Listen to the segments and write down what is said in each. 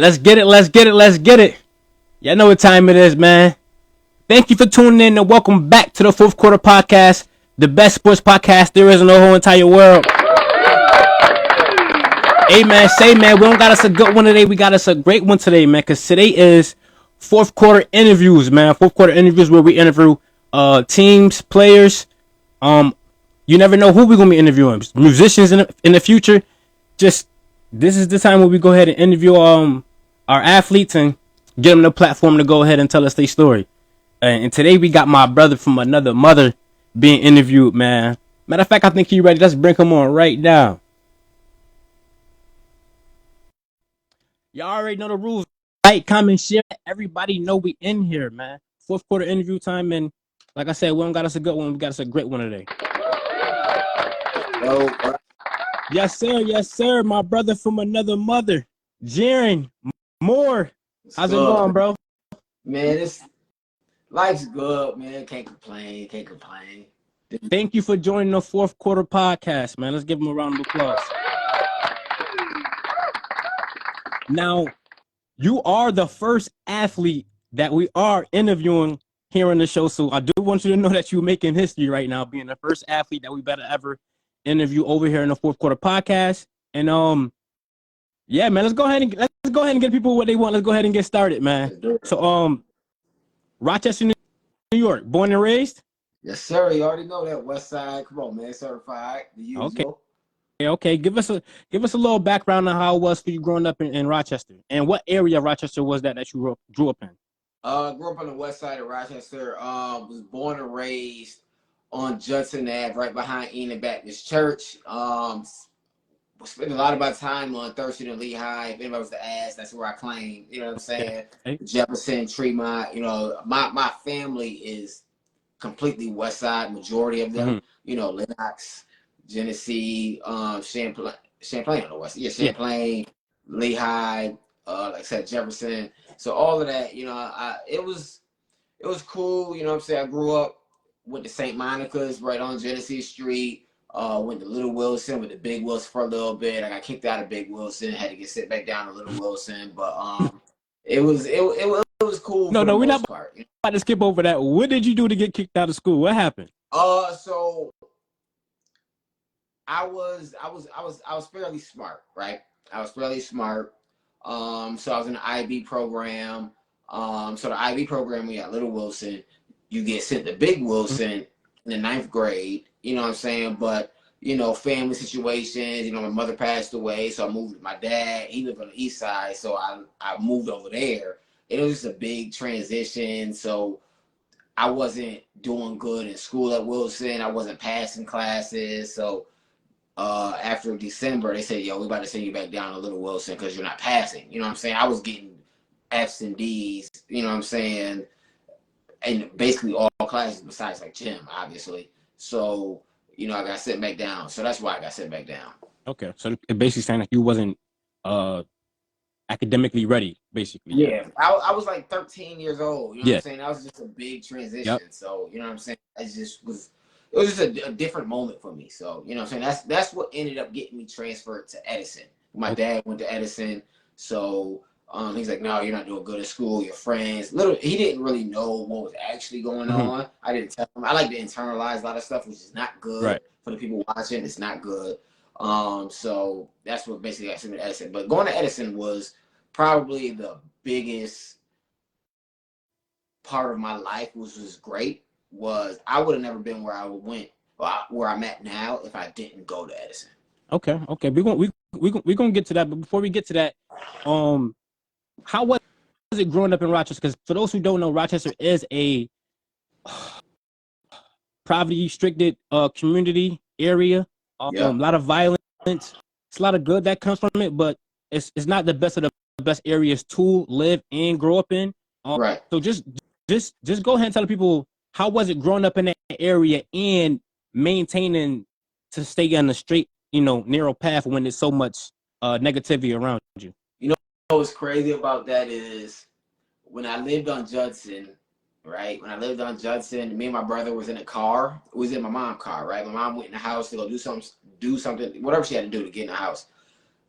Let's get it. Let's get it. Let's get it. Y'all know what time it is, man. Thank you for tuning in and welcome back to the 4th Quarter Podcast, the best sports podcast there is in the whole entire world. Hey, man, we don't got us a good one today. We got us a great one today, man, because today is 4th quarter interviews, man. 4th quarter interviews where we interview teams, players. You never know who we're going to be interviewing. Musicians in the future. Just this is the time where we go ahead and interview our athletes and get them the platform to go ahead and tell us their story. And today we got my brother from another mother being interviewed, man. Matter of fact, I think he's ready. Let's bring him on right now. Y'all already know the rules. Like, comment, share. Everybody know we in here, man. 4th quarter interview time, and like I said, we don't got us a good one. We got us a great one today. Yes, sir. Yes, sir. My brother from another mother, Jaron, MOORER. How's it going, bro? Man, life's good, man. Can't complain. Thank you for joining the 4th Quarter Podcast, man. Let's give him a round of applause. Now, you are the first athlete that we are interviewing here on the show, so I do want you to know that you're making history right now, being the first athlete that we better ever interview over here in the 4th Quarter Podcast. And yeah, man, let's go ahead and get people what they want. Let's go ahead and get started, man. So Rochester, New York, born and raised? Yes, sir. You already know that West Side. Come on, man. Certified. The usual. Okay. Give us a little background on how it was for you growing up in Rochester, and what area of Rochester was that you grew up in? Grew up on the West Side of Rochester. Was born and raised on Judson Ave, right behind Eden Baptist Church. Spent a lot of my time on Thurston and Lehigh. If anybody was to ask, that's where I claim. You know what I'm saying? Okay. Jefferson, Tremont. You know, my family is completely West Side. Majority of them. Mm-hmm. You know, Lennox, Genesee, Champlain on the West. Yeah, Champlain, Lehigh. Like I said, Jefferson. So all of that. You know, it was cool. You know what I'm saying? I grew up with the St. Monica's right on Genesee Street. Went to Little Wilson with the Big Wilson for a little bit. I got kicked out of Big Wilson. Had to get sit back down to Little Wilson. But it was cool. No, we're not about to skip over that. What did you do to get kicked out of school? What happened? So I was fairly smart, right? I was fairly smart. So I was in the IB program. So the IB program, we got Little Wilson. You get sent to Big Wilson in the 9th grade. You know what I'm saying? But, you know, family situations, you know, my mother passed away, so I moved with my dad. He lived on the east side, so I moved over there. It was just a big transition, so I wasn't doing good in school at Wilson. I wasn't passing classes, so after December, they said, yo, we about to send you back down to Little Wilson because you're not passing. You know what I'm saying? I was getting F's and D's, you know what I'm saying? And basically all classes besides like gym, obviously. So, you know, I got sent back down. So that's why I got sent back down. Okay. So it basically saying that you wasn't academically ready, basically. Yeah. I was like 13 years old. You know what I'm saying? That was just a big transition. Yep. So, you know what I'm saying? It was just a different moment for me. So, you know what I'm saying? That's what ended up getting me transferred to Edison. My dad went to Edison. So he's like, no, you're not doing good at school. Your friends. He didn't really know what was actually going on. I didn't tell him. I like to internalize a lot of stuff, which is not good for the people watching. It's not good. So that's what basically got sent to Edison. But going to Edison was probably the biggest part of my life, which was great. I would have never been where where I'm at now if I didn't go to Edison. Okay. We're gonna get to that, but before we get to that, how was it growing up in Rochester? Because for those who don't know, Rochester is a poverty-restricted community area. A lot of violence. It's a lot of good that comes from it, but it's not the best of the best areas to live and grow up in. Right. So just go ahead and tell the people, how was it growing up in that area and maintaining to stay on the straight, narrow path when there's so much negativity around you? What's crazy about that is when I lived on Judson, right? When I lived on Judson, me and my brother was in a car. It was in my mom's car, right? My mom went in the house to go do something, whatever she had to do to get in the house.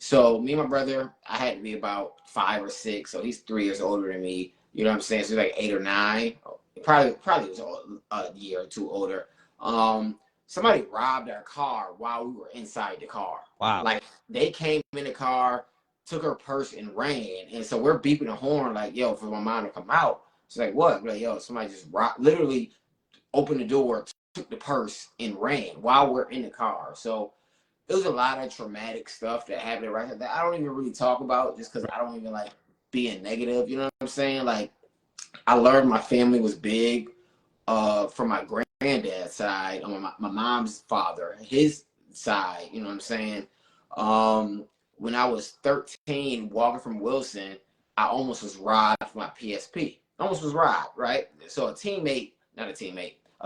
So me and my brother, I had to be about 5 or 6. So he's 3 years older than me. You know what I'm saying? So he's like 8 or 9. Probably was a year or two older. Somebody robbed our car while we were inside the car. Wow. Like they came in the car, took her purse and ran. And so we're beeping the horn like, yo, for my mom to come out. She's like, what? We're like, yo, somebody just literally opened the door, took the purse and ran while we're in the car. So it was a lot of traumatic stuff that happened right there that I don't even really talk about just because I don't even like being negative. You know what I'm saying? Like I learned my family was big from my granddad's side, on my mom's father, his side, you know what I'm saying? When I was 13, walking from Wilson, I almost was robbed for my PSP. Almost was robbed, right? So a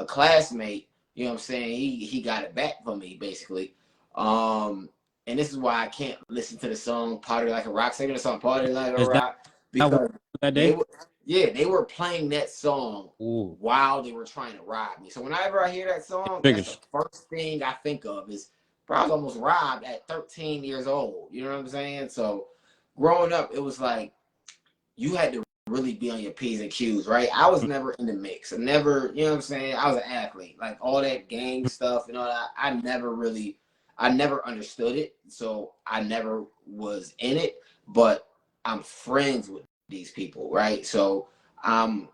classmate, you know what I'm saying? He got it back for me, basically. And this is why I can't listen to the song Party Like a Rock, singing the song Party Like a Is that Rock, because that they day? were, yeah, they were playing that song Ooh, while they were trying to rob me. So whenever I hear that song, that's the triggers. first thing I think of is, bro, I was almost robbed at 13 years old. You know what I'm saying? So growing up, it was like you had to really be on your P's and Q's, right? I was never in the mix. I never, you know what I'm saying? I was an athlete. Like all that gang stuff and all that, I never understood it. So I never was in it, but I'm friends with these people, right? So I'm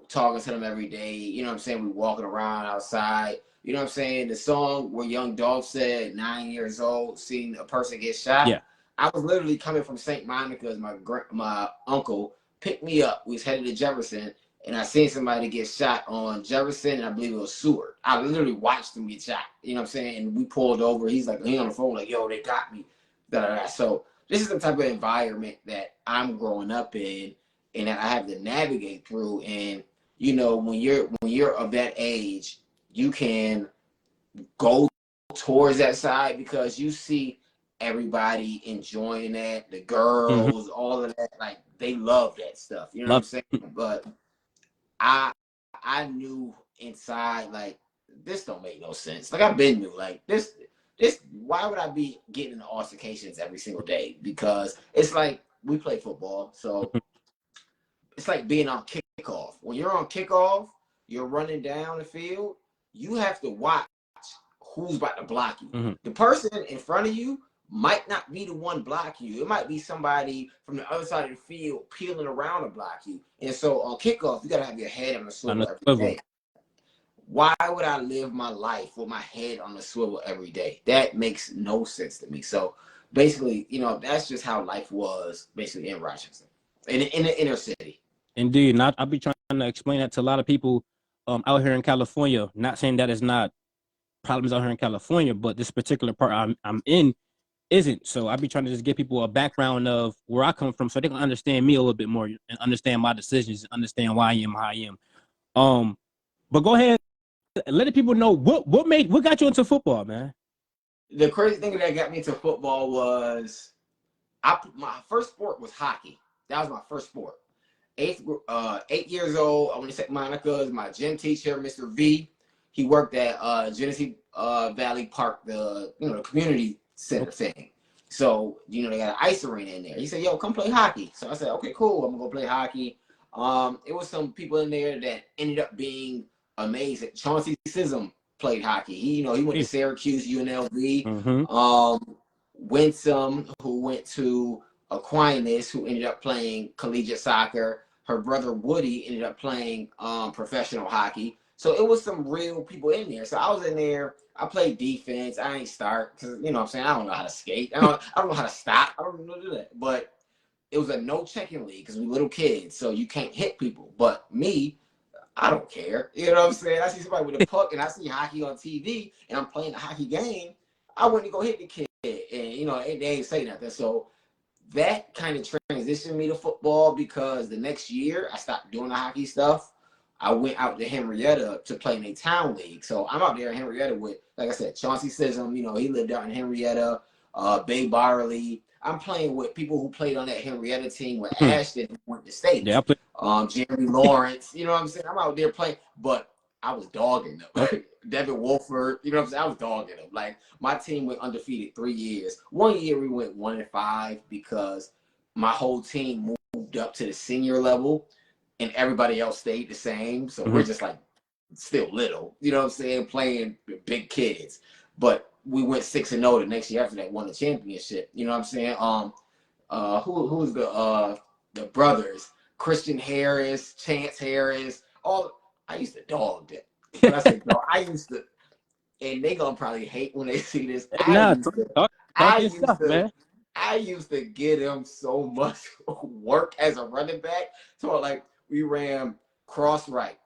talking to them every day. You know what I'm saying? We walking around outside. You know what I'm saying? The song where Young Dolph said, 9 years old, seeing a person get shot. Yeah. I was literally coming from St. Monica's. My uncle picked me up. We was headed to Jefferson, and I seen somebody get shot on Jefferson, and I believe it was Seward. I literally watched him get shot. You know what I'm saying? And we pulled over. He's like, he on the phone, like, yo, they got me. Da, da, da. So this is the type of environment that I'm growing up in and that I have to navigate through. And you know, when you're of that age, you can go towards that side because you see everybody enjoying that, the Mm-hmm. girls, all of that, like they love that stuff. You know what I'm Love. saying? But I I knew inside like this don't make no sense. Like I've been knew like this why would I be getting in altercations every single day? Because it's like we play football, so it's like being on kickoff. When you're on kickoff, you're running down the field, you have to watch who's about to block you. Mm-hmm. The person in front of you might not be the one blocking you. It might be somebody from the other side of the field peeling around to block you. And so on kickoff, you got to have your head on the On swivel the every swivel. day. Why would I live my life with my head on the swivel every day? That makes no sense to me. So basically, you know, that's just how life was basically in Rochester, in the inner city. Indeed. Not. I'll be trying to explain that to a lot of people out here in California. Not saying that it's not problems out here in California, but this particular part I'm in isn't. So I'll be trying to just give people a background of where I come from so they can understand me a little bit more and understand my decisions and understand why I am how I am. But go ahead and let the people know what got you into football, man. The crazy thing that got me into football was my first sport was hockey. That was my first sport. 8 years old. I went to St. Monica's. My gym teacher, Mr. V, he worked at Genesee Valley Park, the community center thing. So they got an ice arena in there. He said, "Yo, come play hockey." So I said, "Okay, cool. I'm gonna go play hockey." It was some people in there that ended up being amazing. Chauncey Sism played hockey. He went to Syracuse, UNLV. Mm-hmm. Winsome, who went to Aquinas, who ended up playing collegiate soccer. Her brother Woody ended up playing professional hockey. So it was some real people in there. So I was in there. I played defense. I ain't start because what I'm saying, I don't know how to skate. I don't know how to stop. I don't know how to do that. But it was a no checking league because we little kids, so you can't hit people. But me, I don't care. You know what I'm saying? I see somebody with a puck and I see hockey on TV and I'm playing a hockey game. I wouldn't go hit the kid, and they ain't say nothing. So that kind of transitioned me to football because the next year I stopped doing the hockey stuff. I went out to Henrietta to play in a town league. So I'm out there in Henrietta with, like I said, Chauncey Sism. He lived out in Henrietta, Bay Barley. I'm playing with people who played on that Henrietta team with Ashton who went to Yeah, state. I play. Jeremy Lawrence. You know what I'm saying? I'm out there playing. But I was dogging them. Okay. Devin Wolford, you know what I'm saying? I was dogging them. Like my team went undefeated 3 years. 1 year we went 1-5 because my whole team moved up to the senior level and everybody else stayed the same. So we're just like still little, you know what I'm saying, playing big kids. But we went 6-0 the next year after that, won the championship. You know what I'm saying? Who's the brothers? Christian Harris, Chance Harris, all I used to dog them. When I say dog, I used to, and they gonna probably hate when they see this. Nah, talk your stuff, man. I used to get him so much work as a running back. So like we ran cross right,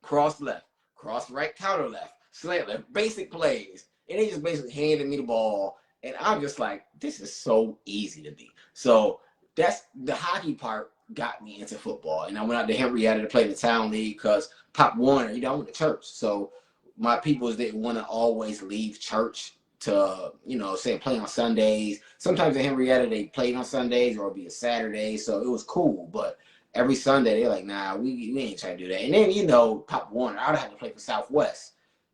cross left, cross right, counter left, slant left, basic plays. And they just basically handed me the ball. And I'm just like, this is so easy to be. So that's the hockey part got me into football. And I went out to Henrietta to play in the town league because Pop Warner, you know, I went to church. So my peoples didn't want to always leave church to, you know, say play on Sundays. Sometimes in Henrietta they played on Sundays or it'd be a Saturday. So it was cool. But every Sunday they're like, nah, we ain't trying to do that. And then, you know, Pop Warner, I would have to play for Southwest.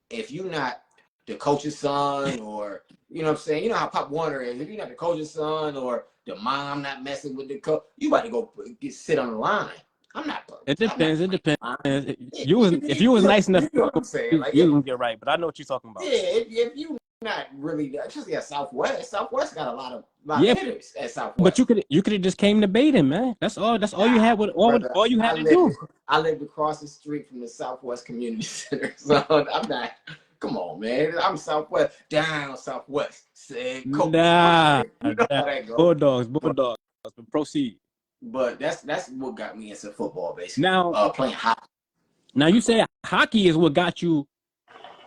If you're not the coach's son or, you know what I'm saying? You know how Pop Warner is. If you're not the coach's son or the mom not messing with the coach, you about to go sit on the line. I'm not. It depends. It depends. If you was You nice enough, know what I'm saying? Like, you can get right. But I know what you're talking about. yeah, if you not really, especially at Southwest. Southwest got a lot of hitters at Southwest. But you could have just came to Baden, man. That's all you had with all you had to do. I lived across the street from the Southwest Community Center, so I'm not. Come on, man. I'm Southwest, down Southwest. Say, nah, you know how that goes. Bulldogs. But proceed. But that's what got me into football, basically. Now, playing hockey. Now you say hockey is what got you,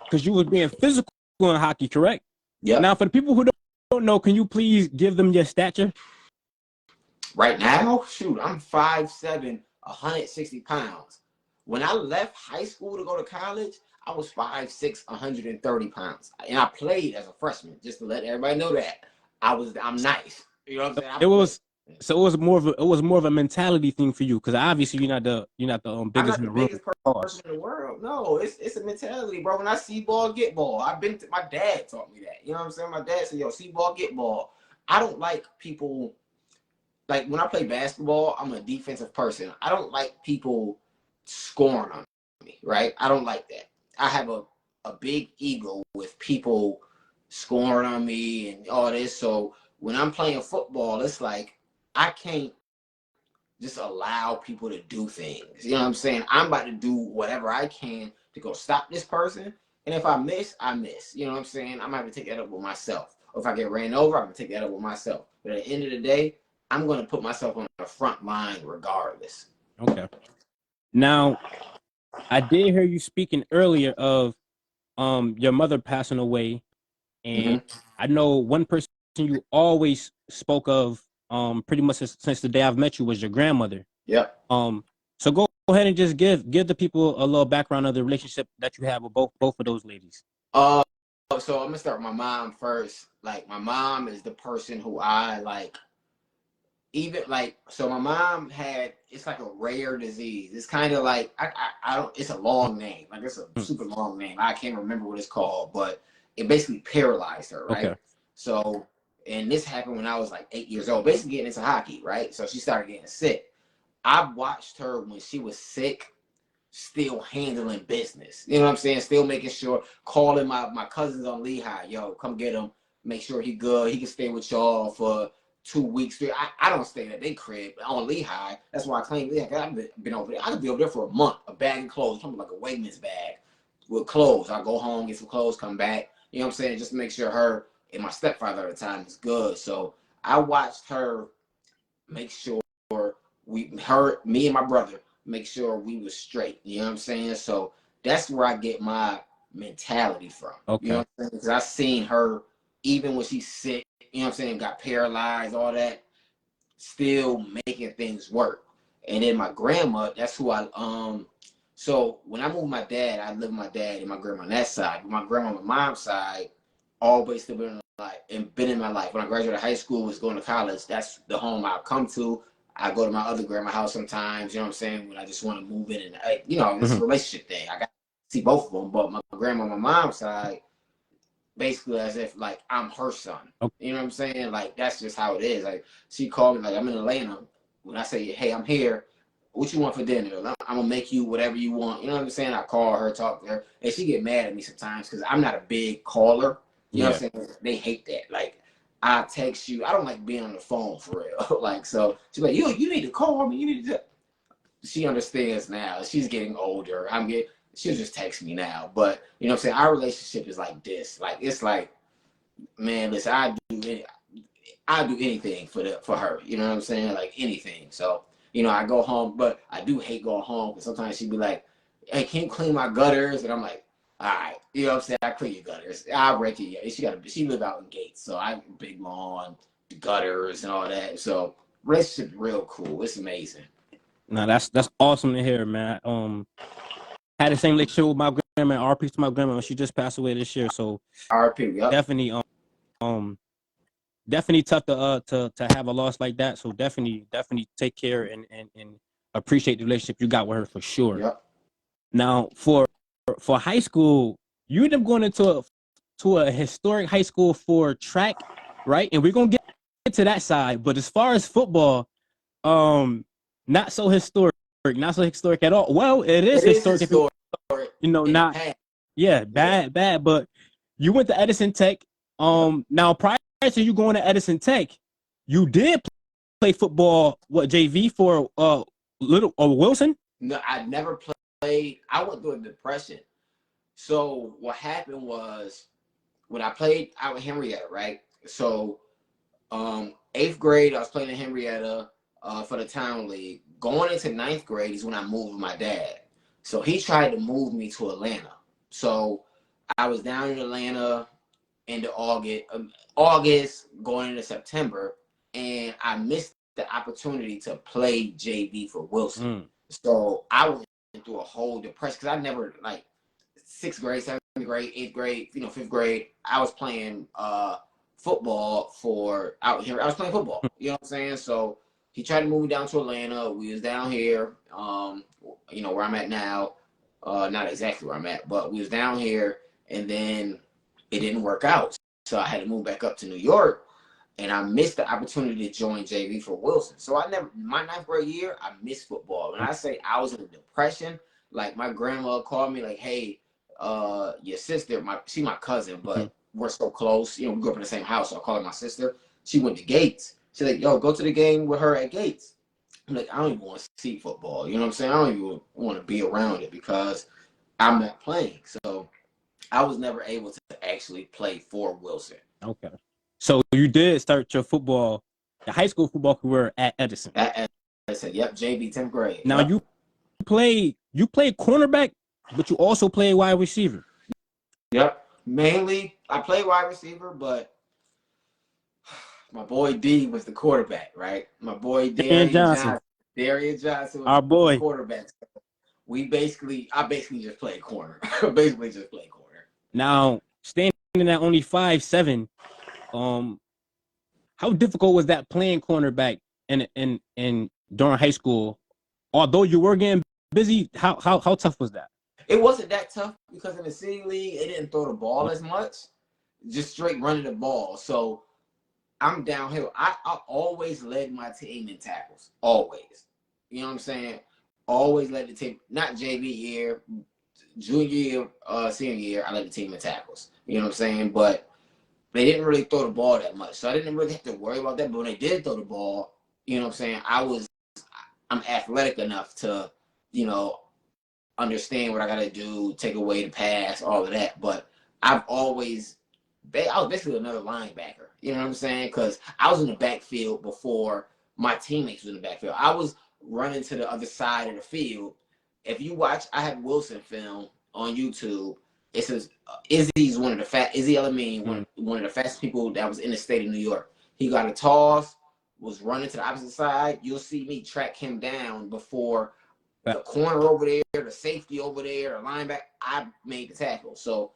because you was being physical in hockey, correct? Yeah. Now, for the people who don't know, can you please give them your stature? Right now, shoot, I'm 5'7", 160 pounds. When I left high school to go to college, I was 5'6", 130 pounds. And I played as a freshman, just to let everybody know that. I'm nice. You know what I'm saying? It was more of a mentality thing for you, because obviously you're not the biggest I'm not the biggest person in the world. No, it's a mentality, bro. When I see ball, get ball. My dad taught me that. You know what I'm saying? My dad said, yo, see ball, get ball. I don't like people, like when I play basketball, I'm a defensive person. I don't like people scoring on me, right? I don't like that. I have a big ego with people scoring on me and all this. So when I'm playing football, it's like I can't just allow people to do things. You know what I'm saying? I'm about to do whatever I can to go stop this person. And if I miss, I miss. You know what I'm saying? I'm going to have to take that up with myself. Or if I get ran over, I'm going to take that up with myself. But at the end of the day, I'm going to put myself on the front line regardless. Okay. Now, I did hear you speaking earlier of your mother passing away. And I know one person you always spoke of pretty much since the day I've met you was your grandmother. Yep. So go ahead and just give the people a little background of the relationship that you have with both of those ladies. So I'm gonna start with my mom first. Like my mom is the person who I like. Even like, so my mom it's like a rare disease. It's kind of like I don't. It's a long name. Like it's a super long name. I can't remember what it's called, but it basically paralyzed her. Right. Okay. So. And this happened when I was like 8 years old, basically getting into hockey, right? So she started getting sick. I watched her when she was sick, still handling business. You know what I'm saying? Still making sure, calling my cousins on Lehigh, yo, come get him, make sure he good. He can stay with y'all for 2 weeks. I don't stay at their crib on Lehigh. That's why I claim Lehigh. I've been over there. I could be over there for a month. A bag of clothes, something like a Wegmans bag with clothes. I go home, get some clothes, come back. You know what I'm saying? Just to make sure her and my stepfather at the time is good. So I watched her make sure me and my brother, make sure we was straight. You know what I'm saying? So that's where I get my mentality from. Okay. You know what I'm saying? Because I seen her, even when she's sick, you know what I'm saying, got paralyzed, all that, still making things work. And then my grandma, that's who so when I moved with my dad, I lived with my dad and my grandma on that side. But my grandma on my mom's side, always still been in my life. When I graduated high school, was going to college, that's the home I'll come to. I go to my other grandma's house sometimes, you know what I'm saying, when I just want to move in. And, you know, it's a relationship thing. I got see both of them. But my grandma on my mom's side, basically as if like I'm her son. Okay. You know what I'm saying? Like that's just how it is. Like she called me like I'm in Atlanta. When I say, hey, I'm here, what you want for dinner? I'm gonna make you whatever you want. You know what I'm saying? I call her, talk to her, and she get mad at me sometimes because I'm not a big caller. You know what I'm saying? They hate that. Like I text you. I don't like being on the phone for real. Like so, she's like, you need to call me. You need to. She understands now. She's getting older. She'll just text me now. But you know what I'm saying? Our relationship is like this. Like it's like, man, listen, I do anything for her. You know what I'm saying? Like anything. So, you know, I go home, but I do hate going home because sometimes she'd be like, hey, can you clean my gutters? And I'm like, all right, you know what I'm saying? I clean your gutters. I'll break it. Yeah, she live out in Gates, so I big lawn, the gutters and all that. So relationship real cool. It's amazing. No, that's awesome to hear, man. Had the same relationship with my grandma. RP to my grandma. She just passed away this year, so RP, yep. definitely definitely tough to have a loss like that. So definitely take care and appreciate the relationship you got with her for sure. Yep. Now for high school, you end up going into a historic high school for track, right? And we're gonna get to that side. But as far as football, not so historic at all. Well, it is historic. Historic. You know, not bad. Yeah, bad. But you went to Edison Tech. Now prior to you going to Edison Tech, you did play football. What, JV for Wilson? No, I never played. I went through a depression. So what happened was when I played out in Henrietta, right? So 8th grade, I was playing in Henrietta for the town league. Going into 9th grade is when I moved with my dad. So he tried to move me to Atlanta. So I was down in Atlanta into August going into September, and I missed the opportunity to play JV for Wilson. So I went through a whole depression because I never, like, 6th grade, 7th grade, 8th grade, 5th grade, I was playing football for out here. I was playing football. You know what I'm saying? So he tried to move me down to Atlanta. We was down here, where I'm at now. Not exactly where I'm at, but we was down here, and then it didn't work out. So I had to move back up to New York, and I missed the opportunity to join JV for Wilson. So my 9th grade year, I missed football. When I say I was in a depression, like my grandma called me like, hey, your sister, she's my cousin, but we're so close. You know, we grew up in the same house, so I call her my sister. She went to Gates. She's like, yo, go to the game with her at Gates. I'm like, I don't even want to see football. You know what I'm saying? I don't even want to be around it because I'm not playing. So I was never able to actually play for Wilson. Okay. So you did start your high school football career at Edison. At Edison, yep, JV 10th grade. Now yep. you played cornerback, but you also played wide receiver. Yep. Mainly, I played wide receiver, but my boy D was the quarterback, right? My boy Darian Johnson. Darian Johnson was our boy. The quarterback. So I basically just played corner. Basically just played corner. Now, standing at only 5'7", how difficult was that playing cornerback in during high school? Although you were getting busy, how tough was that? It wasn't that tough because in the city league, it didn't throw the ball as much, just straight running the ball. So I'm downhill. I always led my team in tackles, always. You know what I'm saying? Always led the team. Not JV year, junior year, senior year, I led the team in tackles. You know what I'm saying? But they didn't really throw the ball that much, so I didn't really have to worry about that. But when they did throw the ball, you know what I'm saying? I'm athletic enough to, understand what I got to do, take away the pass, all of that. But I was basically another linebacker. You know what I'm saying? Because I was in the backfield before my teammates was in the backfield. I was running to the other side of the field. If you watch, I have Wilson film on YouTube. It says Izzy's Izzy Elamine, one of the fastest people that was in the state of New York. He got a toss, was running to the opposite side. You'll see me track him down before the corner over there, the safety over there, the linebacker. I made the tackle. So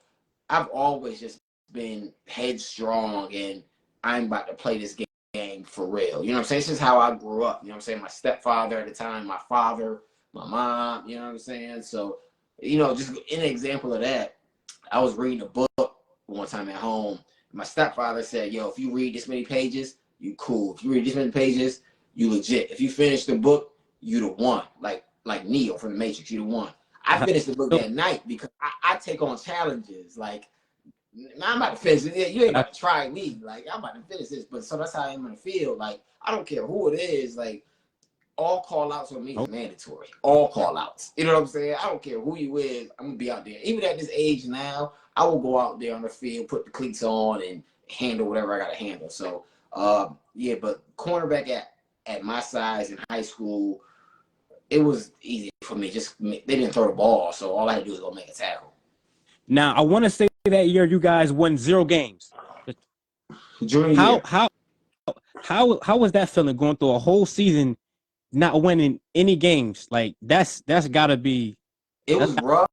I've always just been headstrong, and I'm about to play this game for real. You know what I'm saying? It's just how I grew up. You know what I'm saying? My stepfather at the time, my father, my mom, you know what I'm saying? So just an example of that, I was reading a book one time at home. My stepfather said, yo, if you read this many pages, you cool. If you read this many pages, you legit. If you finish the book, you the one. Like Neo from the Matrix, you the one. I finished the book that night because I take on challenges. Like, I'm about to finish it. You ain't about to try me. Like, I'm about to finish this. But so that's how I am in the field. Like, I don't care who it is. Like, all call outs on me is mandatory. All call outs. You know what I'm saying? I don't care who you is. I'm gonna be out there. Even at this age now, I will go out there on the field, put the cleats on, and handle whatever I gotta handle. So, yeah. But cornerback at my size in high school, it was easy for me. They didn't throw the ball, so all I had to do was go make a tackle. Now, I want to say that year you guys won 0 games. Junior How was that feeling going through a whole season not winning any games? Like that's gotta be. It was rough.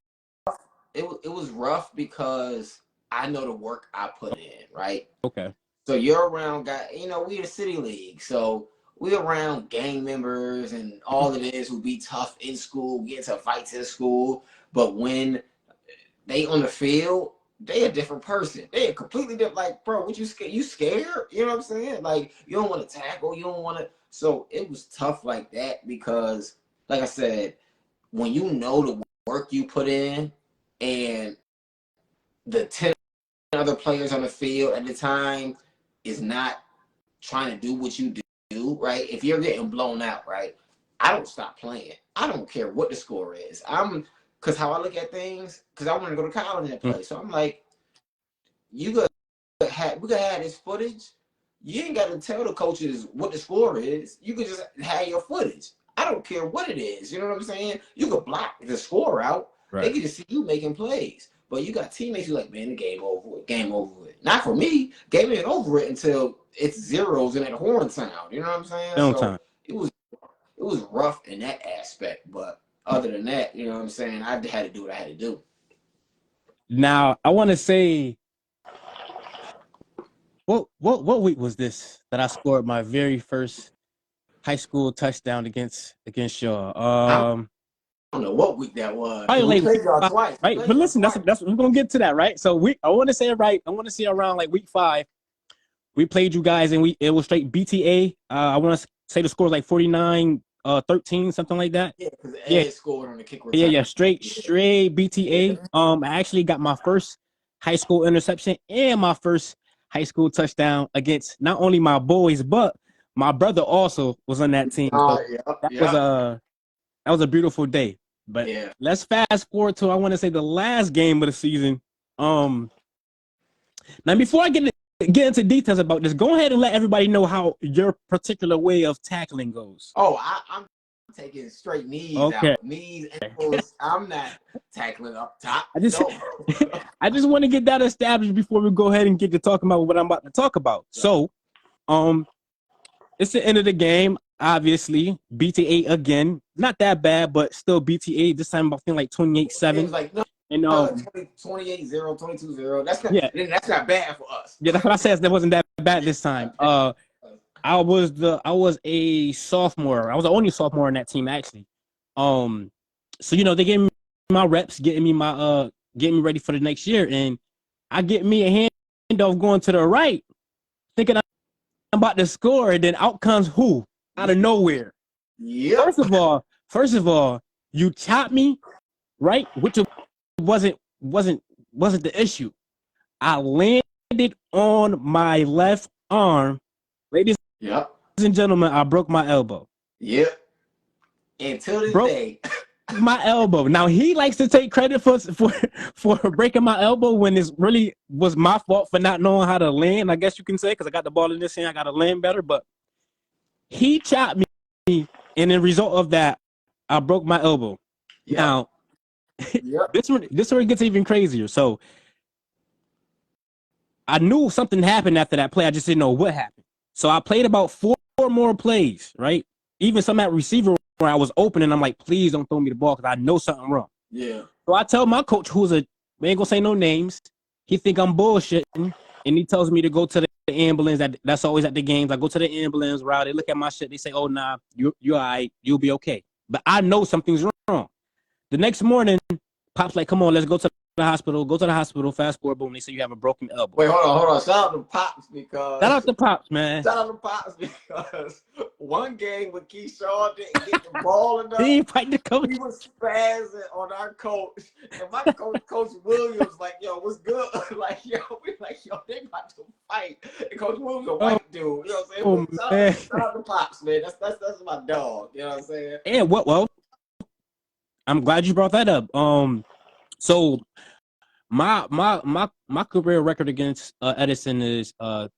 It was rough because I know the work I put in, right? Okay. So you're around guys, we the city league, so we're around gang members and all it is who be tough in school, get into fights in school, but when they on the field, they a different person. They a completely different. Like, bro, what you scared? You scared? You know what I'm saying? Like, you don't want to tackle. You don't want to. So it was tough like that because, like I said, when you know the work you put in and the 10 other players on the field at the time is not trying to do what you do, right? If you're getting blown out, right? I don't stop playing. I don't care what the score is. Because how I look at things, because I want to go to college and play. So I'm like, we could have this footage. You ain't got to tell the coaches what the score is. You could just have your footage. I don't care what it is. You know what I'm saying? You could block the score out. Right. They can just see you making plays. But you got teammates who like, man, the game over with. Game over with. Not for me. Game ain't over it until it's zeros and that horn sound. You know what I'm saying? So it was rough in that aspect. But other than that, you know what I'm saying? I had to do what I had to do. Now, I want to say, what week was this that I scored my very first high school touchdown against y'all? I don't know what week that was. We played y'all twice, right? But listen, that's we're gonna get to that, right? So I want to say around like week 5, we played you guys and it was straight BTA. I want to say the score was like 49-13, something like that. Yeah, because Ed scored on the kick return. Yeah, straight BTA. I actually got my first high school interception and my first high school touchdown against not only my boys, but my brother also was on that team. So that was a beautiful day. But let's fast forward to, I want to say, the last game of the season. Now, before I get into details about this, go ahead and let everybody know how your particular way of tackling goes. Oh, I'm taking straight knees out. Knees, ankles. I'm not tackling up top. I just want to get that established before we go ahead and get to talking about what I'm about to talk about. So, it's the end of the game. Obviously, BTA again. Not that bad, but still BTA. This time, I think like 28-7. It was like, no, and 28-0, 22-0. That's not bad for us. Yeah, that's what I said. That wasn't that bad this time. I was a sophomore. I was the only sophomore in that team, actually. So they gave me my reps, getting me ready for the next year, and I get me a handoff going to the right, thinking I'm about to score, and then out comes who? Out of nowhere. Yeah. First of all, you chopped me, right? Which wasn't the issue. I landed on my left arm, ladies and gentlemen. I broke my elbow. Yep. Until this day. My elbow. Now he likes to take credit for breaking my elbow when it really was my fault for not knowing how to land. I guess you can say, because I got the ball in this hand, I got to land better. But he chopped me, and the result of that, I broke my elbow. Yep. Now, this one gets even crazier. So I knew something happened after that play. I just didn't know what happened. So I played about 4 more plays, right? Even some at receiver where I was open, and I'm like, please don't throw me the ball because I know something wrong. Yeah. So I tell my coach, we ain't gonna say no names. He think I'm bullshitting, and he tells me to go to the ambulance. That's always at the games. I go to the ambulance route. They look at my shit. They say, oh, nah, you're all right. You'll be okay. But I know something's wrong. The next morning, Pop's like, come on, let's go to the hospital. Go to the hospital. Fast forward, boom. They say you have a broken elbow. Wait, hold on. Shout out to Pops because Shout out to Pops, man. Shout out to Pops because one game when Keyshawn didn't get the ball enough, He ain't fight the coach. we was spazzing on our coach, and my Coach Williams, like, yo, what's good? Like, yo, they about to fight. And Coach Williams, a white dude, you know what I'm saying? Shout out to Pops, man. That's my dog. You know what I'm saying? And well, I'm glad you brought that up. So my career record against Edison is 3-1.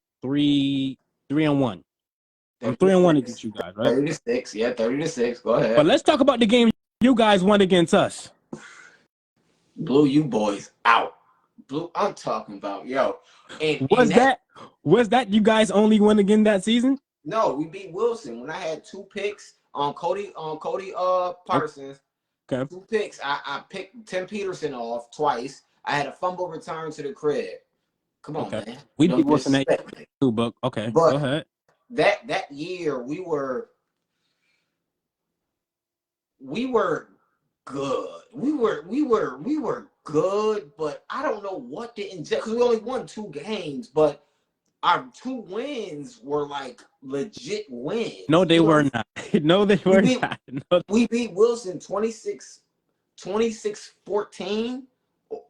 I'm 3-1 against you guys, right? 30-6, yeah, 30-6. Go ahead. But let's talk about the game you guys won against us. Blew you boys out. I'm talking about, yo. And was that you guys only won again that season? No, we beat Wilson when I had 2 picks on Cody Parsons. Okay. 2 picks. I picked Tim Peterson off twice. I had a fumble return to the crib. Come on, man. We beat Wilson that too, but okay. But go ahead. That year we were good. We were good, but I don't know what to inject because we only won 2 games, but our 2 wins were like legit wins. No, they were not. No, they were not. No. We beat Wilson 26-14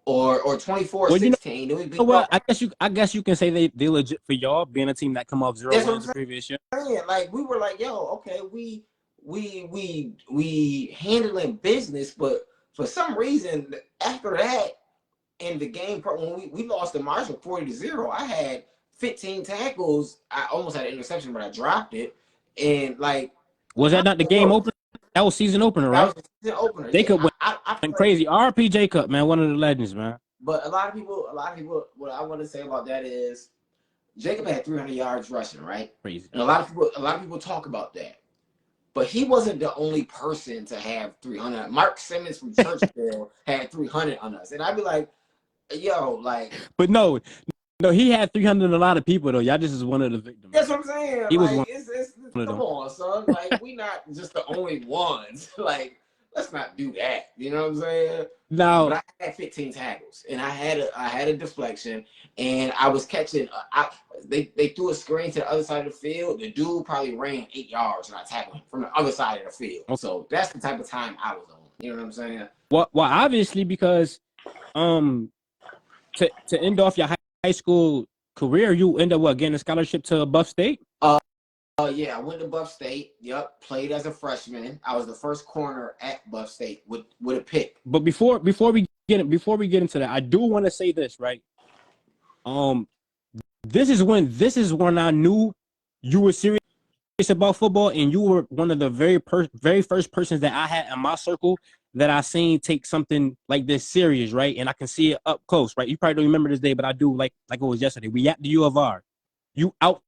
or 24-16. You know what? I guess you can say they legit for y'all being a team that come off 0 wins the previous year. Like we were like, yo, okay, we handling business, but for some reason after that in the game when we lost to Marshall 40-0, I had 15 tackles. I almost had an interception, but I dropped it. And like, was that not the game opener? That was season opener, right? That was the season opener. They could win crazy. RP Jacob, man, one of the legends, man. But a lot of people, what I want to say about that is Jacob had 300 yards rushing, right? Crazy. And a lot of people talk about that. But he wasn't the only person to have 300. Mark Simmons from Churchville had 300 on us. And I'd be like, yo, like. But no, he had 300 on a lot of people, though. Y'all just is one of the victims. That's what I'm saying. He like, was one. Come on, son. Like, we not just the only ones. Like, let's not do that. You know what I'm saying? No. But I had 15 tackles, and I had a deflection, and I was catching. They threw a screen to the other side of the field. The dude probably ran 8 yards, and I tackled him from the other side of the field. Okay. So that's the type of time I was on. You know what I'm saying? Well, obviously, because to end off your high school career, you end up getting a scholarship to Buff State. Yeah, I went to Buff State. Yep, played as a freshman. I was the first corner at Buff State with a pick. But before we get into that, I do want to say this, right? This is when I knew you were serious about football, and you were one of the very first persons that I had in my circle that I seen take something like this serious, right? And I can see it up close, right? You probably don't remember this day, but I do, like it was yesterday. We at the U of R. You out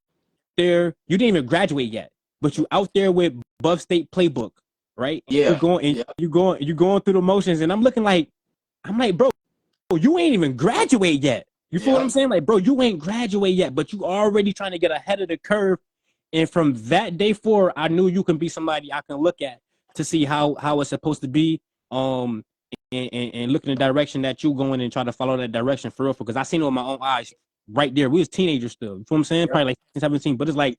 there, you didn't even graduate yet, but you out there with Buff State playbook, right? Yeah. You're going through the motions, and I'm like, bro, you ain't even graduate yet. You feel what I'm saying? Like, bro, you ain't graduate yet, but you already trying to get ahead of the curve. And from that day forward, I knew you can be somebody I can look at to see how it's supposed to be. And look in the direction that you going and try to follow that direction for real. Because I seen it with my own eyes right there. We was teenagers still. You know what I'm saying? Probably like 17. But it's like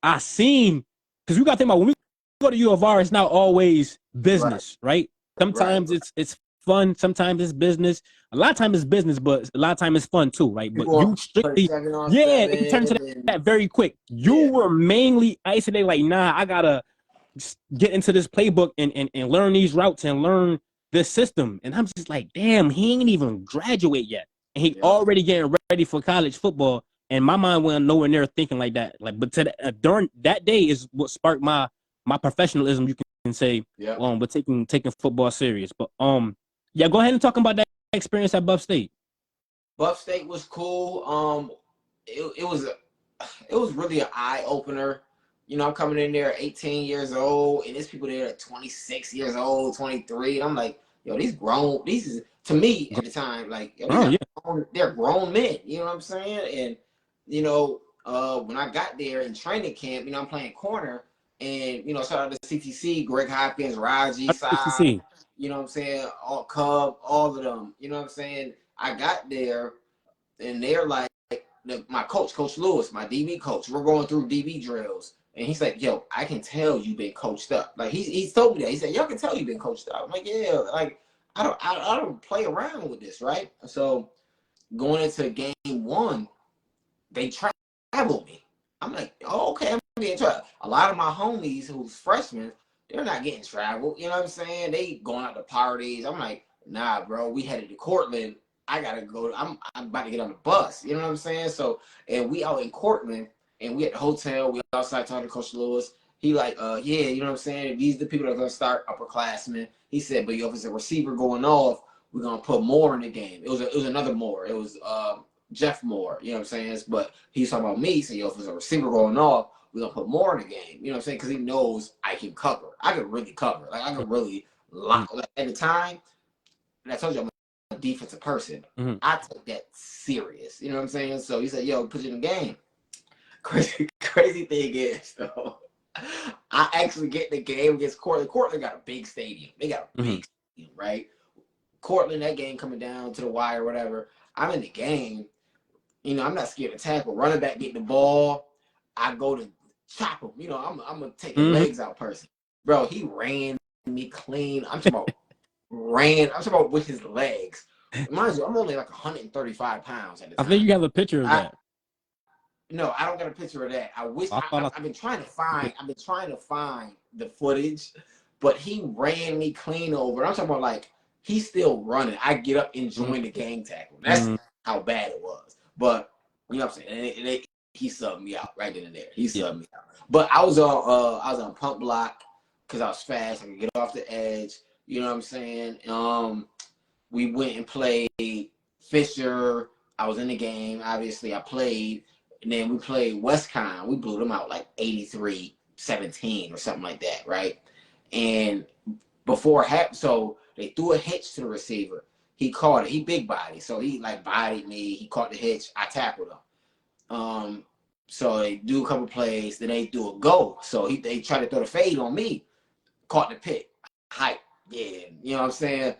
I seen, because we got to think about when we go to U of R, it's not always business, right? Sometimes it's fun. Sometimes it's business. A lot of times it's business, but a lot of times it's fun too, right? But you strictly, it can turn to that very quick. You were mainly isolated, like, nah, I gotta get into this playbook and learn these routes and learn this system. And I'm just like, damn, he ain't even graduate yet, and he already getting ready for college football. And my mind went nowhere near thinking like that. Like, but during that day is what sparked my professionalism, you can say, with taking football serious. But yeah, go ahead and talk about that experience at Buff State. Buff State was cool. It was really an eye opener. You know, I'm coming in there at 18 years old, and there's people there at 26 years old, 23. And I'm like, yo, these is, to me at the time, like, yo, they're grown men. You know what I'm saying? And, you know, when I got there in training camp, you know, I'm playing corner, and, you know, shout out to CTC, Greg Hopkins, Raji, Sai. you know what I'm saying, all Cub, all of them, you know what I'm saying. I got there, and they're like, my coach, Coach Lewis, my DB coach, we're going through DB drills. And he's like, yo, I can tell you've been coached up. Like, he's told me that. He said, y'all can tell you've been coached up. I'm like, yeah, like, I don't play around with this, right? So going into game one, they traveled me. I'm like, oh, okay, I'm getting traveled. A lot of my homies who's freshmen, they're not getting traveled. You know what I'm saying? They going out to parties. I'm like, nah, bro, we headed to Cortland. I gotta go. I'm about to get on the bus. You know what I'm saying? So, and we out in Cortland, and we at the hotel. We outside talking to Coach Lewis. He like, yeah, you know what I'm saying? These are the people that are gonna start upperclassmen. He said, but yo, if it's a receiver going off, we're gonna put Moore in the game. It was another Moore. It was Jeff Moore. You know what I'm saying? But he's talking about me. He said, yo, if it's a receiver going off, we're gonna put Moore in the game. You know what I'm saying? Because he knows I can cover. I can really cover. Like, I can really lock. Like, at the time, and I told you I'm a defensive person. Mm-hmm. I take that serious. You know what I'm saying? So he said, yo, put you in the game. Crazy thing is, though, I actually get in the game against Cortland. Cortland got a big stadium. They got a big stadium, right? Cortland, that game coming down to the wire or whatever. I'm in the game. You know, I'm not scared to tackle. Running back, get the ball. I go to chop him. You know, I'm a take the legs out person. Bro, he ran me clean. I'm talking about with his legs. Mind you, I'm only like 135 pounds at the time. I think you have a picture of that. No, I don't got a picture of that. I wish I've been trying to find the footage, but he ran me clean over. I'm talking about like he's still running. I get up and join the gang tackle. That's how bad it was. But you know what I'm saying? And he subbed me out right then and there. He subbed me out. But I was on pump block because I was fast. I could get off the edge. You know what I'm saying? We went and played Fisher. I was in the game. Obviously, I played. And then we played Westcon. We blew them out like 83-17 or something like that, right? And so they threw a hitch to the receiver. He caught it. He big body. So he like bodied me. He caught the hitch. I tackled him. So they do a couple plays. Then they do a go. So they try to throw the fade on me. Caught the pick. Hype. Yeah. You know what I'm saying?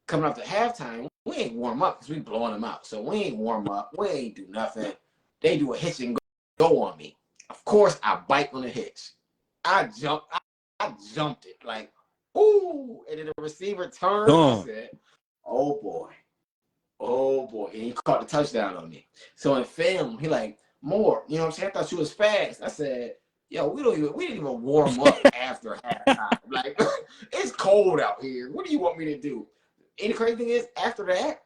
Coming up to halftime, we ain't warm up because we blowing them out. So we ain't warm up. We ain't do nothing. They do a hitch and go on me. Of course, I bite on the hitch. I jumped it like, ooh, and then the receiver turned. I said, oh boy, and he caught the touchdown on me. So in film, he like, Moore, you know what I'm saying? I thought you was fast. I said, yo, we didn't even warm up after halftime. Like, it's cold out here. What do you want me to do? And the crazy thing is, after that,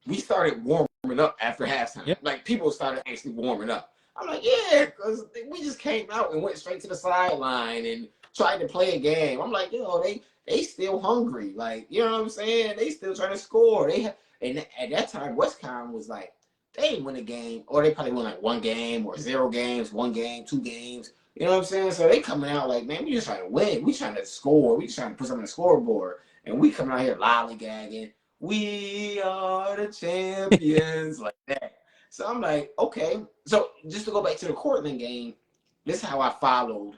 we started warming up after halftime. Yep. Like, people started actually warming up. I'm like, yeah, because we just came out and went straight to the sideline and tried to play a game. I'm like, yo, they still hungry. Like, you know what I'm saying? They still trying to score. And at that time, Westcon was like, they didn't win a game, or they probably won like one game or 0 games, 1 game, 2 games. You know what I'm saying? So they coming out like, man, we just trying to win. We trying to score. We just trying to put something on the scoreboard. And we coming out here lollygagging. We are the champions, like that. So I'm like, okay. So just to go back to the Cortland game, this is how I followed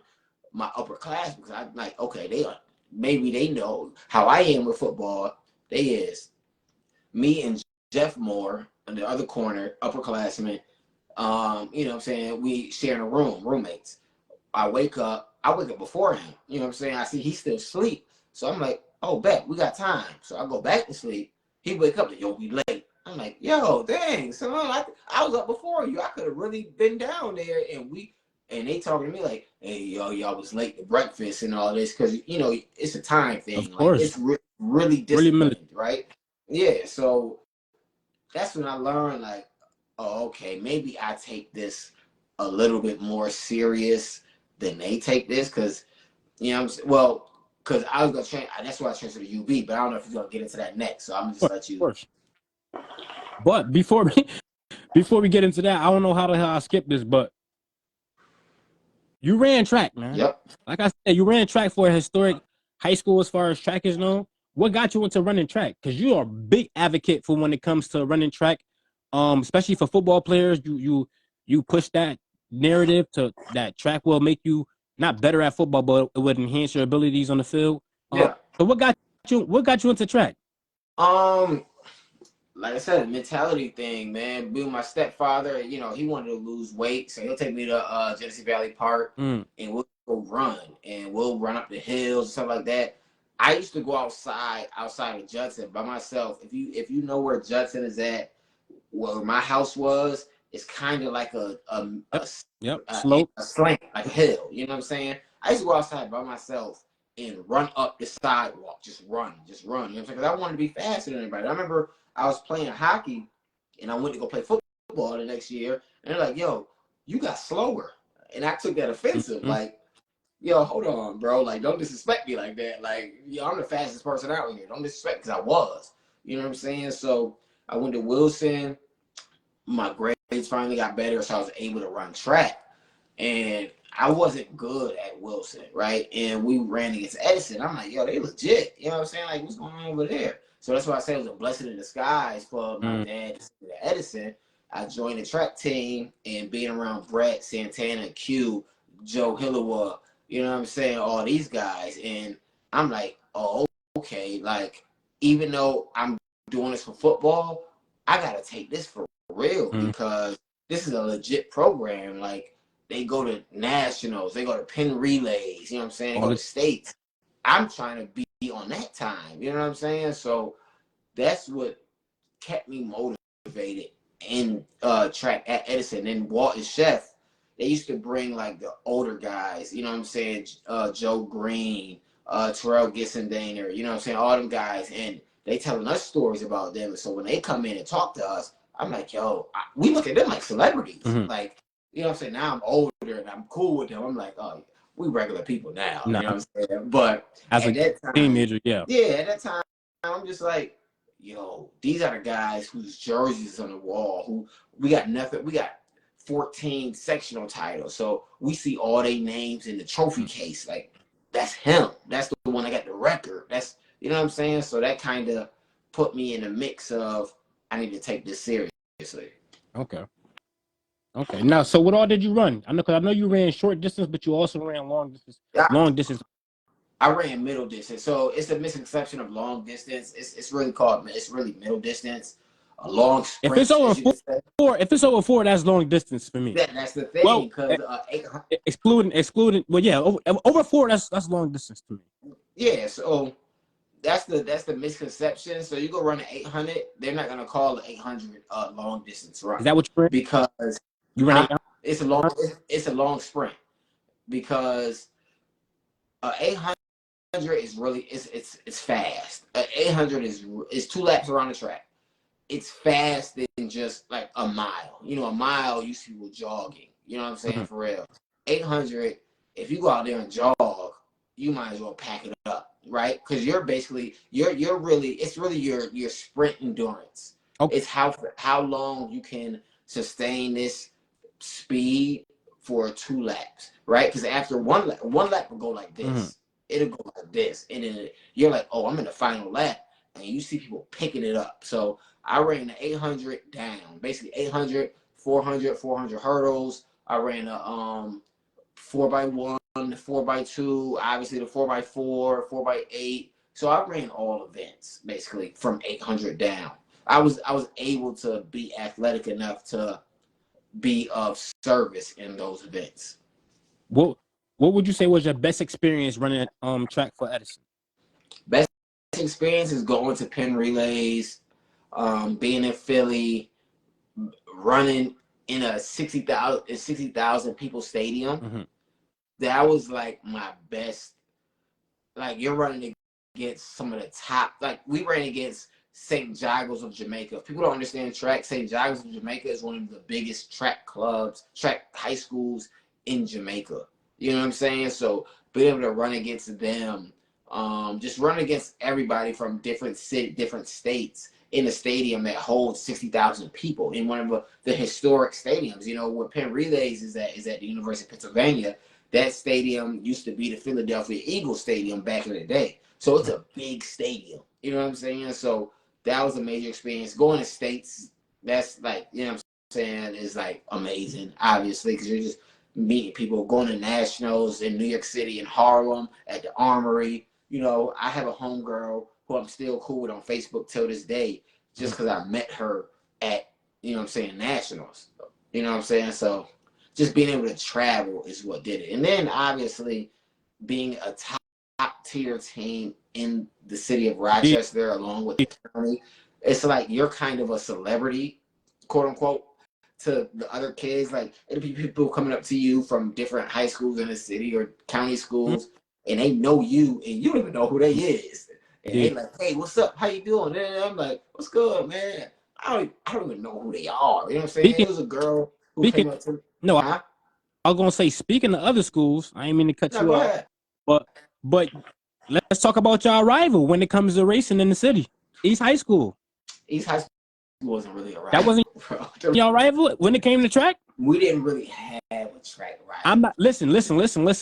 my upper class, because I'm like, okay, maybe they know how I am with football. They is me and Jeff Moore in the other corner, upperclassmen. You know what I'm saying? We sharing a room, roommates. I wake up before him. You know what I'm saying? I see he's still asleep. So I'm like, oh, bet, we got time. So I go back to sleep. He wake up, like, yo, we late. I'm like, yo, dang, son, I was up before you. I could have really been down there. And they talking to me like, hey, yo, y'all was late to breakfast and all this. Because, you know, it's a time thing. Of course. Like, it's really disciplined, right? Yeah, so that's when I learned, like, oh, okay, maybe I take this a little bit more serious than they take this. Because, you know what I'm saying? Well, because I was going to change. That's why I transferred to UB, but I don't know if you're going to get into that next. So I'm going to just let you. Of course. But before we get into that, I don't know how the hell I skipped this, but you ran track, man. Yep. Like I said, you ran track for a historic high school as far as track is known. What got you into running track? Because you are a big advocate for when it comes to running track, especially for football players. You push that narrative to that track will make you not better at football, but it would enhance your abilities on the field. Yeah. So what got you into track? Um, like I said, the mentality thing, man. Being my stepfather, you know, he wanted to lose weight, so he'll take me to Genesee Valley Park, and we'll go run, and we'll run up the hills and stuff like that. I used to go outside of Judson by myself. If you know where Judson is at, where my house was, it's kind of like Slope. a slant, like a hill. You know what I'm saying? I used to go outside by myself and run up the sidewalk, just run. You know what I'm saying? Because I wanted to be faster than anybody. I remember I was playing hockey, and I went to go play football the next year, and they're like, "Yo, you got slower," and I took that offensive, like. Yo, hold on, bro. Like, don't disrespect me like that. Like, yo, I'm the fastest person out here. Don't disrespect because I was. You know what I'm saying? So I went to Wilson. My grades finally got better, so I was able to run track. And I wasn't good at Wilson, right? And we ran against Edison. I'm like, yo, they legit. You know what I'm saying? Like, what's going on over there? So that's why I say it was a blessing in disguise for my dad to send me to Edison. I joined the track team, and being around Brett, Santana, Q, Joe Hilliwa, you know what I'm saying? All these guys. And I'm like, oh, okay. Like, even though I'm doing this for football, I got to take this for real because this is a legit program. Like, they go to nationals, they go to pin relays, you know what I'm saying? They go to states. I'm trying to be on that time, you know what I'm saying? So that's what kept me motivated in track at Edison. And Walton Chef, they used to bring like the older guys, you know what I'm saying? Joe Green, Terrell Gissendaner, you know what I'm saying? All them guys, and they telling us stories about them. And so when they come in and talk to us, I'm like, yo, we look at them like celebrities. Like, you know what I'm saying? Now I'm older and I'm cool with them. I'm like, oh, we regular people now. You know what I'm saying? But as at a that time, teenager, yeah, at that time, I'm just like, yo, these are the guys whose jerseys on the wall, who we got nothing. We got 14 sectional titles. So we see all their names in the trophy case. Like, that's him. That's the one that got the record. That's, you know what I'm saying? So that kind of put me in the mix of, I need to take this seriously. Okay. Now, so what all did you run? I know you ran short distance, but you also ran long distance. Long distance. I ran middle distance. So it's a misconception of long distance. It's really middle distance. A long sprint. If it's over four, that's long distance for me. That's the thing, because excluding. Well, yeah, over four, that's long distance to me. Yeah, so that's the misconception. So you go run an 800, they're not gonna call the 800 long distance run. Is that what you ran? Because you ran it's a long sprint, because 800 is really it's fast. 800 is 2 laps around the track. It's fast than just like a mile. You know, a mile you see people jogging. You know what I'm saying? For real. 800, if you go out there and jog, you might as well pack it up, right? Because you're basically it's really your sprint endurance. Okay. It's how long you can sustain this speed for 2 laps, right? Because after one lap will go like this. It'll go like this, and then you're like, oh, I'm in the final lap, and you see people picking it up. So I ran the 800 down, basically 800, 400 hurdles. I ran a 4x1, 4x2, obviously the 4x4, 4x8. So I ran all events basically from 800 down. I was able to be athletic enough to be of service in those events. What would you say was your best experience running track for Edison? Best experience is going to pin relays, being in Philly, running in a 60,000 people stadium. That was like my best. Like, you're running against some of the top. Like, we ran against St. Giles of Jamaica. If people don't understand track, St. Giles of Jamaica is one of the biggest track high schools in Jamaica. You know what I'm saying? So being able to run against them, just run against everybody from different states in a stadium that holds 60,000 people in one of the historic stadiums. You know, where Penn Relays is at the University of Pennsylvania. That stadium used to be the Philadelphia Eagles Stadium back in the day. So it's a big stadium. You know what I'm saying? So that was a major experience. Going to states, that's like, you know what I'm saying, is like amazing, obviously, because you're just meeting people, going to nationals in New York City and Harlem at the Armory. You know, I have a homegirl who I'm still cool with on Facebook till this day, just because I met her at, you know what I'm saying, nationals. You know what I'm saying? So just being able to travel is what did it. And then obviously being a top tier team in the city of Rochester, along with the county, it's like you're kind of a celebrity, quote unquote, to the other kids. Like it'll be people coming up to you from different high schools in the city or county schools, and they know you, and you don't even know who they is. And they like, hey, what's up? How you doing? And I'm like, what's good, man? I don't even know who they are. You know what I'm saying? It was a girl who came up to me. No, I was gonna say, speaking of other schools, I ain't mean to cut you off, but let's talk about y'all rival when it comes to racing in the city. East High School. East High School wasn't really a rival. That wasn't y'all rival when it came to track? We didn't really have a track rival. I'm not listen.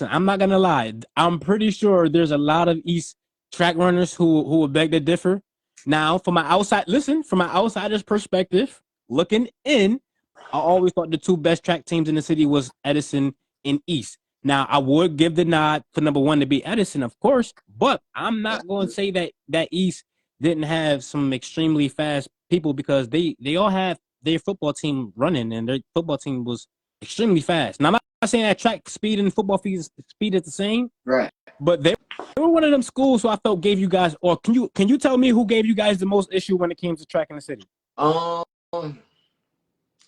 I'm not gonna lie. I'm pretty sure there's a lot of East track runners who would beg to differ. Now, from my outsider's perspective, looking in, I always thought the two best track teams in the city was Edison and East. Now, I would give the nod for number one to be Edison, of course, but I'm not going to say that East didn't have some extremely fast people, because they all have their football team running, and their football team was extremely fast. Now, I'm not saying that track speed and football speed is the same, right? But they were one of them schools who I felt gave you guys, or can you tell me who gave you guys the most issue when it came to track in the city?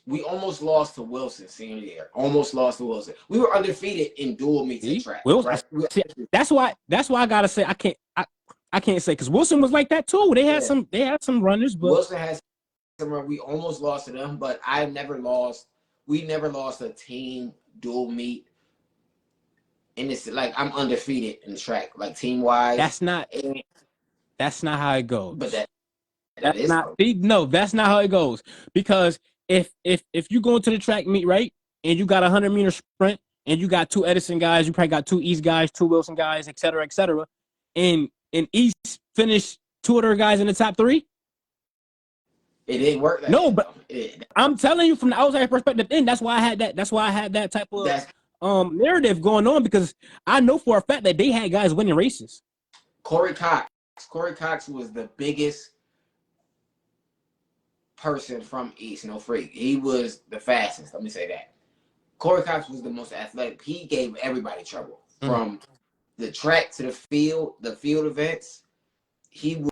We almost lost to Wilson senior year. Almost lost to Wilson. We were undefeated in dual meets and track. Wilson, right? See, that's why I gotta say I can't say, because Wilson was like that too. They had some runners, but Wilson has some. We almost lost to them, but we never lost a team dual meet. And it's like I'm undefeated in the track, like team wise. That's not how it goes. But that's not how it goes. Because if you go into the track meet, right, and you got a 100-meter sprint, and you got two Edison guys, you probably got two East guys, two Wilson guys, et cetera, and East finished two of their guys in the top three. It didn't work. But I'm telling you from the outside perspective, and that's why I had that type of narrative going on, because I know for a fact that they had guys winning races. Corey Cox was the biggest person from East, no freak. He was the fastest, let me say that. Corey Cox was the most athletic. He gave everybody trouble. From the track to the field events, he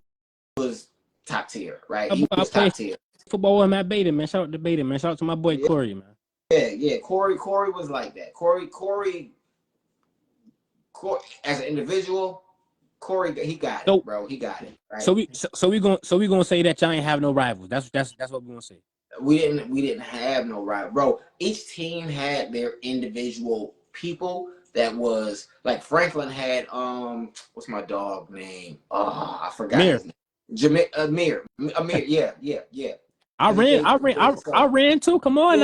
was top tier, right? He was top tier. Football with Matt Baden, man. Shout out to Baden, man. Shout out to my boy Corey, man. Yeah. Corey was like that. Corey, as an individual, Corey, he got it, bro. He got it. Right? So we gonna say that y'all ain't have no rivals. That's what we gonna say. We didn't have no rival, bro. Each team had their individual people. That was like Franklin had what's my dog name? Oh, I forgot his name. Amir. Yeah. I ran too. Come on,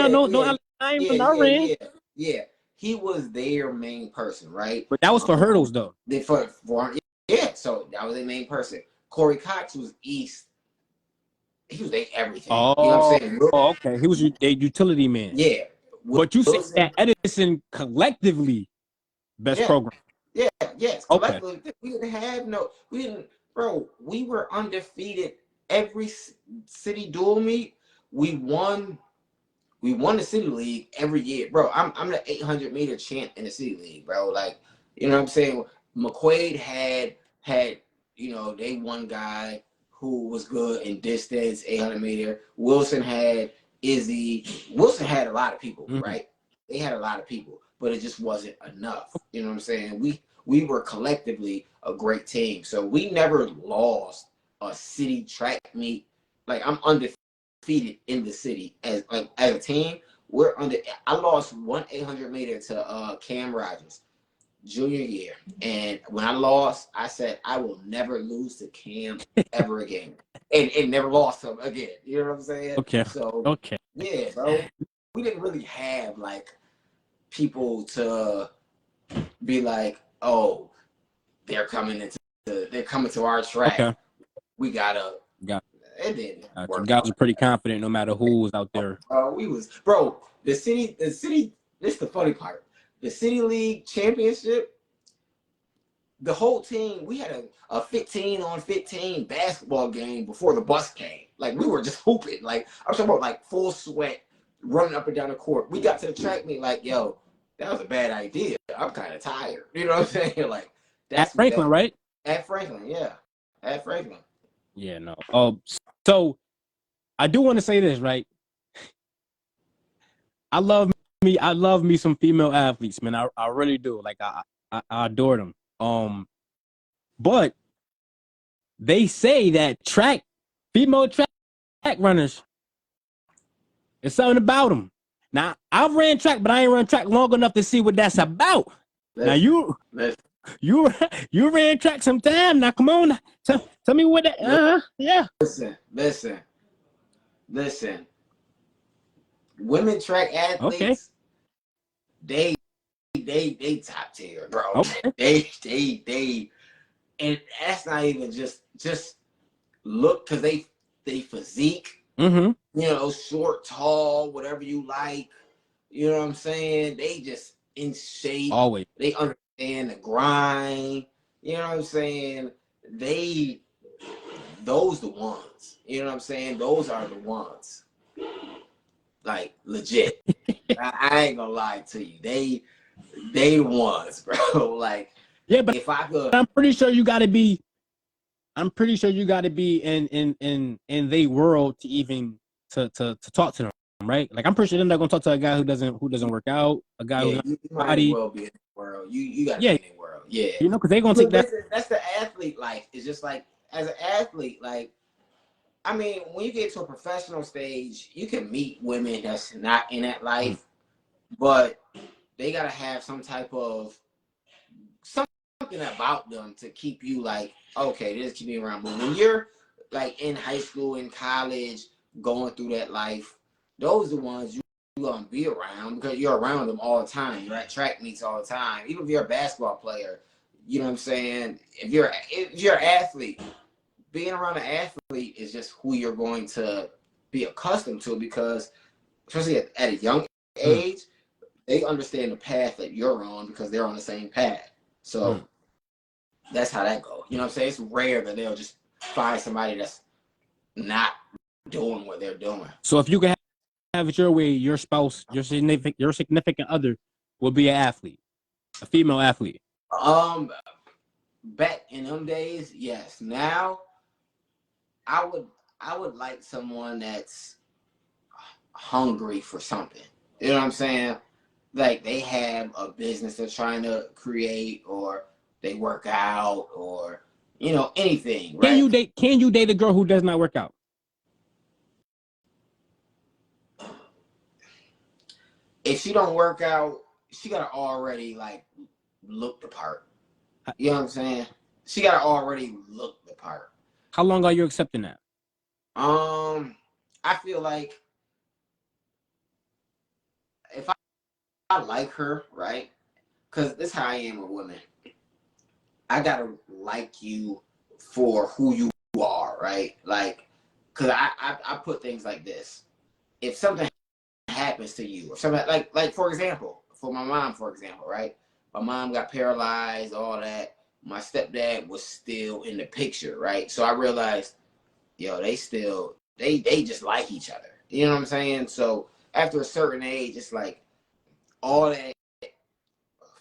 I ran. Yeah. He was their main person, right? But that was for hurdles, though. So that was their main person. Corey Cox was East. He was their everything. Oh, you know what I'm saying? Okay. He was a utility man. Yeah. But you said that Edison collectively best program. Yes. Collectively, okay. We were undefeated every city dual meet. We won the city league every year, bro. I'm the 800-meter champ in the city league, bro. Like, you know what I'm saying? McQuaid had they one guy who was good in distance, 800-meter. Wilson had Izzy. Wilson had a lot of people, right? They had a lot of people, but it just wasn't enough. You know what I'm saying? We were collectively a great team, so we never lost a city track meet. Like, I'm undefeated in the city as a team. I lost one 800-meter to Cam Rogers junior year, and when I lost, I said I will never lose to Cam ever again, and never lost him again. You know what I'm saying? Okay. Yeah, bro. We didn't really have like people to be like, oh, they're coming to our track. Okay. We gotta. It didn't work. You guys are pretty confident no matter who was out there. The city. This is the funny part. The City League championship, the whole team, we had a 15-on-15 basketball game before the bus came. Like, we were just hooping. Like, I'm talking about like full sweat, running up and down the court. We got to the track meet like, yo, that was a bad idea. I'm kind of tired. You know what I'm saying? Like, At that's Franklin, right? At Franklin, yeah. At Franklin. Yeah, no. So I do want to say this, right? I love me some female athletes, man. I really do. Like I adore them. But they say that female track runners, it's something about them. Now I've ran track, but I ain't run track long enough to see what that's about. Now you ran track sometime. Now come on, tell me what that. Yeah. Listen. Women track athletes, okay. they top tier, bro. Okay. They, and that's not even just look, because they physique, Mm-hmm. you know, short, tall, whatever you like. You know what I'm saying? They just in shape. Always. They understand the grind. You know what I'm saying? Those the ones. You know what I'm saying? Those are the ones. Like, legit. I ain't gonna lie to you. They ones, bro. Like, yeah, but if I could, I'm pretty sure you got to be. I'm pretty sure you got to be in they world to even to talk to them, right? Like I'm pretty sure they're not gonna talk to a guy who doesn't work out, a guy who's you might body. as well be in the world. You gotta Yeah, be in the world. Yeah. you know, because they're gonna take that. That's the athlete life. It's just like, as an athlete, like, I mean, when you get to a professional stage, you can meet women that's not in that life, but they gotta have some type of something about them to keep you like, okay, this keep me around. But when you're like in high school, in college, going through that life, those are the ones you're gonna be around, because you're around them all the time. You're at track meets all the time. Even if you're a basketball player, you know what I'm saying? If you're an athlete, being around an athlete is just who you're going to be accustomed to, because especially at a young age, they understand the path that you're on because they're on the same path. So that's how that goes. You know what I'm saying? It's rare that they'll just find somebody that's not doing what they're doing. So if you could have it your way, your spouse, your significant other will be an athlete, a female athlete. Back in them days, yes. Now, I would like someone that's hungry for something. You know what I'm saying? Like, they have a business they're trying to create, or they work out, or, you know, anything, right? Can you date a girl who does not work out? If she don't work out, she gotta already like look the part. You know what I'm saying? She gotta already look the part. How long are you accepting that? I feel like if I like her, right? Because this is how I am with women. I gotta like you for who you are, right? Like, because I put things like this. If something happens to you, or something like for example, for my mom, for example, right? My mom got paralyzed, all that. My stepdad was still in the picture, right? So I realized, yo, they just like each other. You know what I'm saying? So after a certain age, it's like all that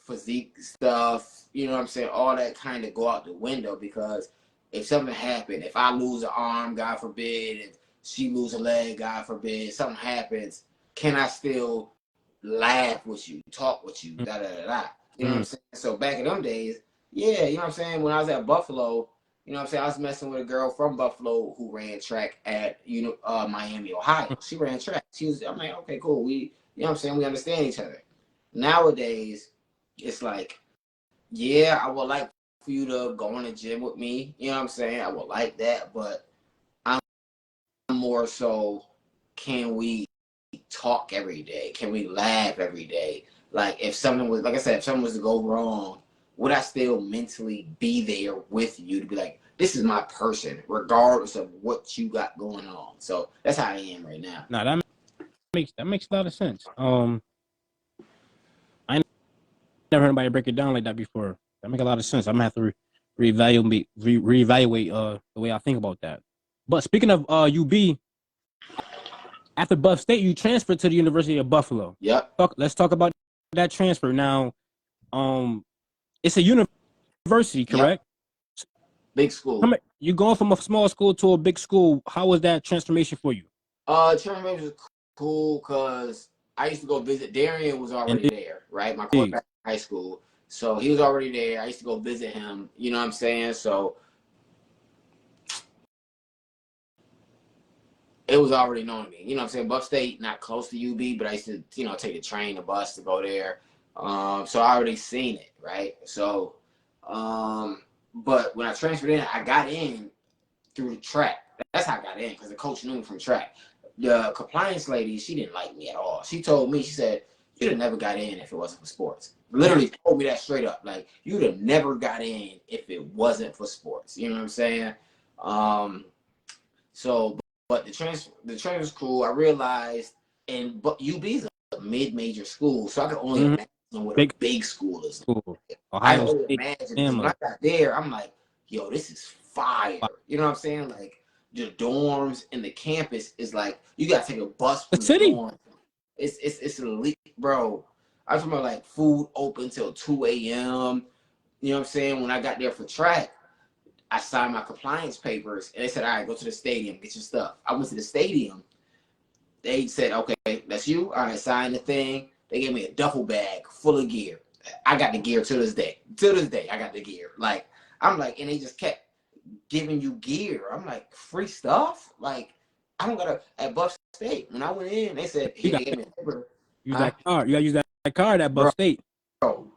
physique stuff, you know what I'm saying? All that kind of go out the window, because if something happened, if I lose an arm, God forbid, if she lose a leg, God forbid, something happens, can I still laugh with you, talk with you, da da da da? You know what I'm saying? So back in them days, yeah, you know what I'm saying? When I was at Buffalo, you know what I'm saying? I was messing with a girl from Buffalo who ran track at Miami, Ohio. She ran track. I'm like, okay, cool. You know what I'm saying? We understand each other. Nowadays, it's like, yeah, I would like for you to go in the gym with me. You know what I'm saying? I would like that, but I'm more so, can we talk every day? Can we laugh every day? Like, if something was, like I said, if something was to go wrong, would I still mentally be there with you to be like, this is my person, regardless of what you got going on? So that's how I am right now. No, that makes a lot of sense. I never heard anybody break it down like that before. That make a lot of sense. I'm gonna have to reevaluate the way I think about that. But speaking of UB, after Buff State, you transferred to the University of Buffalo. Yep. Let's talk about that transfer now. It's a university, correct? Yep. Big school. You going from a small school to a big school. How was that transformation for you? Transformation was cool because I used to go visit. Darian was already there, right? My quarterback in high school. So he was already there. I used to go visit him. You know what I'm saying? So it was already known to me. You know what I'm saying? Buff State, not close to UB, but I used to, take the train, the bus to go there. So I already seen it, right? So, but when I transferred in, I got in through the track. That's how I got in, because the coach knew me from track. The compliance lady, she didn't like me at all. She told me, she said, you'd have never got in if it wasn't for sports. Literally told me that straight up. Like, you'd have never got in if it wasn't for sports. You know what I'm saying? But the transfer was cool. I realized, but UB's a mid-major school, so I could only imagine what a big school is. I can only imagine. When I got there, I'm like, yo, this is fire. You know what I'm saying? Like, the dorms and the campus is like, you gotta take a bus from the dorm. It's elite, bro. I was talking about like food open till 2 a.m. You know what I'm saying? When I got there for track, I signed my compliance papers and they said, all right, go to the stadium, get your stuff. I went to the stadium. They said, okay, that's you. All right, sign the thing. They gave me a duffel bag full of gear. I got the gear to this day. To this day, I got the gear. Like, I'm like, and they just kept giving you gear. I'm like, free stuff? Like, I don't gotta, at Buff State, when I went in, they said, hey, they gave me a paper. Use that card. You gotta use that card at Buff State. Bro,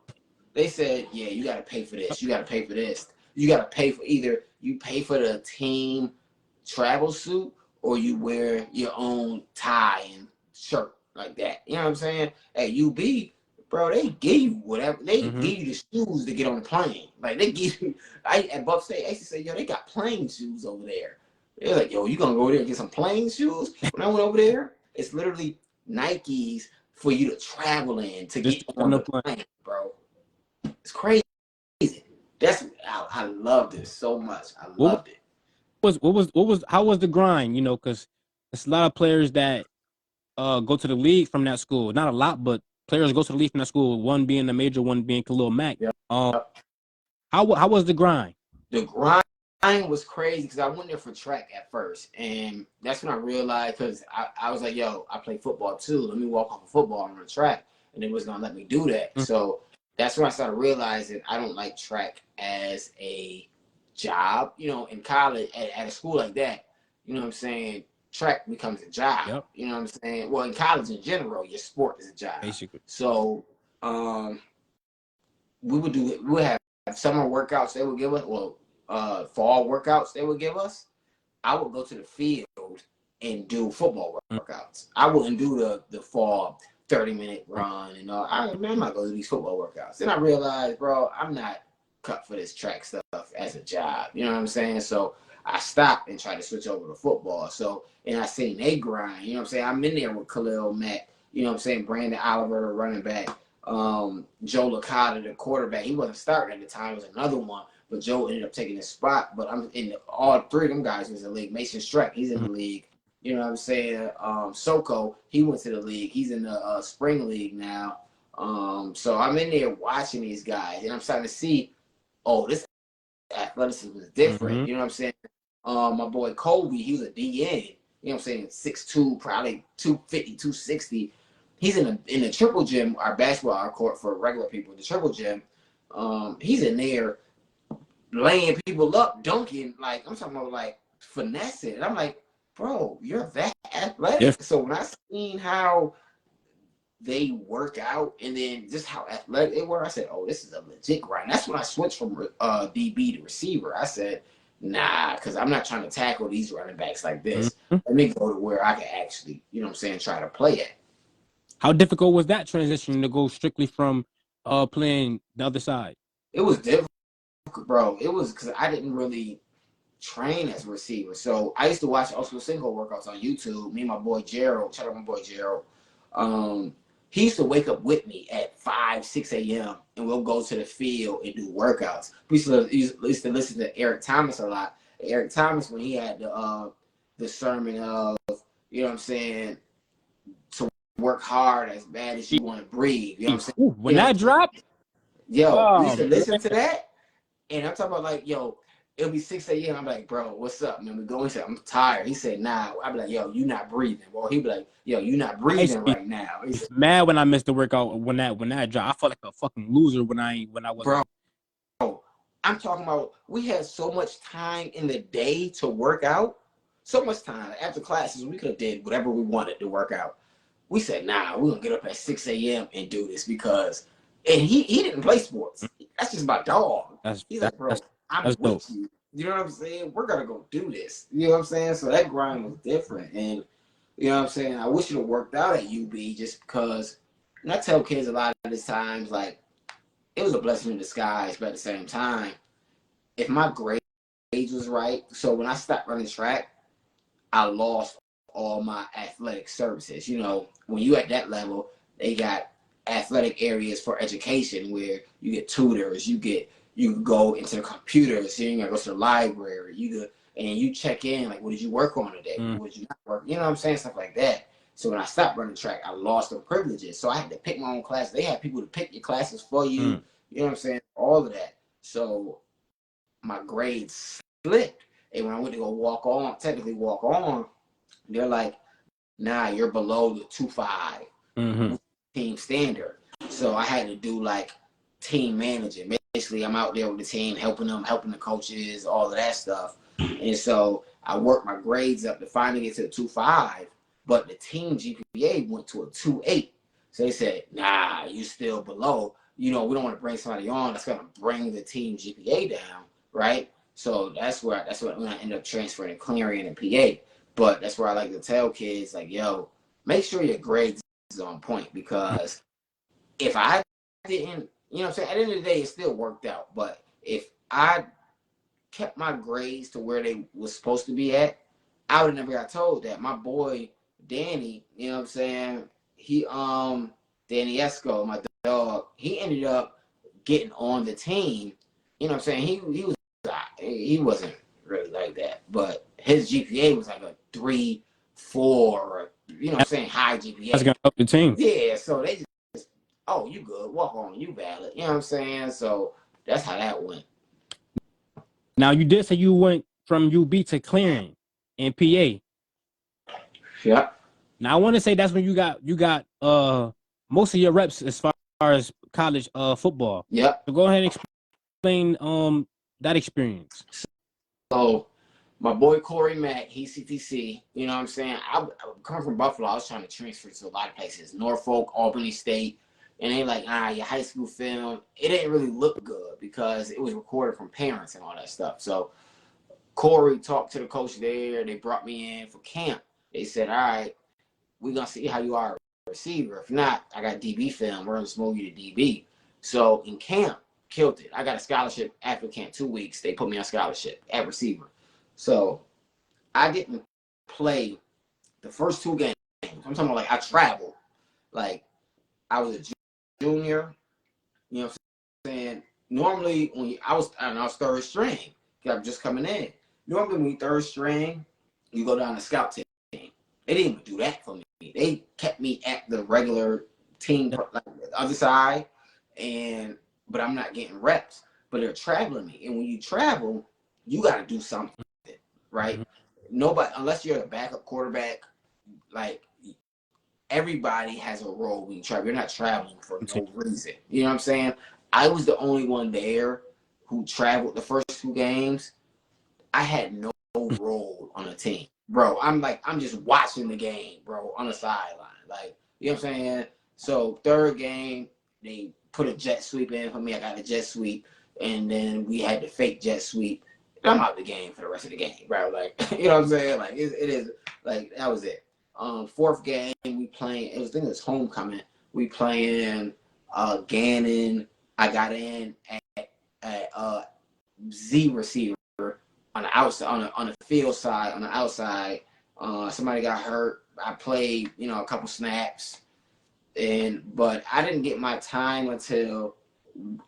they said, yeah, you gotta pay for this. You gotta pay for this. You gotta pay for either you pay for the team travel suit or you wear your own tie and shirt like that. You know what I'm saying? At UB, bro, they give you whatever. They give you the shoes to get on the plane. Like, they give you, at Buff State, I used to say, yo, they got plane shoes over there. They're like, yo, you gonna go there and get some plane shoes? When I went over there, it's literally Nikes for you to travel in to get on the plane, bro. It's crazy. I loved it so much. I loved it. How was the grind? Because there's a lot of players that go to the league from that school. Not a lot, but players go to the league from that school. One being the major, one being Khalil Mack. Yep. How was the grind? The grind was crazy because I went there for track at first, and that's when I realized, because I was like, yo, I play football too. Let me walk off of football and run track, and it was gonna let me do that. So that's when I started realizing I don't like track as a job. In college, at a school like that, you know what I'm saying? Track becomes a job. Yep. You know what I'm saying? Well, in college in general, your sport is a job. Basically. So we would have summer workouts they would give us, fall workouts they would give us. I would go to the field and do football workouts. I wouldn't do the fall 30-minute run and all. I might go to these football workouts. Then I realized, bro, I'm not cut for this track stuff as a job. You know what I'm saying? So I stopped and tried to switch over to football. So, and I seen they grind. You know what I'm saying? I'm in there with Khalil Mack. You know what I'm saying? Brandon Oliver, the running back. Joe Licata, the quarterback. He wasn't starting at the time. It was another one. But Joe ended up taking his spot. But I'm in all three of them guys was in the league. Mason Streck, he's in the league. You know what I'm saying? Soko, he went to the league. He's in the spring league now. So I'm in there watching these guys, and I'm starting to see, oh, this athleticism is different. You know what I'm saying? My boy Kobe, he was a DN. You know what I'm saying? 6'2", probably 250, 260. He's in the triple gym, our basketball court for regular people. The triple gym, he's in there laying people up, dunking. Like, I'm talking about like finessing. And I'm like, bro, you're that athletic. Yes. So when I seen how they work out and then just how athletic they were, I said, oh, this is a legit grind. That's when I switched from DB to receiver. I said, nah, because I'm not trying to tackle these running backs like this. Let me go to where I can actually, you know what I'm saying, try to play at. How difficult was that transition to go strictly from playing the other side? It was difficult, bro. It was because I didn't really train as a receiver. So I used to watch Oscar Cinco workouts on YouTube. Me and my boy Jaron, shout out my boy Jaron. he used to wake up with me at 5, 6 a.m. and we'll go to the field and do workouts. We used to listen to Eric Thomas a lot. Eric Thomas, when he had the sermon of, you know what I'm saying, to work hard as bad as you want to breathe. You know what I'm saying? Ooh, when that dropped, Yo, we used oh to listen to man. that. And I'm talking about like, yo, it'll be 6 a.m. I'm like, bro, what's up? And then we go and say, I'm tired. He said, nah. I'd be like, yo, you not breathing. Well, he'd be like, yo, you not I used breathing to be right now. He said, mad when I missed the workout when that dropped. I felt like a fucking loser when I bro, wasn't. I'm talking about we had so much time in the day to work out. So much time. After classes, we could have did whatever we wanted to work out. We said, nah, we're gonna get up at 6 a.m. and do this because and he didn't play sports. That's just my dog. He's like, bro, I'm That's dope. with you. You know what I'm saying? We're gonna go do this. You know what I'm saying? So that grind was different. And you know what I'm saying? I wish it had worked out at UB just because, and I tell kids a lot of these times, like, it was a blessing in disguise, but at the same time, if my grades was right, so when I stopped running track, I lost all my athletic services. You know, when you at that level, they got athletic areas for education where you get tutors, you can go into the computers, you can go to the library, and you check in, like, what did you work on today? What did you not work? You know what I'm saying? Stuff like that. So when I stopped running track, I lost the privileges. So I had to pick my own class. They had people to pick your classes for you. You know what I'm saying? All of that. So my grades slipped. And when I went to go technically walk on, they're like, nah, you're below the 2.5 team standard. So I had to do like team managing. Basically, I'm out there with the team, helping them, helping the coaches, all of that stuff. And so I worked my grades up to finally get to the 2.5, but the team GPA went to a 2.8. So they said, nah, you still below. You know, we don't want to bring somebody on that's going to bring the team GPA down, right? So that's when I ended up transferring to Clarion and PA. But that's where I like to tell kids, like, yo, make sure your grades is on point, because if I didn't, you know what I'm saying, at the end of the day, it still worked out. But if I kept my grades to where they was supposed to be at, I would have never got told that. My boy Danny, you know what I'm saying, Danny Esco, my dog, he ended up getting on the team. You know what I'm saying? He wasn't really like that, but his GPA was like a 3, 4, you know what I'm saying, high GPA. That's gonna help the team. Yeah, so they just, oh, you good, walk on, you valid. You know what I'm saying? So that's how that went. Now you did say you went from UB to Clarion in PA. Yeah. Now I want to say that's when you got most of your reps as far as college football. Yep. So go ahead and explain that experience. So my boy Corey Mack, he's CTC. You know what I'm saying? I come from Buffalo. I was trying to transfer to a lot of places, Norfolk, Albany State, and they like, your high school film, it didn't really look good because it was recorded from parents and all that stuff. So Corey talked to the coach there. They brought me in for camp. They said, all right, we're gonna see how you are a receiver. If not, I got DB film. We're gonna just move you to DB. So in camp, killed it. I got a scholarship after camp, 2 weeks. They put me on scholarship at receiver. So I didn't play the first 2 games. I'm talking about, like, I traveled. Like, I was a junior. You know what I'm saying? Normally, when I was third string, I'm just coming in. Normally, when you third string, you go down to scout team. They didn't even do that for me. They kept me at the regular team, like the other side, but I'm not getting reps. But they're traveling me, and when you travel, you got to do something, right? Nobody, unless you're the backup quarterback, like, everybody has a role when you travel. You're not traveling for no reason. You know what I'm saying? I was the only one there who traveled the first 2 games. I had no role on the team. Bro, I'm just watching the game, bro, on the sideline. Like, you know what I'm saying? So 3rd game, they put a jet sweep in for me. I got a jet sweep, and then we had the fake jet sweep. I'm out the game for the rest of the game, bro. Like, you know what I'm saying? Like, it is, like, that was it. 4th game, we playing, I think it was homecoming. We playing Gannon. I got in at Z receiver on the outside, on the field side, on the outside. Somebody got hurt. I played, a couple snaps. But I didn't get my time until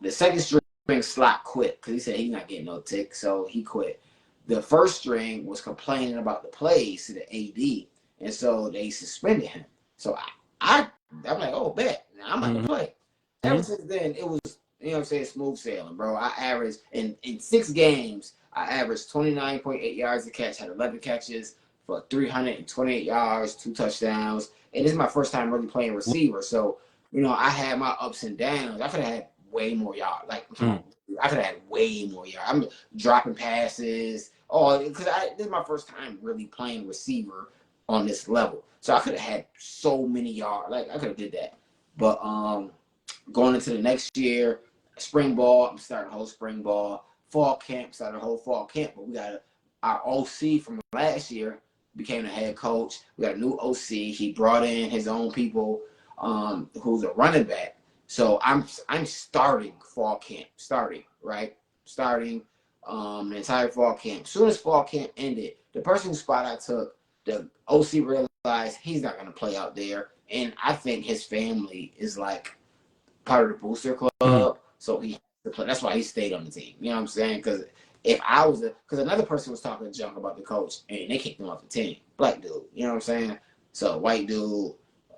the second string slot quit because he said he's not getting no tick, so he quit. The first string was complaining about the plays to the AD, and so they suspended him. So I'm like, oh, bet I'm not gonna play. Ever since then, it was, you know what I'm saying, smooth sailing, bro. I averaged in 6 games, I averaged 29.8 yards a catch, had 11 catches for 328 yards, 2 touchdowns, and this is my first time really playing receiver. So, you know, I had my ups and downs. I could have had way more yards. Like, I could have had way more yards. I'm dropping passes. Oh, because this is my first time really playing receiver on this level. So I could have had so many yards. Like, I could have did that. But going into the next year, spring ball, I'm starting the whole spring ball. Fall camp, started the whole fall camp. But we got our OC from last year became the head coach. We got a new OC. He brought in his own people, who's a running back. So I'm starting fall camp, right? Starting the entire fall camp. As soon as fall camp ended, the person whose spot I took, the OC realized he's not going to play out there. And I think his family is like part of the booster club. So he has to play. That's why he stayed on the team. You know what I'm saying? Because if I was because another person was talking junk about the coach and they kicked him off the team. Black dude. You know what I'm saying? So white dude,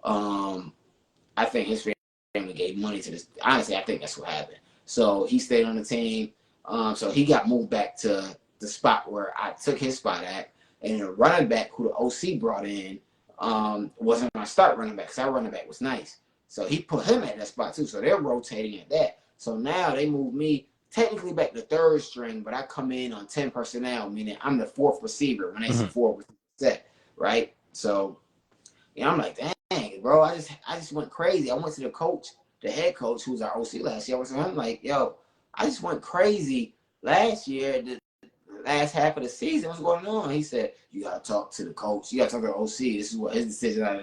I think his family gave money to this. Honestly, I think that's what happened. So he stayed on the team. So he got moved back to the spot where I took his spot at. And the running back who the OC brought in wasn't my start running back because our running back was nice. So he put him at that spot too. So they're rotating at that. So now they moved me technically back to third string, but I come in on 10 personnel, meaning I'm the 4th receiver when they say 4 set, right? So yeah, I'm like, dang, bro, I just went crazy. I went to the head coach, who's our OC last year. I was with him like, yo, I just went crazy last year. The last half of the season, what's going on? He said, you gotta talk to the coach. You gotta talk to the OC. This is what his decision.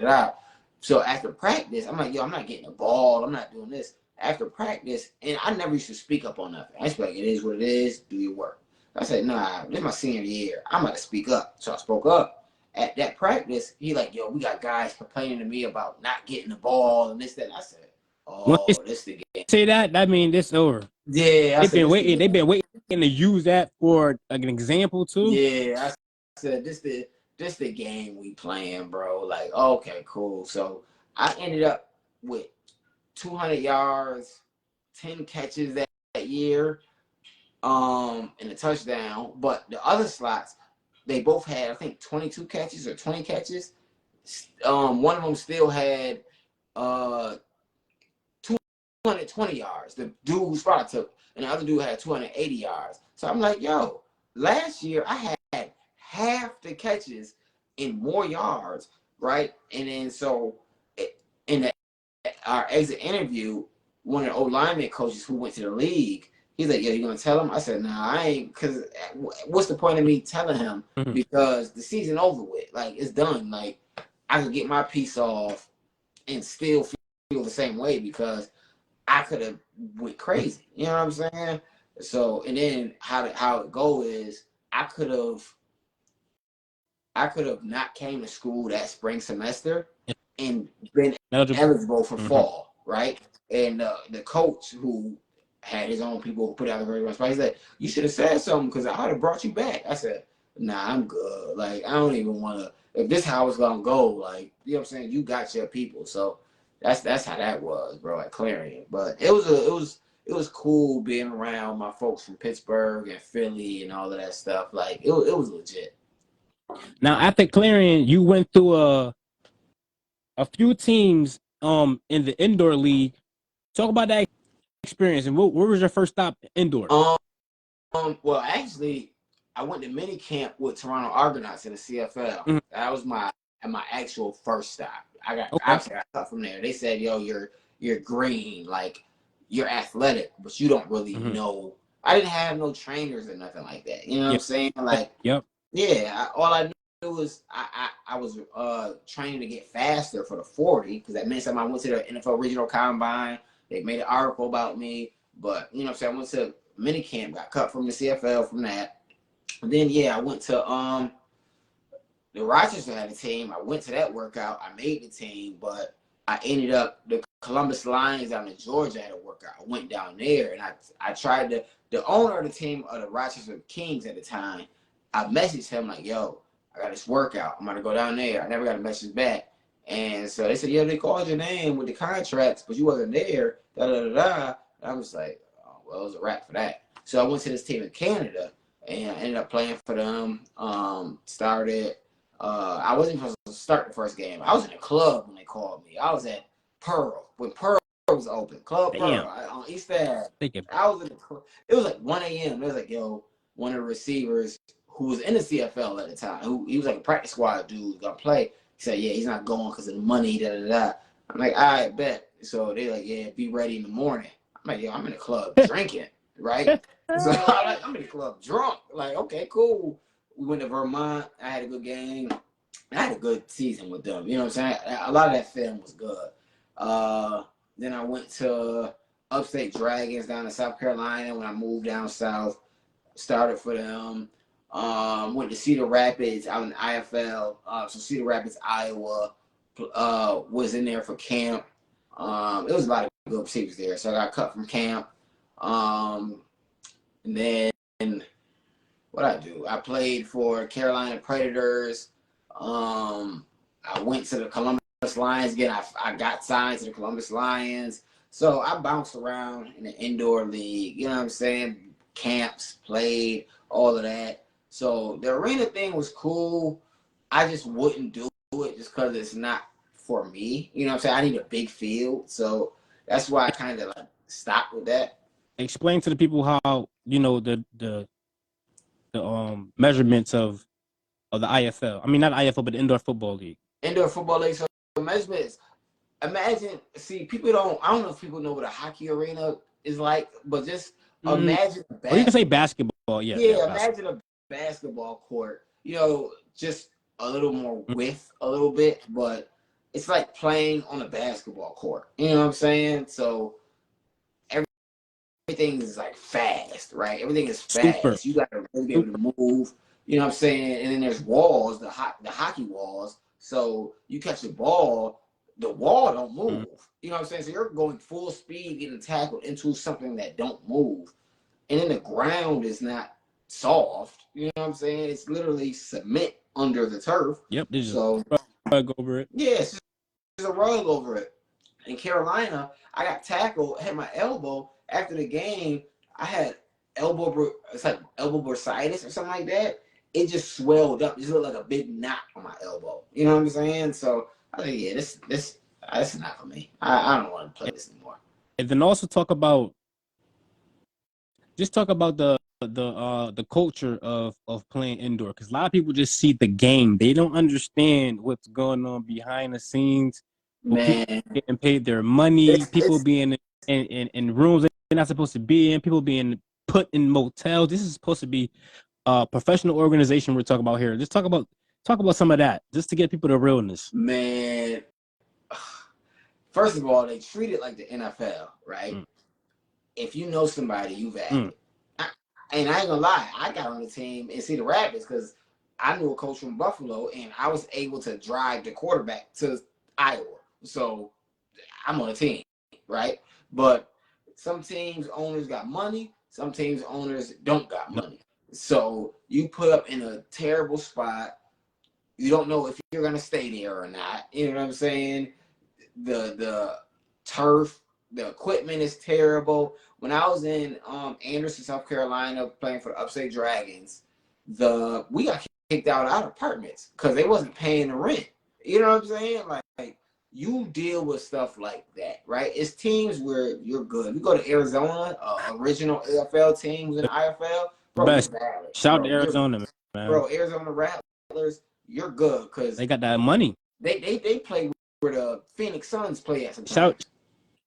So after practice, I'm like, yo, I'm not getting the ball. I'm not doing this. After practice, and I never used to speak up on nothing. I just be like, it is what it is. Do your work. I said, nah, this is my senior year. I'm about to speak up. So I spoke up. At that practice, he like, yo, we got guys complaining to me about not getting the ball and this, that. And I said, oh, this the game. Say that means it's over. Yeah, they've been waiting. They've been waiting to use that for like an example too. Yeah, I said this the game we playing, bro. Like, okay, cool. So I ended up with 200 yards, 10 catches that year, and a touchdown. But the other slots, they both had, I think, 22 catches or 20 catches. One of them still had 220 yards. The dude whose spot I took, and the other dude had 280 yards. So I'm like, yo, last year I had half the catches and more yards, right? And then so in our exit interview, one of the old lineman coaches who went to the league, he's like, yo, you gonna tell him? I said, nah, I ain't, because what's the point of me telling him? Because the season over with. Like, it's done. Like, I could get my piece off and still feel the same way because I could have went crazy. You know what I'm saying? So, and then how it go is I could have not came to school that spring semester and been eligible for fall, right? And the coach who had his own people who put out the very spot, he said, you should have said something because I would have brought you back. I said, nah, I'm good. Like, I don't even want to, if this how it's going to go, like, you know what I'm saying? You got your people. So that's how that was, bro, at Clarion. But it was cool being around my folks from Pittsburgh and Philly and all of that stuff. Like, it was legit. Now, after Clarion, you went through a few teams in the indoor league. Talk about that experience and where was your first stop indoor? Well, actually, I went to mini camp with Toronto Argonauts in the CFL. That was my actual first stop. I got cut from there. They said, yo, you're green, like you're athletic, but you don't really know. I didn't have no trainers or nothing like that. You know what I'm saying? Like, all I knew was I was training to get faster for the 40 because that meant something. I went to the NFL Regional Combine. They made an article about me, but you know what I'm saying? I went to minicamp, got cut from the CFL from that. And then I went to the Rochester had a team. I went to that workout. I made the team, but I ended up the Columbus Lions down in Georgia had a workout. I went down there and I tried to the owner of the team of the Rochester Kings at the time. I messaged him like, "Yo, I got this workout. I'm gonna go down there." I never got a message back, and so they said, "Yeah, they called your name with the contracts, but you wasn't there." Da da da da. And I was like, "Oh, well, it was a wrap for that." So I went to this team in Canada and I ended up playing for them. Started. I wasn't supposed to start the first game. I was in a club when they called me. I was at Pearl when Pearl was open. Club Pearl on East Ave. I was in the club. It was like 1 a.m. It was like, yo, one of the receivers who was in the CFL at the time, he was like a practice squad dude gonna play. He said, yeah, he's not going because of the money, da da da. I'm like, all right, bet. So they like, yeah, be ready in the morning. I'm like, yo, I'm in the club drinking, right? So I'm in the club drunk. Like, okay, cool. We went to Vermont. I had a good game. I had a good season with them. You know what I'm saying? A lot of that film was good. Then I went to Upstate Dragons down in South Carolina when I moved down south. Started for them. Went to Cedar Rapids out in IFL. So Cedar Rapids, Iowa. Was in there for camp. It was a lot of good receivers there. So I got cut from camp. And then what I do? I played for Carolina Predators. I went to the Columbus Lions again. I got signed to the Columbus Lions. So I bounced around in the indoor league. You know what I'm saying? Camps, played, all of that. So the arena thing was cool. I just wouldn't do it just because it's not for me. You know what I'm saying? I need a big field. So that's why I kind of like stopped with that. Explain to the people how, you know, the measurements of the IFL. I mean, not IFL, but the Indoor Football League. Indoor Football League. So measurements. Imagine, see, I don't know if people know what a hockey arena is like, but just imagine. Or you can say basketball. Yeah, imagine a basketball court. You know, just a little more width, a little bit, but it's like playing on a basketball court. You know what I'm saying? So everything is like fast, right? Everything is fast. Super. You got to really be able to move. You know what I'm saying? And then there's walls, the hockey walls. So you catch the ball, the wall don't move. You know what I'm saying? So you're going full speed, getting tackled into something that don't move. And then the ground is not soft. You know what I'm saying? It's literally cement under the turf. Yep. There's a rug over it. Yeah, it's just a rug over it. In Carolina, I got tackled, hit my elbow. After the game, I had elbow bursitis or something like that. It just swelled up. It just looked like a big knot on my elbow. You know what I'm saying? So I think, yeah, this is not for me. I don't want to play this anymore. And then also talk about the culture of playing indoor, because a lot of people just see the game. They don't understand what's going on behind the scenes. Man, people getting paid their money, people being in rooms they're not supposed to be in, people being put in motels. This is supposed to be a professional organization we're talking about here. Just talk about some of that, just to get people to realness. Man, first of all, they treat it like the NFL, right? If you know somebody, you've acted. And I ain't gonna lie, I got on the team in Cedar Rapids because I knew a coach from Buffalo, and I was able to drive the quarterback to Iowa. So I'm on a team, right? But some teams' owners got money, some teams' owners don't got money. So you put up in a terrible spot. You don't know if you're gonna stay there or not. You know what I'm saying? The turf, the equipment is terrible. When I was in Anderson, South Carolina, playing for the Upstate Dragons, we got kicked out of our apartments because they wasn't paying the rent. You know what I'm saying? Like you deal with stuff like that, right? It's teams where you're good. We go to Arizona, original AFL team who's in the IFL. Bro, best. Shout out to Arizona, man. Bro, Arizona Rattlers, you're good because they got that money. They play where the Phoenix Suns play at sometimes.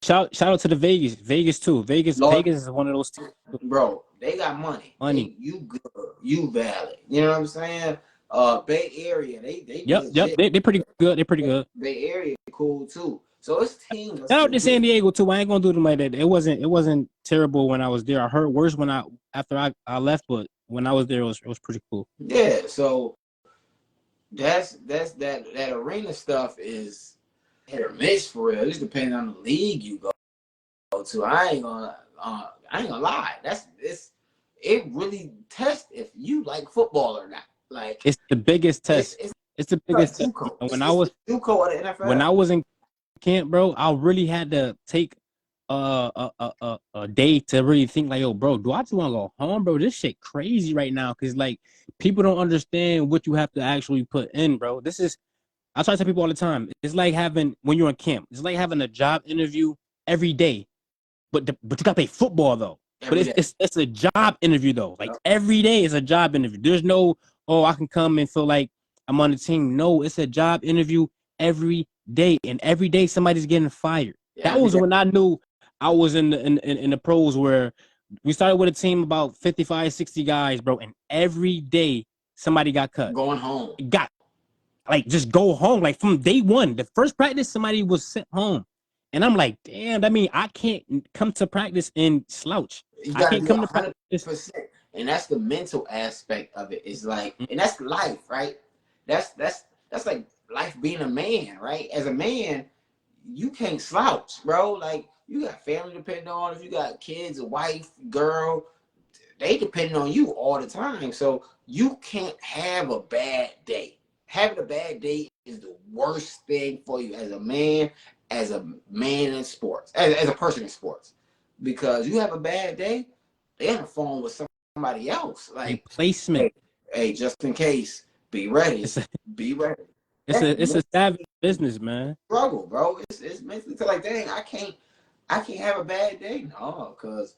Shout out to the Vegas too. Vegas is one of those teams. Bro, they got money. You good. You valid. You know what I'm saying? Bay Area, they pretty good. They're pretty good. Bay Area cool too. So it's teams. Shout out to San Diego too. I ain't gonna do them like that. It wasn't terrible when I was there. I heard worse after I left, but when I was there, it was pretty cool. Yeah. So that's that arena stuff is. hit or miss for real. It just depends on the league you go to. I ain't gonna lie. It really tests if you like football or not. Like It's the biggest test. It's the biggest test. JUCO. And It's the JUCO of the when NFL. I was in camp, bro, I really had to take a day to really think like, yo, bro, do I just want to go home, bro? This shit crazy right now, because like people don't understand what you have to actually put in, bro. I try to tell people all the time. It's like having when you're in camp. It's like having a job interview every day, but you got to play football though. But it's a job interview though. Like every day is a job interview. There's no, oh, I can come and feel like I'm on the team. No, it's a job interview every day, and every day somebody's getting fired. That was when I knew I was in the pros, where we started with a team about 55, 60 guys, bro, and every day somebody got cut. Going home. Just go home. Like from day one, the first practice, somebody was sent home. And I'm like, damn, I mean, I can't come to practice and slouch. I can't come to practice. And that's the mental aspect of it. Is like, and that's life, right? That's like life being a man, right? As a man, you can't slouch, bro. Like, you got family depending on. If you got kids, a wife, girl, they depend on you all the time. So you can't have a bad day. Having a bad day is the worst thing for you as a man in sports, as a person in sports. Because you have a bad day, they on the phone with somebody else. Like, replacement. Hey, just in case, be ready. Be ready. It's a savage business, man. Struggle, bro. It's mentally like, dang, I can't have a bad day. No, because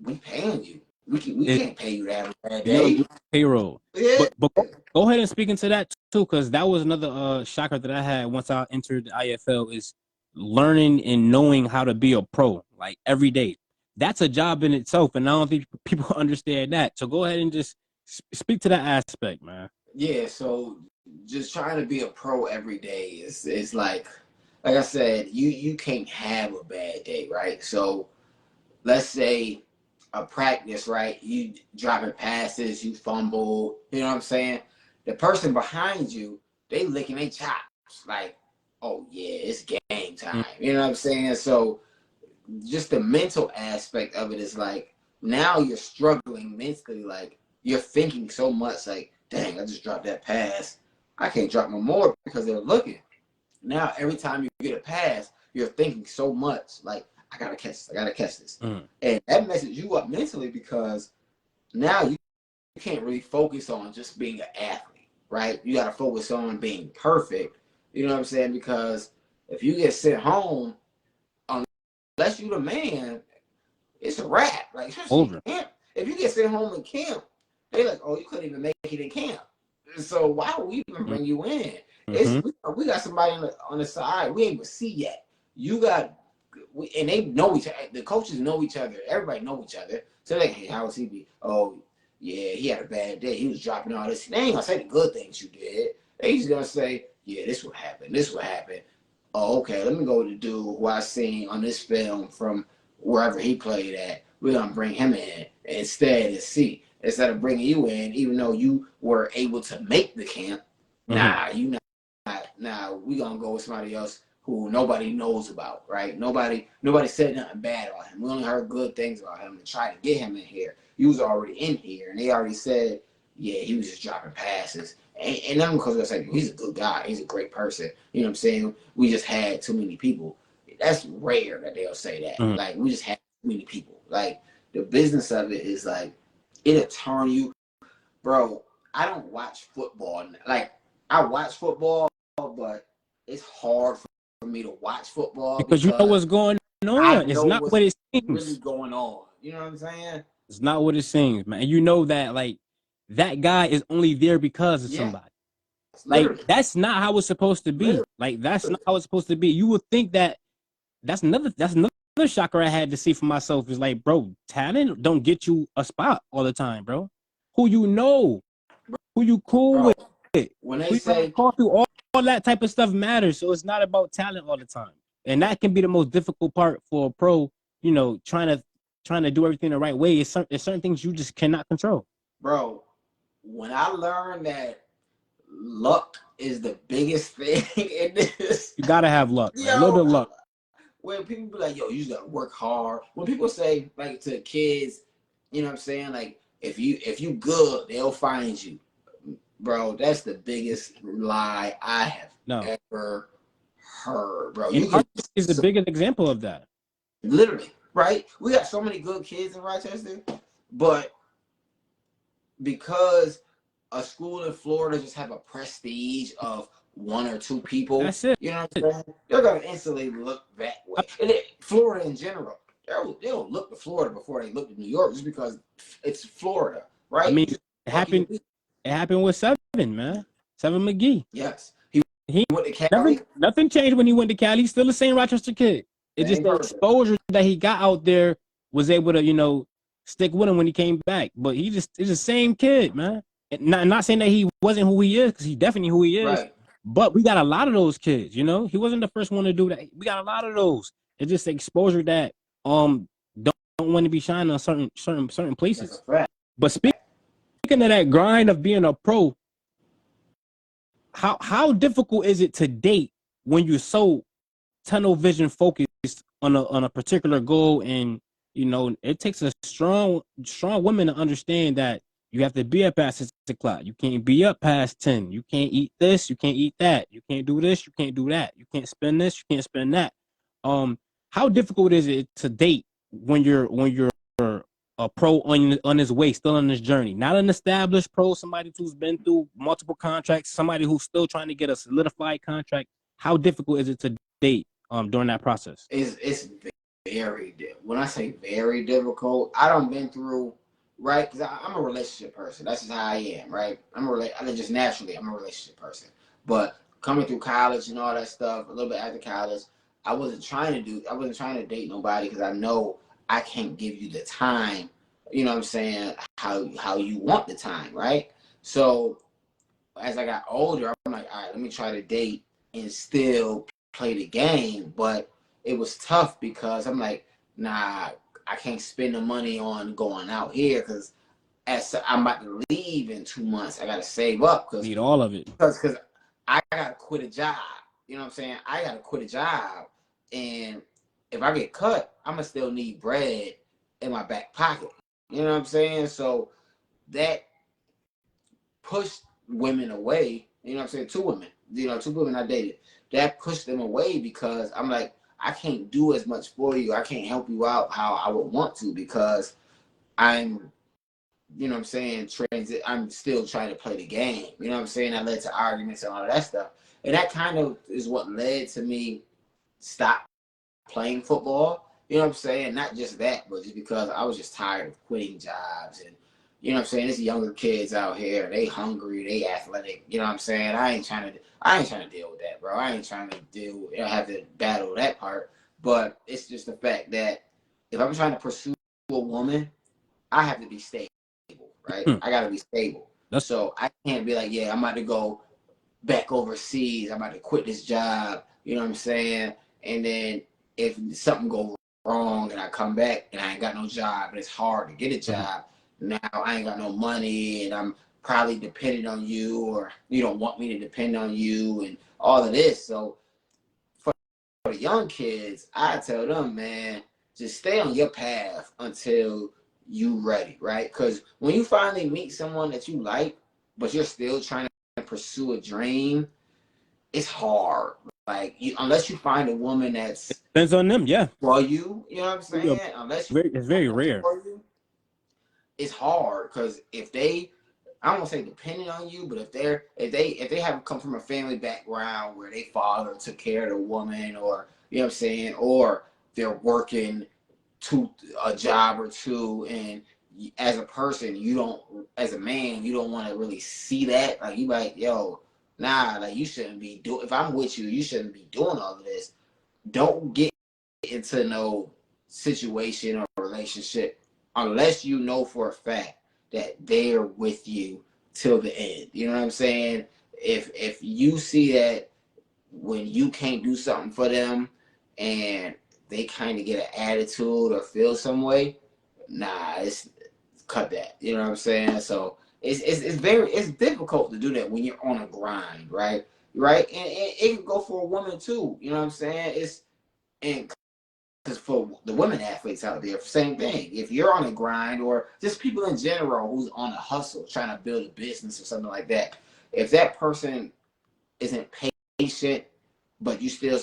we paying you. We can't pay you to have a bad day. Payroll. Yeah. But go ahead and speak into that too, because that was another shocker that I had once I entered the IFL, is learning and knowing how to be a pro, like every day. That's a job in itself, and I don't think people understand that. So go ahead and just speak to that aspect, man. Yeah, so just trying to be a pro every day is like I said, you can't have a bad day, right? So let's say a practice, right? You dropping passes, you fumble, you know what I'm saying? The person behind you, they licking their chops, like, oh yeah, it's game time. You know what I'm saying? So just the mental aspect of it is like, now you're struggling mentally, like you're thinking so much, like, dang, I just dropped that pass. I can't drop no more because they're looking. Now every time you get a pass, you're thinking so much, like, I gotta catch this. And that messes you up mentally, because now you can't really focus on just being an athlete, right? You gotta focus on being perfect. You know what I'm saying? Because if you get sent home, unless you the man, it's a wrap. Like, over. If you get sent home in camp, they like, oh, you couldn't even make it in camp. So why would we even bring you in? We got somebody on the side we ain't even see yet. You got, and they know each other. The coaches know each other. Everybody know each other. So they, hey, how was he be? Oh, yeah, he had a bad day. He was dropping all this. They ain't gonna say the good things you did. They just gonna say, yeah, this what happened. This what happened. Oh, okay, let me go to the dude who I seen on this film from wherever he played at. We're gonna bring him in instead of bringing you in, even though you were able to make the camp. Nah, you not. Nah, we gonna go with somebody else who nobody knows about, right? Nobody said nothing bad about him. We only heard good things about him and tried to get him in here. He was already in here, and they already said, yeah, he was just dropping passes. And not because they're saying he's a good guy, he's a great person. You know what I'm saying? We just had too many people. That's rare that they'll say that. Like, we just had too many people. Like, the business of it is like, it'll turn you, bro. I don't watch football. Like, I watch football, but it's hard for me to watch football because you know what's going on. It's not what it seems. Really going on. You know what I'm saying? It's not what it seems, man. And you know that, like, that guy is only there because of somebody. Like, that's not how it's supposed to be. Like, that's not how it's supposed to be. You would think that that's another shocker I had to see for myself, is like, bro, talent don't get you a spot all the time, bro. Who you know, who you cool with, when they say call through, all that type of stuff matters. So it's not about talent all the time, and that can be the most difficult part for a pro. You know, trying to do everything the right way. It's certain things you just cannot control. Bro, when I learned that luck is the biggest thing in this. You gotta have luck, man. A little Yo, bit of luck. when people be like, yo, you just gotta work hard. When people say like to kids, you know what I'm saying? Like if you good, they'll find you. Bro, that's the biggest lie I have ever heard, bro. And Art is the biggest example of that. Literally, right? We got so many good kids in Rochester, but because a school in Florida just have a prestige of one or two people, that's it. You know what I'm saying? They're gonna instantly look that way. And Florida in general, they'll look to Florida before they look to New York, just because it's Florida, right? I mean, it happened with Seven, man. Seven McGee. Yes, he went to Cali. Nothing changed when he went to Cali. He's still the same Rochester kid. It's just the exposure that he got out there was able to, you know, stick with him when he came back. But it's the same kid, man. And not saying that he wasn't who he is, because he's definitely who he is. Right. But we got a lot of those kids, you know. He wasn't the first one to do that. We got a lot of those. It's just the exposure that don't want to be shining on certain places. But speaking of that grind of being a pro, how difficult is it to date when you're so tunnel vision focused on a particular goal? And you know, it takes a strong woman to understand that you have to be up past 6 o'clock. You can't be up past 10. You can't eat this. You can't eat that. You can't do this. You can't do that. You can't spend this. You can't spend that. How difficult is it to date when you're a pro on his way, still on this journey? Not an established pro, somebody who's been through multiple contracts, somebody who's still trying to get a solidified contract. How difficult is it to date during that process? It's very difficult. When I say very difficult, I don't been through, right? Because I'm a relationship person. That's just how I am, right? I'm a relationship person. But coming through college and all that stuff, a little bit after college, I wasn't trying to date nobody, because I know I can't give you the time, you know what I'm saying, how you want the time, right? So as I got older, I'm like, all right, let me try to date and still play the game. But it was tough, because I'm like, nah, I can't spend the money on going out here, because as I'm about to leave in 2 months, I got to save up. Need all of it. Because I got to quit a job. You know what I'm saying? I got to quit a job. And if I get cut, I'm going to still need bread in my back pocket. You know what I'm saying? So that pushed women away. You know what I'm saying? Two women I dated. That pushed them away, because I'm like, I can't do as much for you. I can't help you out how I would want to, because I'm, you know what I'm saying, I'm still trying to play the game. You know what I'm saying? That led to arguments and all of that stuff. And that kind of is what led to me stop playing football. You know what I'm saying? Not just that, but just because I was just tired of quitting jobs. And you know what I'm saying, there's younger kids out here, they hungry, they athletic, you know what I'm saying? I ain't trying to deal with that, bro. I ain't trying to have to battle that part. But it's just the fact that if I'm trying to pursue a woman, I have to be stable, right? I gotta be stable. So I can't be like, yeah, I'm about to go back overseas, I'm about to quit this job, you know what I'm saying? And then if something goes wrong and I come back and I ain't got no job and it's hard to get a job, now I ain't got no money and I'm probably dependent on you, or you don't want me to depend on you, and all of this. So for the young kids, I tell them, man, just stay on your path until you ready, right? Because when you finally meet someone that you like, but you're still trying to pursue a dream, it's hard. Like, unless you find a woman that's depends on them, yeah. For you, you know what I'm saying? Unless it's very rare. It's hard, because if they, I don't want to say depending on you, but if they haven't come from a family background where their father took care of the woman, or you know what I'm saying, or they're working a job or two, and as a person, as a man, you don't want to really see that. Like, you like, yo, nah, like, you shouldn't be doing, if I'm with you, you shouldn't be doing all of this. Don't get into no situation or relationship unless you know for a fact that they're with you till the end. You know what I'm saying? If you see that when you can't do something for them and they kind of get an attitude or feel some way, nah, it's cut that. You know what I'm saying? So it's difficult to do that when you're on a grind, right? Right, and it can go for a woman too. You know what I'm saying? And because for the women athletes out there, same thing. If you're on a grind, or just people in general who's on a hustle, trying to build a business or something like that, if that person isn't patient, but you still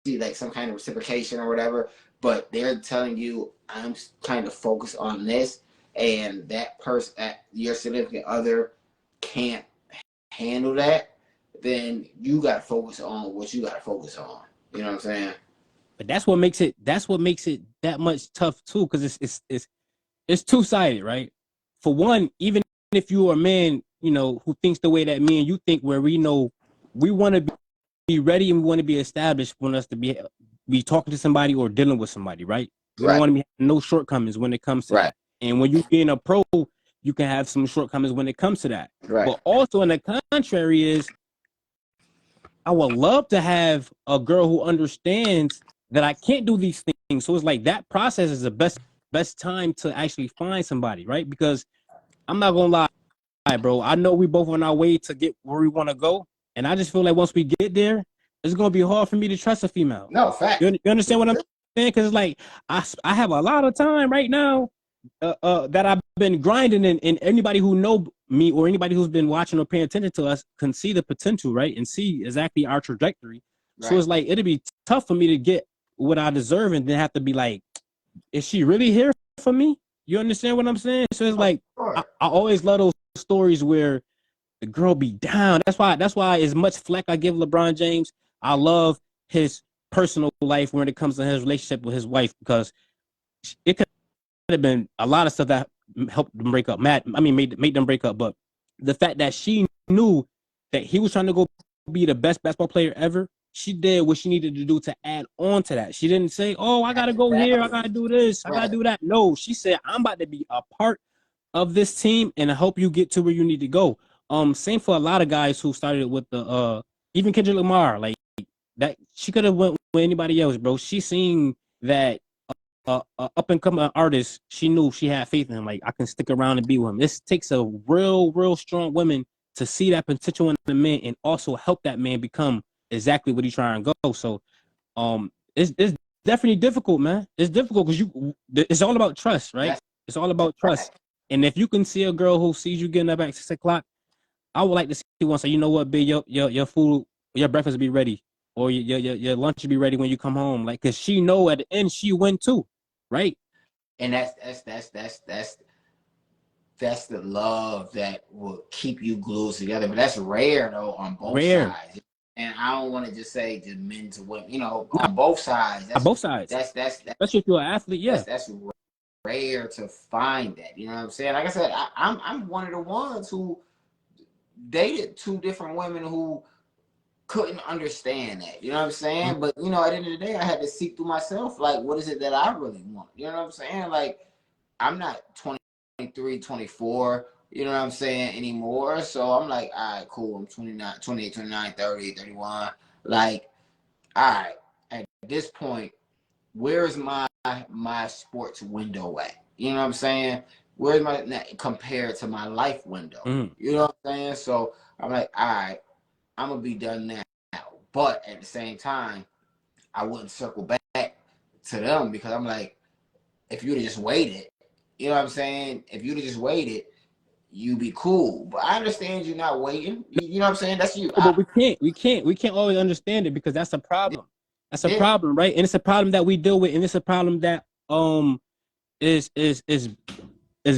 see like some kind of reciprocation or whatever, but they're telling you, I'm kind of focused on this, and that person, your significant other, can't handle that, then you got to focus on what you got to focus on. You know what I'm saying? But that's what makes it that much tough too, because it's two-sided, right? For one, even if you are a man, you know, who thinks the way that me and you think, where we know we want to be ready and we want to be established, want us to be talking to somebody or dealing with somebody, right? We don't want to be no shortcomings when it comes to that. And when you being a pro, you can have some shortcomings when it comes to that. But also, in the contrary, is I would love to have a girl who understands that I can't do these things. So it's like that process is the best time to actually find somebody, right? Because I'm not gonna lie, bro. I know we both on our way to get where we want to go, and I just feel like once we get there, it's gonna be hard for me to trust a female. No, fact. You understand what I'm saying? Because it's like I have a lot of time right now that I've been grinding, and anybody who know me or anybody who's been watching or paying attention to us can see the potential, right? And see exactly our trajectory. So it's like, it'd be tough for me to get what I deserve and then have to be like, is she really here for me? You understand what I'm saying? So it's like, I always love those stories where the girl be down. That's why as much flack I give LeBron James, I love his personal life when it comes to his relationship with his wife, because it could have been a lot of stuff that helped them break up. Made them break up. But the fact that she knew that he was trying to go be the best basketball player ever, she did what she needed to do to add on to that. She didn't say, oh, I got to go here, I got to do this, I got to do that. No, she said, I'm about to be a part of this team and help you get to where you need to go. Same for a lot of guys who started with the even Kendrick Lamar, like that. She could have went with anybody else, bro. She seen that up and coming artist, she knew she had faith in him. Like, I can stick around and be with him. This takes a real strong woman to see that potential in the man and also help that man become exactly what he's trying to go. So, it's definitely difficult, man. It's difficult because it's all about trust, right? It's all about trust. And if you can see a girl who sees you getting up at 6 o'clock, I would like to see one say, you know what, babe, your food, your breakfast will be ready, or your lunch will be ready when you come home. Like, cause she know at the end she win too, right? And that's the love that will keep you glued together. But that's rare though on both sides. And I don't want to just say just men to women, you know, on both sides. On both sides. That's especially if you're an athlete, yeah. That's rare to find that. You know what I'm saying? Like I said, I'm one of the ones who dated two different women who couldn't understand that. You know what I'm saying? Mm-hmm. But you know, at the end of the day, I had to seek through myself, like, what is it that I really want? You know what I'm saying? Like, I'm not 23, 24, you know what I'm saying, anymore. So I'm like, all right, cool. I'm 29, 28, 29, 30, 31. Like, all right, at this point, where's my sports window at? You know what I'm saying? Where's my, compared to my life window? You know what I'm saying? So I'm like, all right, I'm gonna be done now. But at the same time, I wouldn't circle back to them, because I'm like, if you'd have just waited, you know what I'm saying? If you'd have just waited, you'd be cool. But I understand you're not waiting. You know what I'm saying? That's you. But we can't always understand it, because that's a problem. That's a problem, right? And it's a problem that we deal with, and it's a problem that is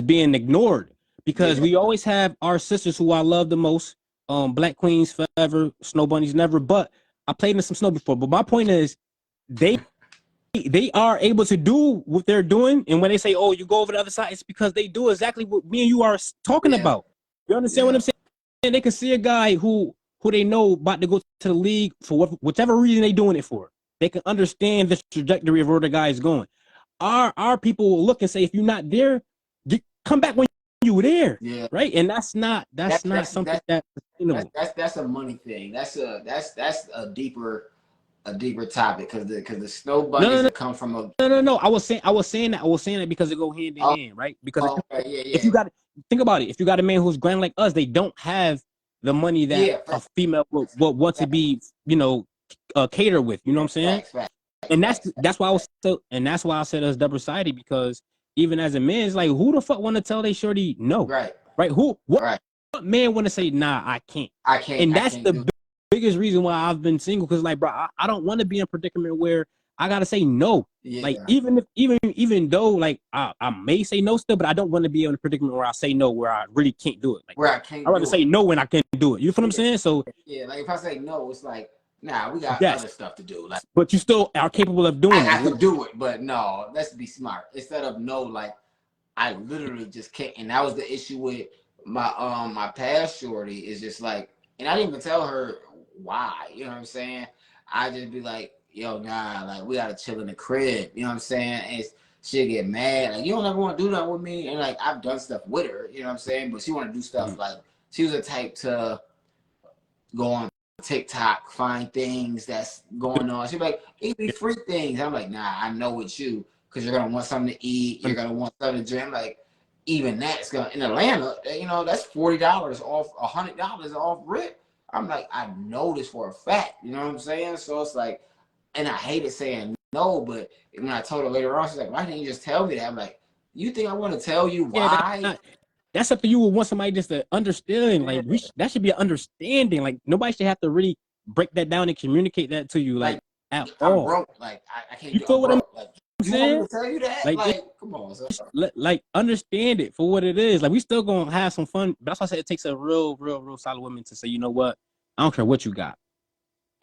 being ignored, because we always have our sisters who I love the most, Black Queens forever, Snow Bunnies never. But I played in some snow before. But my point is, they are able to do what they're doing, and when they say, "Oh, you go over the other side," it's because they do exactly what me and you are talking about. You understand what I'm saying? And they can see a guy who they know about to go to the league for whichever reason they doing it for. They can understand the trajectory of where the guy is going. Our people will look and say, if you're not there, come back when you were there, right? And that's not something that, you know, that's a money thing. That's a deeper topic, because the snow bunnies that come from a no. I was saying that because it go hand in hand, right? Because if you got think about it. If you got a man who's grand like us, they don't have the money that Yeah, a female would want to facts, be, cater with. You know what I'm saying? facts, facts, And facts, that's why I was so, and that's why I said it's double sided, because even as a man, it's like, who the fuck want to tell they shorty no, right, right? What right. man want to say nah, I can't? And I that's can't the do biggest reason why I've been single, because like, bro, I don't want to be in a predicament where I gotta say no. it. Like, Yeah, even though like I may say no still, but I don't want to be in a predicament where I say no where I really can't do it. Like, where I I'd can't rather do say it. no when I can do it. You feel what I'm Yeah, saying? So yeah. Like if I say no, it's like, nah, we got yes, other stuff to do. Like but you still are capable of doing I it. could do it, but no, let's be smart. Instead of no, like I literally just can't. And that was the issue with my past shorty. Is just like, and I didn't even tell her why. You know what I'm saying? I just be like, yo, nah, like we gotta chill in the crib. You know what I'm saying? And she'll get mad. Like, you don't ever want to do that with me. And like I've done stuff with her. You know what I'm saying? But she want to do stuff like she was the type to go on TikTok, find things that's going on. She'd be like, "Eat me free things." I'm like, "Nah, I know it's you, because you're gonna want something to eat. You're gonna want something to drink." I'm like, even that's gonna in Atlanta, that's $40 off, $100 off rip. I'm like, I know this for a fact. You know what I'm saying? So it's like, and I hated saying no, but when I told her later on, she's like, "Why didn't you just tell me that?" I'm like, "You think I want to tell you Yeah, why?" that's up to you. Would want somebody just to understand. Like that should be an understanding. Like nobody should have to really break that down and communicate that to you, like Like, at I'm all. broke. Like, I can't You do. I'm feel what I'm broke. Like, you want me saying? to tell you that? Like, Like, come on, son. like understand it for what it is. Like we still gonna have some fun. That's why I said it takes a real solid woman to say, you know what? I don't care what you got,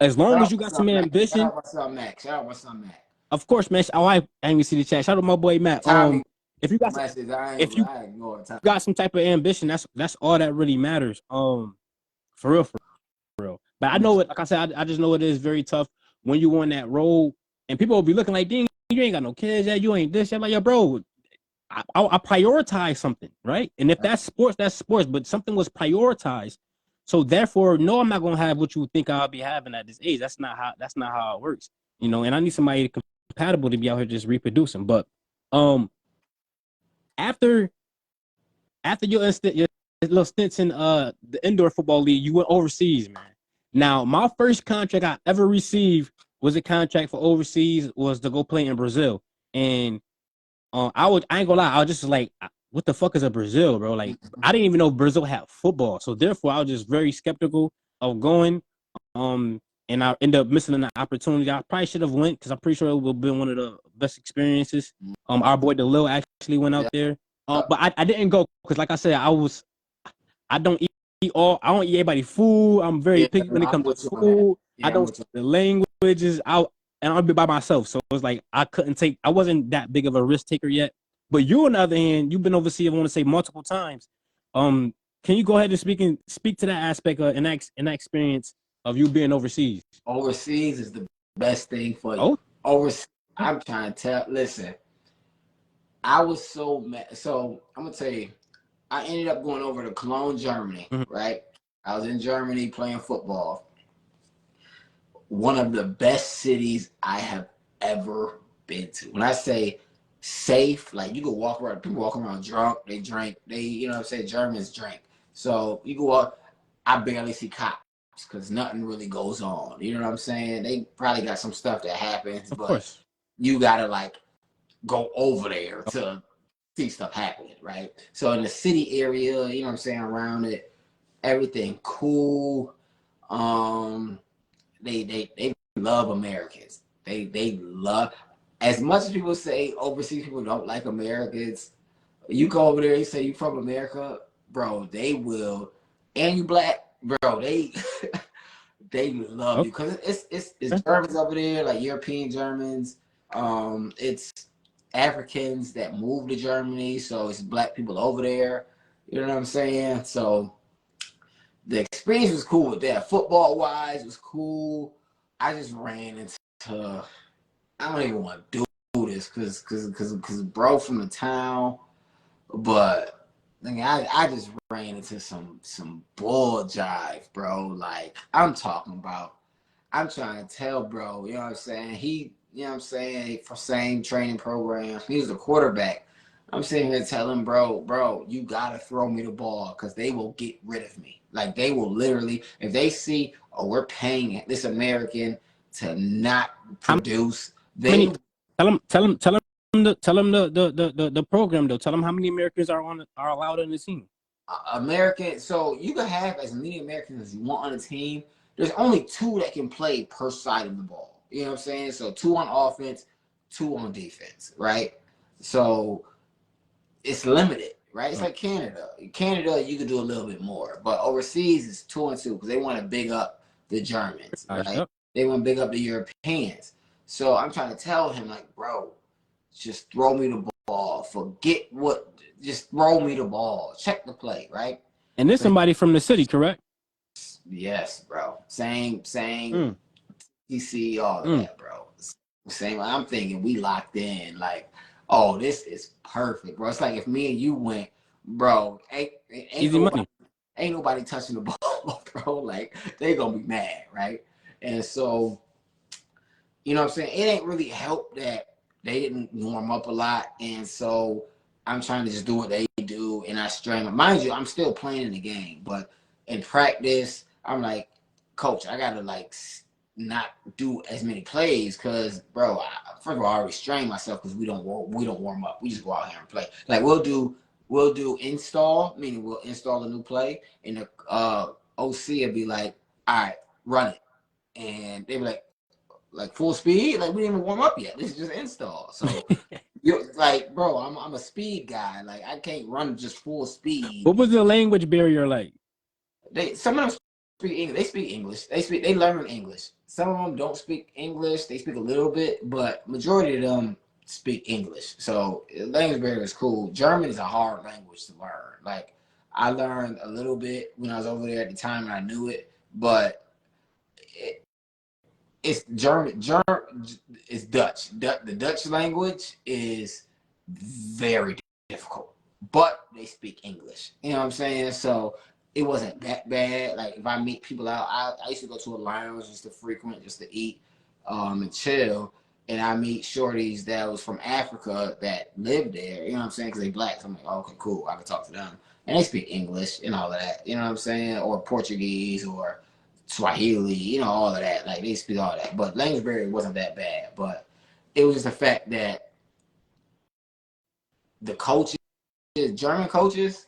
as Shout long as out you my got son some Mac. Shout ambition. out my son Mac. Shout out my son Mac. Of course, man. Oh, I didn't even see the chat. Shout out my boy Matt. Tommy If you got message. if you I ain't going Tommy. got some type of ambition, that's all that really matters. For real, for real. But I know it. Like I said, I just know it is very tough when you on that road, and people will be looking like, "Dang, you ain't got no kids yet. You ain't this." I'm like, "Yo, bro, I prioritize something, right? And if that's sports, that's sports. But something was prioritized, so therefore, no, I'm not gonna have what you would think I'll be having at this age. That's not how it works, you know. And I need somebody compatible to be out here just reproducing. But um, after your little stints in the indoor football league, you went overseas, man. Now, my first contract I ever received was a contract for overseas, was to go play in Brazil. And I ain't gonna lie, I was just like, what the fuck is a Brazil, bro? Like, I didn't even know Brazil had football. So therefore I was just very skeptical of going. And I ended up missing an opportunity. I probably should have went, because I'm pretty sure it would have been one of the best experiences. Our boy DeLil actually went out Yeah. there. But I didn't go because, like I said, I don't eat I don't eat everybody's food. I'm very Yeah, picky when it I'm comes with to you on that. food. I Yeah, I'm don't with you. speak the languages out, and I'll be by myself. So it was like I wasn't that big of a risk taker yet. But you, on the other hand, you've been overseas, I want to say, multiple times. Um, can you go ahead and speak to that aspect in that experience of you being overseas? Overseas is the best thing for you. Oh, Overseas, I'm trying to tell. Listen, I was so mad. So I'm gonna tell you, I ended up going over to Cologne, Germany. mhm. Right, I was in Germany playing football. One of the best cities I have ever been to. When I say safe, like you can walk around, people walk around drunk, they drink, you know what I'm saying, Germans drink. So you go up, I barely see cops because nothing really goes on. You know what I'm saying? They probably got some stuff that happens, Of but course. you gotta like go over there to see stuff happening, right? So in the city area, you know what I'm saying, around it, everything cool. Um, they love Americans. They love, as much as people say overseas people don't like Americans. You go over there, you say you from America, bro. They will, and you black, bro. They they love Okay. you because it's Germans over there, like European Germans. It's Africans that moved to Germany, so it's black people over there. You know what I'm saying? So the experience was cool with that. Football wise, it was cool. I just ran into, I don't even want to do this because bro from the town, but I just ran into some bull jive, bro. Like I'm talking about, I'm trying to tell bro, you know what I'm saying? He, you know what I'm saying, for same training program. He was the quarterback, I'm sitting here telling bro, you gotta throw me the ball because they will get rid of me. Like they will literally, if they see, oh, we're paying this American to not How produce, many? they Tell them the program though. Tell them how many Americans are allowed on the team. American. So you can have as many Americans as you want on a team. There's only two that can play per side of the ball. You know what I'm saying? So two on offense, two on defense, right? So it's limited, right? It's like Canada. Canada, you could do a little bit more, but overseas it's 2-2 because they want to big up the Germans, right? Yep. They want to big up the Europeans. So I'm trying to tell him, like, bro, just throw me the ball. Forget what. Just throw me the ball. Check the play, right? And there's So somebody from the city, correct? yes, bro. Same. Mm. DC, all of Mm. that, bro. Same. I'm thinking we locked in. Like, oh, this is perfect, bro. It's like if me and you went, bro. Easy money. Ain't nobody touching the ball, bro. Like they gonna be mad, right? And so, you know what I'm saying? It ain't really helped that they didn't warm up a lot, and so I'm trying to just do what they do, and I strain. Mind you, I'm still playing the game, but in practice, I'm like, coach, I gotta like not do as many plays because, bro, first of all, I restrain myself because we don't warm up. We just go out here and play. Like we'll do install, meaning we'll install a new play, and the OC will be like, all right, run it, and they be like full speed, like we didn't even warm up yet. This is just install. So you're like, bro, I'm a speed guy. Like I can't run just full speed. What was the language barrier like? Some of them speak English. They speak English. They learn English. Some of them don't speak English. They speak a little bit, but majority of them speak English. So language barrier is cool. German is a hard language to learn. Like I learned a little bit when I was over there at the time and I knew it, but it's German. It's Dutch. The Dutch language is very difficult, but they speak English. You know what I'm saying? So it wasn't that bad. Like if I meet people out, I used to go to a lounge just to frequent, just to eat, and chill. And I meet shorties that was from Africa that lived there. You know what I'm saying? Because they black. So I'm like, oh, okay, cool. I can talk to them, and they speak English and all of that. You know what I'm saying? Or Portuguese or Swahili, you know, all of that. Like they speak all that. But language barrier wasn't that bad. But it was just the fact that the coaches, German coaches,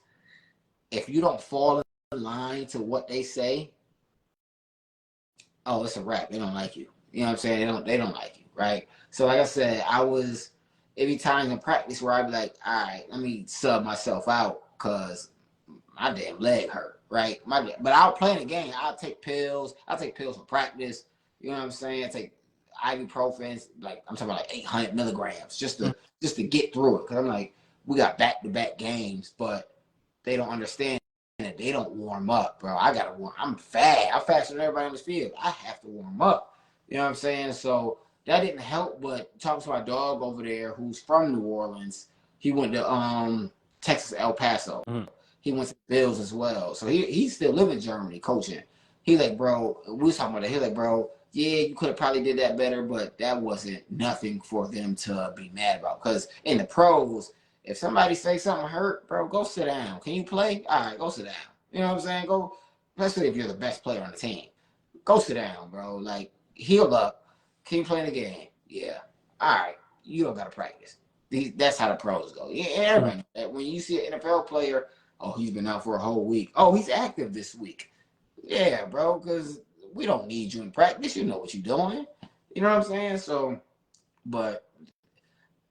if you don't fall in line to what they say, oh, it's a wrap. They don't like you. You know what I'm saying? They don't like you, right? So like I said, I was every time in practice where I'd be like, all right, let me sub myself out because my damn leg hurt, right? But I'll play in the game. I'll take pills. I'll take pills for practice. You know what I'm saying? I take ibuprofen, like I'm talking about like 800 milligrams just to get through it. Cause I'm like, we got back-to-back games, but they don't understand that they don't warm up, bro. I gotta warm. I'm fast. I'm faster than everybody on the field. I have to warm up. You know what I'm saying? So that didn't help. But talking to my dog over there, who's from New Orleans, he went to Texas El Paso. Mhm. He went to Bills as well. So he still live in Germany coaching. He like, bro, we was talking about that. He like, bro, yeah, you could have probably did that better, but that wasn't nothing for them to be mad about. Because in the pros, if somebody say something hurt, bro, go sit down. Can you play? All right, go sit down. You know what I'm saying? Go, especially if you're the best player on the team. Go sit down, bro. Like, heal up. Can you play in the game? Yeah. All right. You don't got to practice. That's how the pros go. Yeah, everybody. When you see an NFL player, oh, he's been out for a whole week. Oh, he's active this week. Yeah, bro, because we don't need you in practice. You know what you're doing. You know what I'm saying? So, but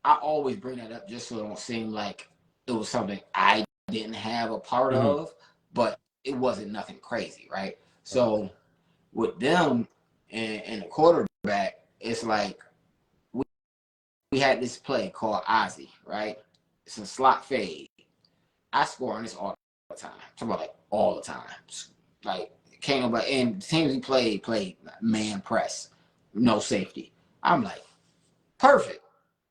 I always bring that up just so it don't seem like it was something I didn't have a part Mhm. of, but it wasn't nothing crazy, right? So with them and the quarterback, it's like we had this play called Ozzy, right? It's a slot fade. I score on this all the time. I'm talking about like all the time. Like can't nobody and the teams he played man press, no safety. I'm like, perfect.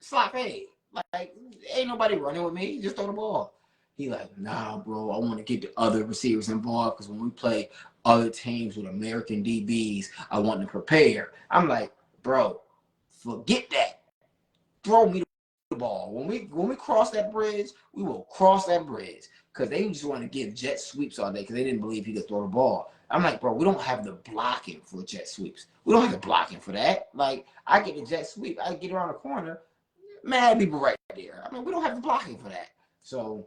Slot fade. Like, ain't nobody running with me. Just throw the ball. He like, nah, bro. I want to get the other receivers involved because when we play other teams with American DBs, I want to prepare. I'm like, bro, forget that. Throw me the ball. When we cross that bridge, we will cross that bridge. Because they just want to give jet sweeps all day because they didn't believe he could throw the ball. I'm like, bro, we don't have the blocking for jet sweeps. We don't have the blocking for that. Like, I get the jet sweep, I get around the corner, mad people right there. I mean, we don't have the blocking for that. So,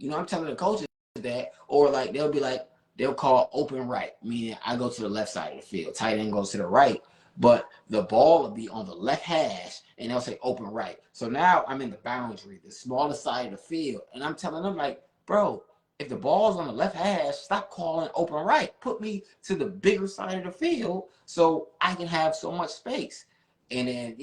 I'm telling the coaches that, or like they'll be like, they'll call open right, meaning I go to the left side of the field, tight end goes to the right, but the ball will be on the left hash, and they'll say open right. So now I'm in the boundary, the smallest side of the field, and I'm telling them like, bro, if the ball's on the left hash, stop calling open right. Put me to the bigger side of the field so I can have so much space. And then,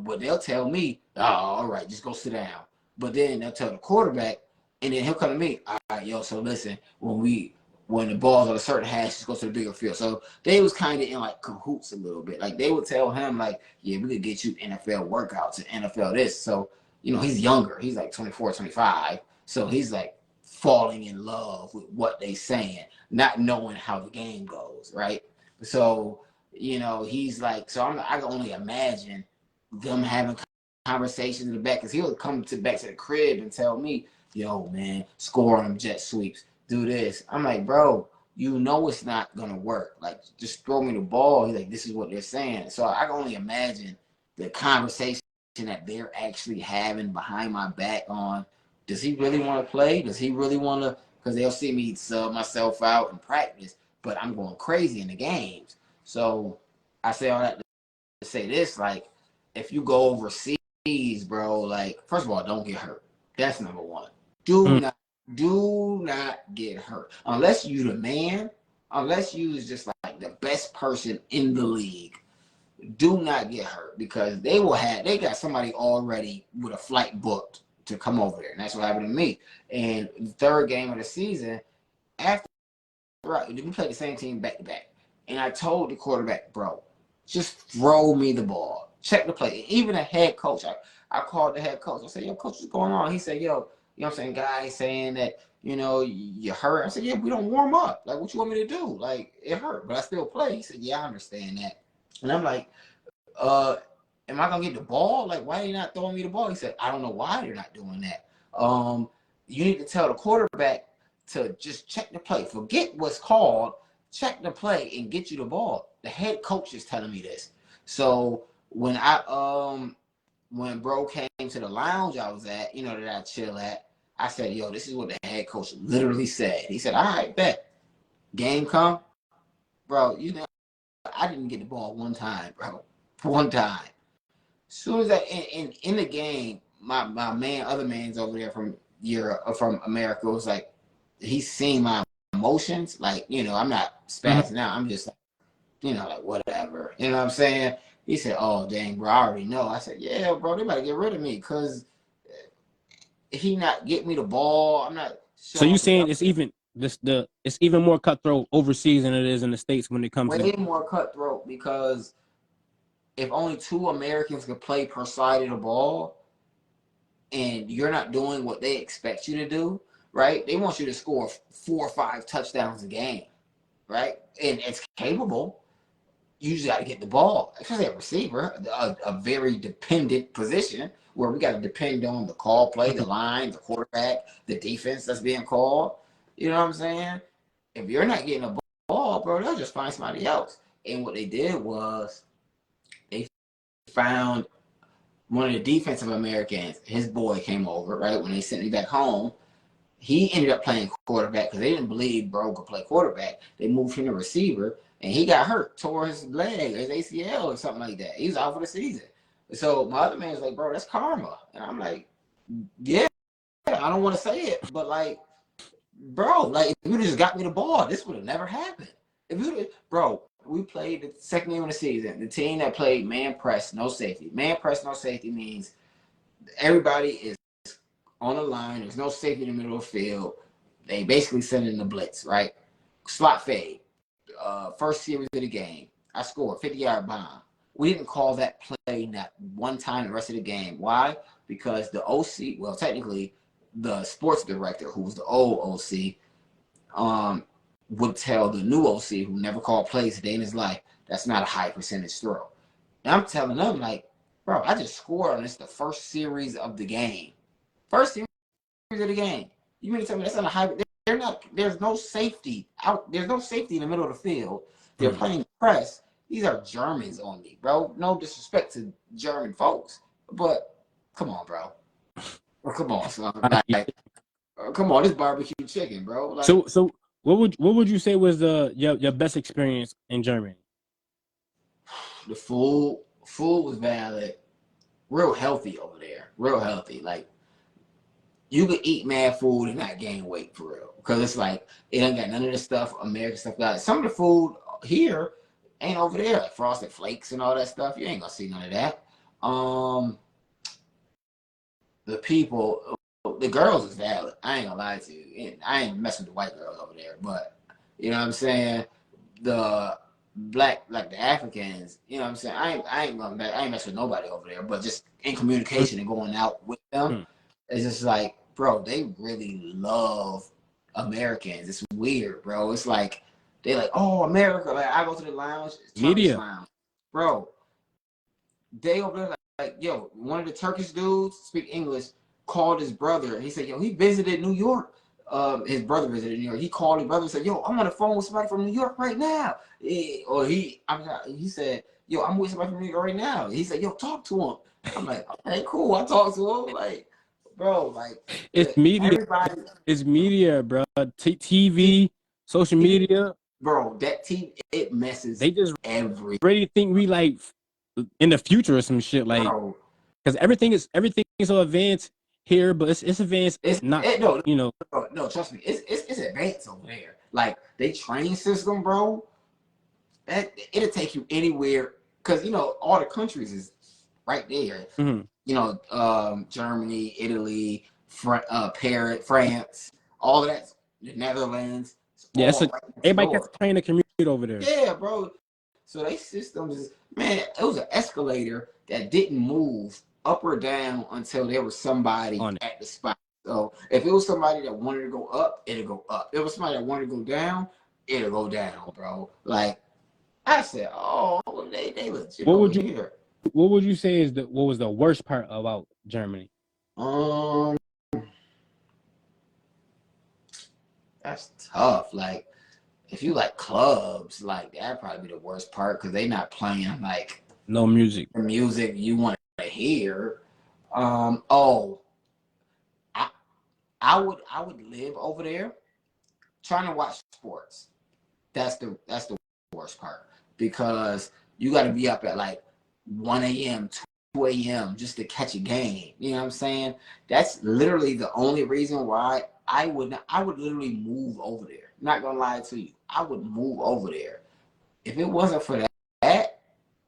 but they'll tell me, oh, all right, just go sit down. But then they'll tell the quarterback, and then he'll come to me, all right, yo, so listen, when the ball's on a certain hash, just go to the bigger field. So they was kind of in like cahoots a little bit. Like they would tell him like, yeah, we could get you NFL workouts and NFL this. So, he's younger. He's like 24, 25. So he's like falling in love with what they saying, not knowing how the game goes, right? So, he's like, so I can only imagine them having conversations in the back, because he'll come back to the crib and tell me, yo, man, score on them jet sweeps, do this. I'm like, bro, it's not gonna work. Like, just throw me the ball. He's like, this is what they're saying. So I can only imagine the conversation that they're actually having behind my back on, does he really want to play? Does he really want to? Because they'll see me sub myself out in practice, but I'm going crazy in the games. So I say all that to say this, like, if you go overseas, bro, like, first of all, don't get hurt. That's number one. Do not get hurt. Unless you the man, unless you is just like the best person in the league, do not get hurt, because they got somebody already with a flight booked to come over there. And that's what happened to me. And the third game of the season, after we played the same team back to back. And I told the quarterback, bro, just throw me the ball. Check the play. Even the head coach, I called the head coach. I said, yo, coach, what's going on? He said, yo, you know what I'm saying, guys saying that, you hurt. I said, yeah, we don't warm up. Like, what you want me to do? Like, it hurt, but I still play. He said, yeah, I understand that. And I'm like, am I gonna get the ball? Like, why are you not throwing me the ball? He said, I don't know why they're not doing that. You need to tell the quarterback to just check the play. Forget what's called, check the play and get you the ball. The head coach is telling me this. So when when bro came to the lounge I was at, that I chill at, I said, yo, this is what the head coach literally said. He said, all right, bet. Game come. Bro, I didn't get the ball one time, bro. One time. As soon as in the game, my other man's over there from Europe or from America, was like, he's seen my emotions. Like, I'm not spazzing out. I'm just like, like whatever. You know what I'm saying? He said, oh, dang, bro, I already know. I said, yeah, bro, they about to get rid of me because he not getting me the ball. I'm not. So you saying it's even it's even more cutthroat overseas than it is in the States when it comes way more cutthroat, because if only 2 Americans could play per side of the ball and you're not doing what they expect you to do, right? They want you to score 4 or 5 touchdowns a game, right? And it's capable. You just got to get the ball, especially a receiver, a very dependent position where we got to depend on the call play, the line, the quarterback, the defense that's being called. You know what I'm saying? If you're not getting a ball, bro, they'll just find somebody else. And what they did was they found one of the defensive Americans. His boy came over, right? When they sent me back home, he ended up playing quarterback because they didn't believe bro could play quarterback. They moved him to receiver, and he got hurt, tore his leg, his ACL or something like that. He was out for the season. So my other man was like, bro, that's karma. And I'm like, yeah, I don't want to say it, but like, bro, like, if you just got me the ball, this would have never happened. If you, bro, we played the second game of the season. The team that played man press, no safety. Man press, no safety means everybody is on the line. There's no safety in the middle of the field. They basically send in the blitz, right? Slot fade. First series of the game, I scored 50-yard bomb. We didn't call that play not one time the rest of the game. Why? Because the OC, well, technically, the sports director, who was the old OC, would tell the new OC, who never called plays a day in his life, that's not a high percentage throw. And I'm telling them, like, Bro, I just scored on this the first series of the game. First series of the game. You mean to tell me that's not a high? They're not. There's no safety out. There's no safety in the middle of the field. They're playing press. These are Germans on me, bro. No disrespect to German folks, but come on, bro. Come on, son. Like, come on, this barbecue chicken, bro. Like, so what would you say was your best experience in Germany? the food was valid. Real healthy over there. Real healthy. Like, you could eat mad food and not gain weight for real. Because it's like, it ain't got none of the stuff, American stuff. Like, some of the food here ain't over there. Like Frosted Flakes and all that stuff. You ain't gonna see none of that. The people, the girls is valid. I ain't gonna lie to you. I ain't messing with the white girls over there. But, you know what I'm saying? The black, like the Africans, you know what I'm saying? I ain't messing with nobody over there. But just in communication and going out with them, it's just like, bro, they really love Americans. It's weird, bro. It's like they like, oh, America. Like, I go to the lounge, Turkish lounge, bro. They over there like, yo, one of the Turkish dudes speak English, called his brother. He said, yo, he visited New York. His brother visited New York. He called his brother and said, yo, I'm on the phone with somebody from New York right now. He said, yo, I'm with somebody from New York right now. He said, yo, talk to him. I'm like, okay, cool. I talk to him. Like, bro, like, it's media. Everybody, it's media, bro. TV, social media, bro. That TV, it messes. They just every. really think we like in the future or some shit, like, because everything is so advanced here, but it's advanced. No, trust me, it's advanced over there. Like, they train system, bro. It'll take you anywhere, because all the countries is right there. Germany, Italy, France, all of that, the Netherlands. Yeah, everybody gets trying to commute over there. Yeah, bro. So they systems is, man, it was an escalator that didn't move up or down until there was somebody at the spot. So if it was somebody that wanted to go up, it'll go up. If it was somebody that wanted to go down, it'll go down, bro. Like, I said, oh, they legit over here. What would you say is what was the worst part about Germany? That's tough. Like, if you like clubs, like, that'd probably be the worst part, because they not playing like no music. The music you want to hear. I would live over there trying to watch sports. That's the worst part, because you got to be up at like 1 a.m., 2 a.m. just to catch a game. You know what I'm saying? That's literally the only reason why I would literally move over there. Not gonna lie to you, I would move over there. If it wasn't for that,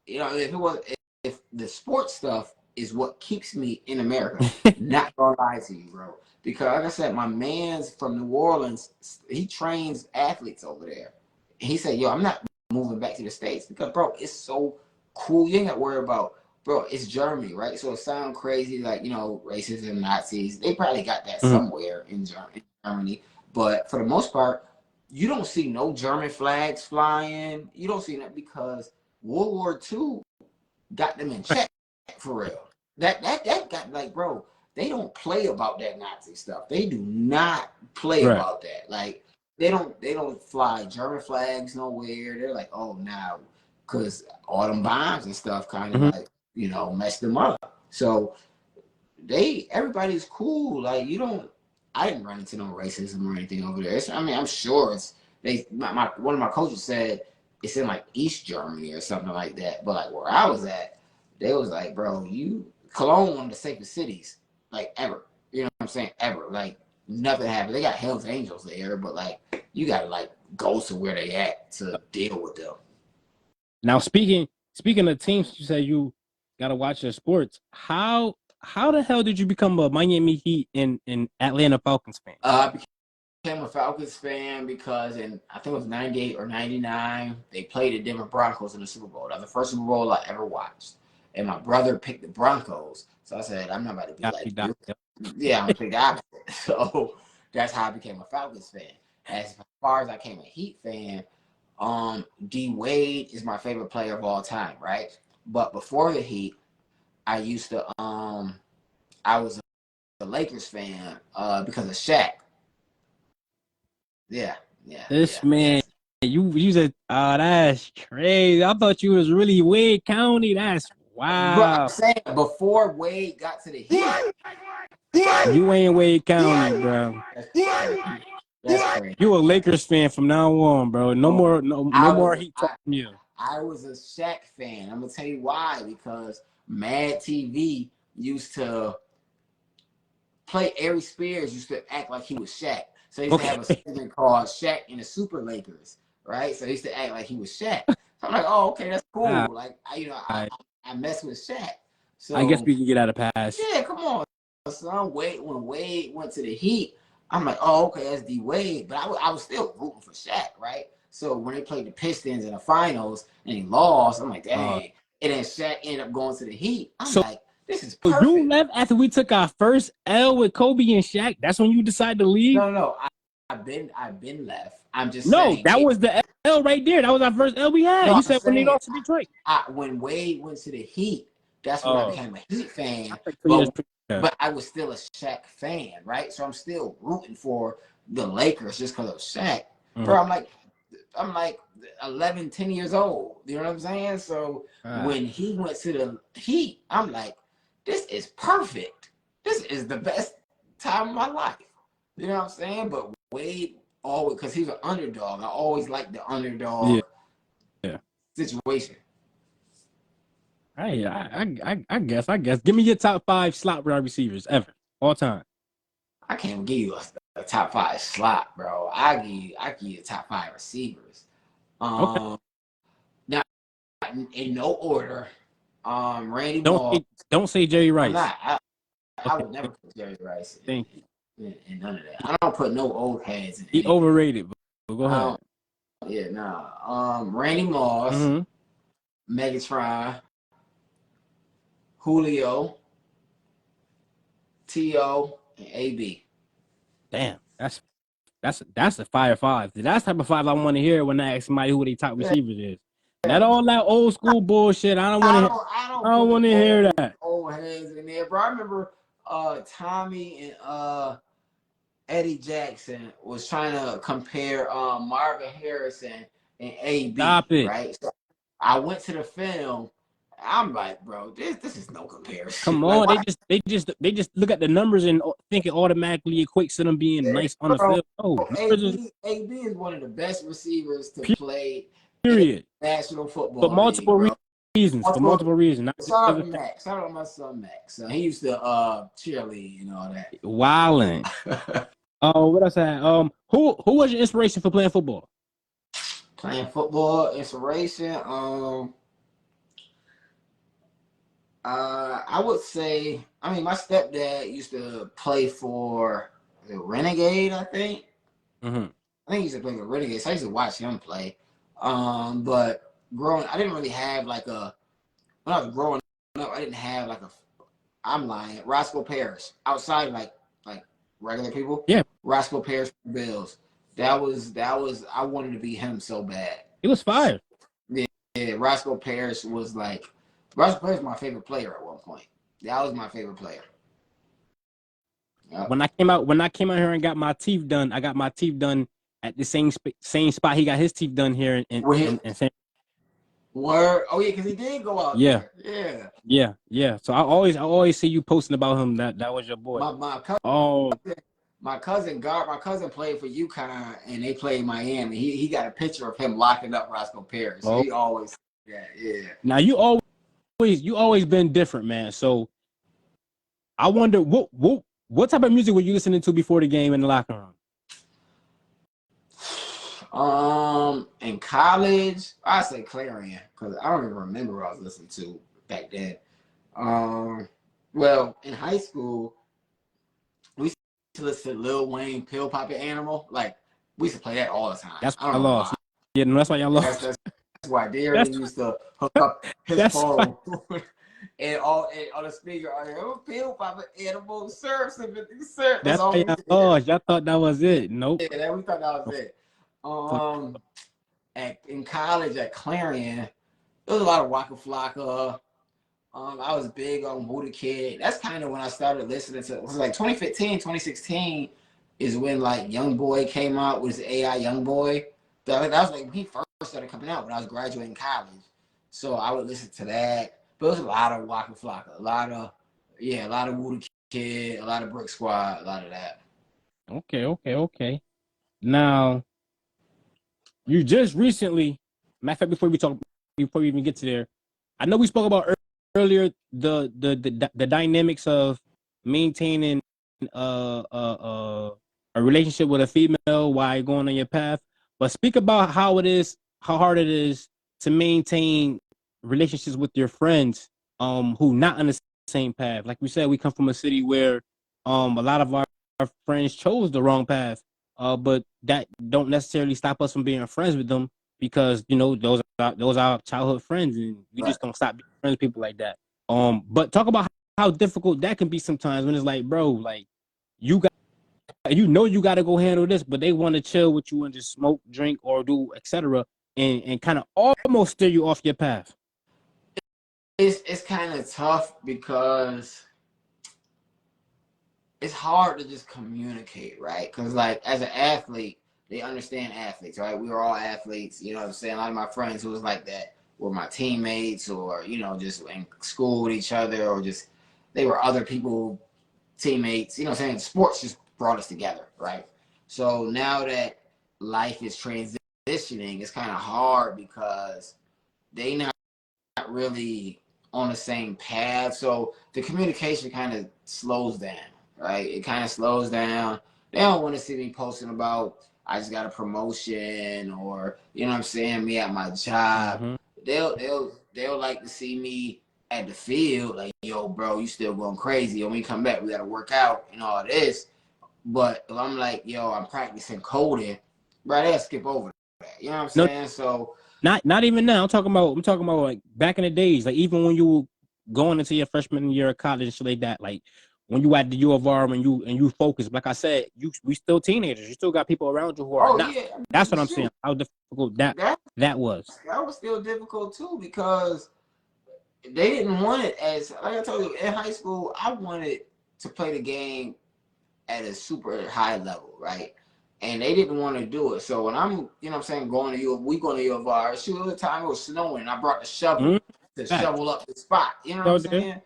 if the sports stuff is what keeps me in America, not gonna lie to you, bro. Because like I said, my man's from New Orleans, he trains athletes over there. He said, yo, I'm not moving back to the States, because, bro, it's so cool. You ain't got to worry about, bro, it's Germany, right? So it sounds crazy, like, racism, Nazis. They probably got that somewhere in Germany. But for the most part, you don't see no German flags flying. You don't see that, because World War II got them in check, for real. That got, like, bro, they don't play about that Nazi stuff. They do not play about that. Like, they don't fly German flags nowhere. They're like, oh, now, because all them bombs and stuff kind of like, messed them up. So everybody's cool. Like, I didn't run into no racism or anything over there. I'm sure one of my coaches said it's in like East Germany or something like that. But like where I was at, they was like, bro, Cologne, one of the safest cities like ever. You know what I'm saying? Ever. Like, nothing happened. They got Hell's Angels there, but like, you gotta like go to where they at to deal with them. Now, speaking of teams, you said you gotta watch their sports. How the hell did you become a Miami Heat and Atlanta Falcons fan? I became a Falcons fan because I think it was 98 or 99, they played the Denver Broncos in the Super Bowl. That was the first Super Bowl I ever watched. And my brother picked the Broncos. So I said, I'm not about to be like you. Yeah, I'm going to pick the opposite. So that's how I became a Falcons fan. As far as I became a Heat fan, D Wade is my favorite player of all time, right? But before the Heat, I used to I was a Lakers fan because of Shaq. Yeah, yeah, This yeah. man, That's, you said, oh, that's crazy. I thought you was really Wade County. That's but I'm wow. saying before Wade got to the Heat, You ain't Wade County, bro. that's crazy. That's crazy. You a Lakers fan from now on, bro. No Oh, more, no more Heat talk from you. I was a Shaq fan. I'm gonna tell you why. Because Mad TV used to play Ari Spears used to act like he was Shaq. So he used to have a Okay. segment called Shaq and the Super Lakers, right? So he used to act like he was Shaq. So I'm like, oh, okay, that's Ah, cool. Like, I mess with Shaq. I guess So we can get out of pass. yeah, come on, son. When Wade went to the Heat, I'm like, oh, okay, that's D Wade. But I was still rooting for Shaq, right? So when they played the Pistons in the finals and he lost, I'm like, Uh, dang. And then Shaq ended up going to the Heat. I'm so like, this is you perfect. left after we took our first L with Kobe and Shaq. That's when you decided to leave. No. I've been left. I'm just No, saying that it. was the L right there. That was our first L we had. No, You I'm said when they saying lost to Detroit. when Wade went to the Heat, that's when I Oh, became a Heat fan. like 2 years. But I was still a Shaq fan, right? So I'm still rooting for the Lakers just because of Shaq. Mm-hmm. Bro, I'm like 11, 10 years old. You know what I'm saying? So when he went to the Heat, I'm like, this is perfect. This is the best time of my life. You know what I'm saying? But Wade always, because he's an underdog. I always like the underdog Yeah. situation. Hey, I guess. Give me your top 5 slot wide receivers ever, all time. I can't give you a top 5 slot, bro. I give you top 5 receivers. Okay. Now in no order. Randy Don't Moss. say, don't say Jerry I'm Rice. not. I Okay. would never put Jerry Rice Thank you. in none of that. I don't put no old heads in He anything. overrated, but go ahead. Yeah, nah. Randy Moss, Mm-hmm. Megatron, Julio, T.O., and A.B. Damn, that's a fire 5. That's the type of 5 I want to hear when I ask somebody who their top Yeah. receivers is. Not all that old school bullshit. I don't want to. I I don't don't put want to hear that. old heads in there, bro. I remember Tommy and Eddie Jackson was trying to compare Marvin Harrison and Stop AB, it. right? So I went to the film. I'm like, bro, this is no comparison. Come Like, on, why? they just look at the numbers and think it automatically equates to them being nice on the Bro, field. Oh, numbers is AB is one of the best receivers to play in period. the National For Football League, multiple bro. reasons. For multiple reasons. Not just Shout out because to of Max. Shout out to my son Max. He used to cheerlead and all wilding. that. Oh, what else I had? Who was your inspiration for playing football? Playing football, inspiration. I would say, I mean, my stepdad used to play for the Renegade, I think. Mm-hmm. I think he used to play for Renegade, so I used to watch him play. But I didn't really have like when I was growing up, I didn't have like I'm lying, Roscoe Parrish. Outside like regular people. Yeah. Roscoe Parrish for the Bills. That was I wanted to be him so bad. It was fire. Yeah, Roscoe Parrish was my favorite player at one point. That was my favorite player. Yep. When I came out here and got my teeth done, I got my teeth done at the same spot he got his teeth done here in San. Word. Oh yeah, because he did go out Yeah. there. Yeah. Yeah. So I always see you posting about him. That was your boy. My cousin played for UConn and they played Miami. He got a picture of him locking up Roscoe Parrish. So he always yeah. Now you always been different, man. So I wonder what type of music were you listening to before the game in the locker room? In college, I say Clarion because I don't even remember what I was listening to back then. Well, in high school, we used to listen to Lil Wayne, Pill Poppin' Animal. Like we used to play that all the time. That's I why I don't know lost. why. Yeah, no, that's why y'all lost. That's why Darren used to hook up his phone and on the speaker. Pill Poppin' Animal, sir. That's all why we y'all did. lost. Y'all thought that was it. Nope. Yeah, we thought that was it. In college at Clarion, there was a lot of Waka Flocka. I was big on Buddha Kid. That's kind of when I started listening to. It was like 2015, 2016 is when like Young Boy came out with his AI Young Boy. That was like when he first started coming out when I was graduating college. So I would listen to that. But it was a lot of Waka Flocka, a lot of Buddha Kid, a lot of Brick Squad, a lot of that. Okay. Now, you just recently, matter of fact, before we even get to there, I know we spoke about earlier the dynamics of maintaining a relationship with a female while going on your path, but speak about how hard it is to maintain relationships with your friends who not on the same path. Like we said, we come from a city where a lot of our friends chose the wrong path, but that don't necessarily stop us from being friends with them because those are our childhood friends, and we just don't stop being friends with people like that. But talk about how difficult that can be sometimes when it's like, bro, like you got you got to go handle this, but they want to chill with you and just smoke, drink, or do etc. and kind of almost steer you off your path. It's kind of tough because it's hard to just communicate, right? Because like as an athlete, they understand athletes, right? We were all athletes, you know what I'm saying? A lot of my friends who was like that were my teammates, or just in school with each other, or just they were other people, teammates, you know what I'm saying? Sports just brought us together, right? So now that life is transitioning, it's kind of hard because they not really on the same path. So the communication kind of slows down, right? It kind of slows down. They don't want to see me posting about I just got a promotion, or you know what I'm saying, me at my job. Mm-hmm. They'll like to see me at the field, like, yo, bro, you still going crazy. When we come back, we gotta work out and all this. But if I'm like, yo, I'm practicing coding, bro, they'll skip over that. You know what I'm saying? So Not even now. I'm talking about like back in the days, like even when you were going into your freshman year of college and shit like that, like when you at the U of R, when you focus. Like I said, we still teenagers. You still got people around you who are not. yeah, That's what I'm saying. How difficult that was. That was still difficult too, because they didn't want it as, like I told you, in high school, I wanted to play the game at a super high level, right? And they didn't want to do it. So when I'm, you know what I'm saying, going to U of R, shoot, at the time it was snowing. I brought the shovel to shovel up the spot. You know what I'm saying?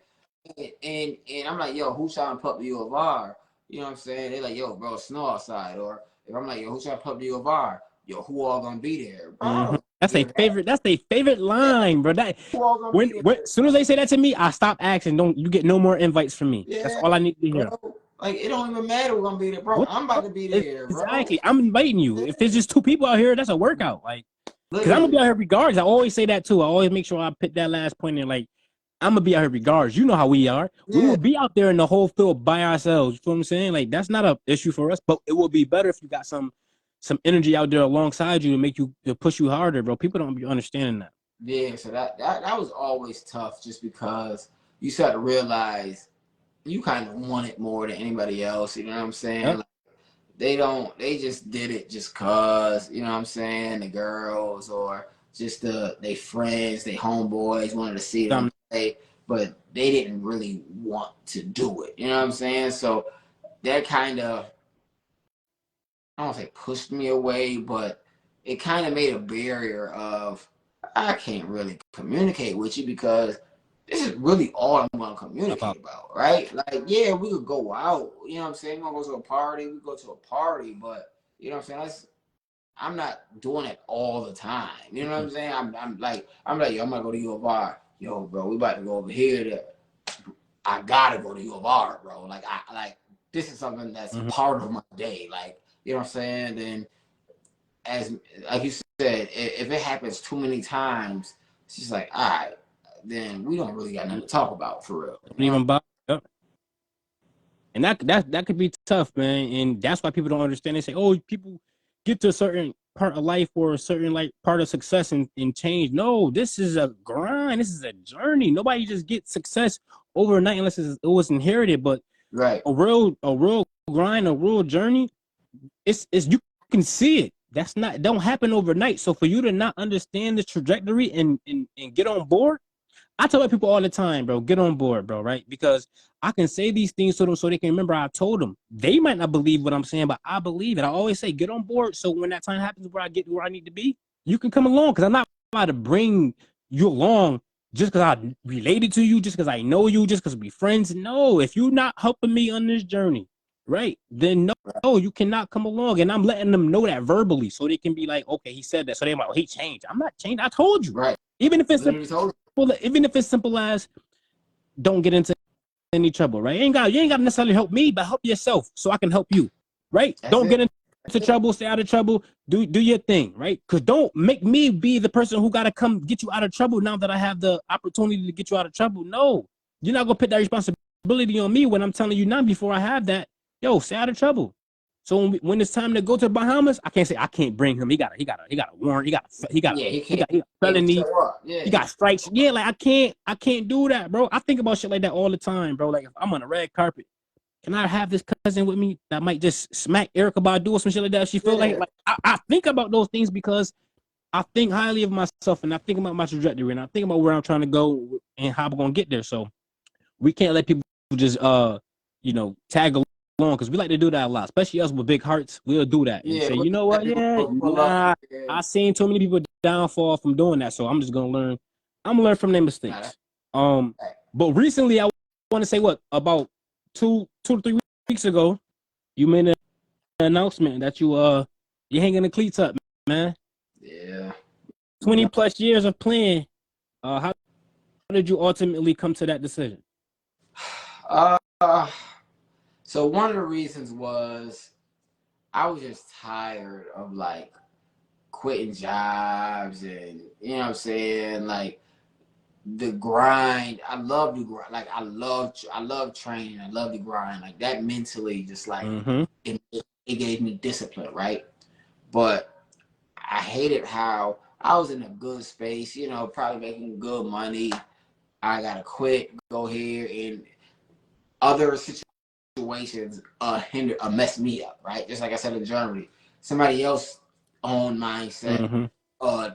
And I'm like, yo, who's trying to put the U of R? You know what I'm saying? They're like, yo, bro, snow outside. Or if I'm like, yo, who's trying to put the U of R? Yo, who all gonna be there, bro? Mm-hmm. That's a favorite. That's a favorite line, bro. That when as soon as they say that to me, I stop asking. Don't you get no more invites from me? That's all I need to hear. Bro. Like, it don't even matter who's gonna be there, bro. I'm about to be there, bro. Exactly. I'm inviting you. If there's just two people out here, that's a workout. Like, because I'm gonna be out here regardless. I always say that too. I always make sure I put that last point in. Like, I'm gonna be out here regardless. You know how we are. We will be out there in the whole field by ourselves. You feel what I'm saying? Like, that's not an issue for us. But it would be better if you got some energy out there alongside you to make you to push you harder, bro. People don't be understanding that. Yeah. So that was always tough, just because you start to realize you kind of want it more than anybody else. You know what I'm saying? Yep. Like, they just did it just cause, you know what I'm saying, the girls or just they friends, they homeboys wanted to see them play, but they didn't really want to do it. You know what I'm saying? So that kind of, I don't say pushed me away, but it kind of made a barrier of, I can't really communicate with you because this is really all I'm going to communicate about, right? Like, yeah, we could go out, you know what I'm saying? We're going to go to a party, we go to a party, but, you know what I'm saying? I'm not doing it all the time. You know what I'm saying? I'm like, yo, I'm going to go to U of R. Yo, bro, we about to go over here. I got to go to U of R, bro. Like, this is something that's part of my day. Like, you know what I'm saying? Then, as like you said, if it happens too many times, it's just like, all right, then we don't really got nothing to talk about for real. Even bother. Yep. And that could be tough, man. And that's why people don't understand. They say, oh, people get to a certain part of life or a certain like part of success and change. No, this is a grind. This is a journey. Nobody just gets success overnight unless it was inherited. But a real grind, a real journey, it's you can see it. Don't happen overnight. So for you to not understand the trajectory and get on board, I tell people all the time, bro, get on board, bro, right? Because I can say these things to them so they can remember I told them. They might not believe what I'm saying, but I believe it. I always say, get on board. So when that time happens where I get where I need to be, you can come along. Because I'm not about to bring you along just because I related to you, just because I know you, just because we friends. No, if you're not helping me on this journey, right, then no, you cannot come along. And I'm letting them know that verbally so they can be like, okay, he said that. So they're like, oh, he changed. I'm not changed. I told you. Right. Even if it's even if it's simple as don't get into any trouble, right? You ain't got to necessarily help me, but help yourself so I can help you, right? Don't get into trouble, stay out of trouble, do your thing, right? Because don't make me be the person who got to come get you out of trouble now that I have the opportunity to get you out of trouble. No, you're not going to put that responsibility on me when I'm telling you now before I have that. Yo, stay out of trouble. So when it's time to go to the Bahamas, I can't say I can't bring him. He got a warrant. He got felony. Yeah, he got strikes. Yeah, like I can't do that, bro. I think about shit like that all the time, bro. Like if I'm on a red carpet, can I have this cousin with me that might just smack Erica Badu or some shit like that? If she feel like I think about those things because I think highly of myself and I think about my trajectory and I think about where I'm trying to go and how I'm gonna get there. So we can't let people just tag along because we like to do that a lot, especially us with big hearts. We'll do that and say, you know what? Yeah, nah. I seen too many people downfall from doing that, so I'm just gonna learn. I'm gonna learn from their mistakes. But recently, I want to say what about 2 to 3 weeks ago, you made an announcement that you're hanging the cleats up, man. Yeah. 20 plus years of playing. How did you ultimately come to that decision? So one of the reasons was I was just tired of like quitting jobs and you know what I'm saying, like the grind. I love the grind. Like I love training. I love the grind. Like that mentally, just like it gave me discipline, right? But I hated how I was in a good space, you know, probably making good money. I gotta quit, go here, and other situations mess me up, right? Just like I said in Germany, somebody else own mindset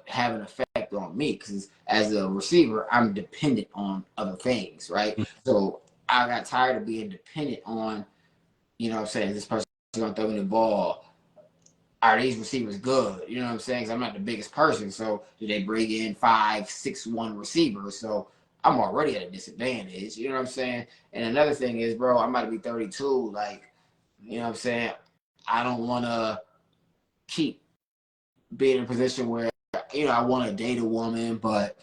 have an effect on me because as a receiver, I'm dependent on other things, right? So I got tired of being dependent on, you know what I'm saying, this person gonna throw me the ball. Are these receivers good? You know what I'm saying? Because I'm not the biggest person. So do they bring in 5'6" receivers? So I'm already at a disadvantage. You know what I'm saying? And another thing is, bro, I'm about to be 32. Like, you know what I'm saying? I don't want to keep being in a position where, you know, I want to date a woman, but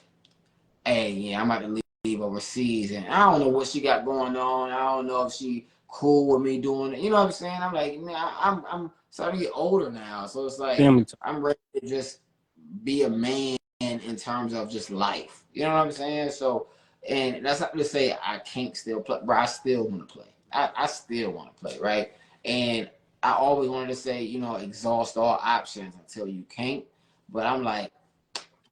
hey, yeah, I'm about to leave overseas, and I don't know what she got going on. I don't know if she cool with me doing it. You know what I'm saying? I'm like, man, I'm starting to get older now, so it's like I'm ready to just be a man in terms of just life. You know what I'm saying? So, and that's not to say I can't still play, but I still want to play. I still want to play, right? And I always wanted to say, you know, exhaust all options until you can't. But I'm like,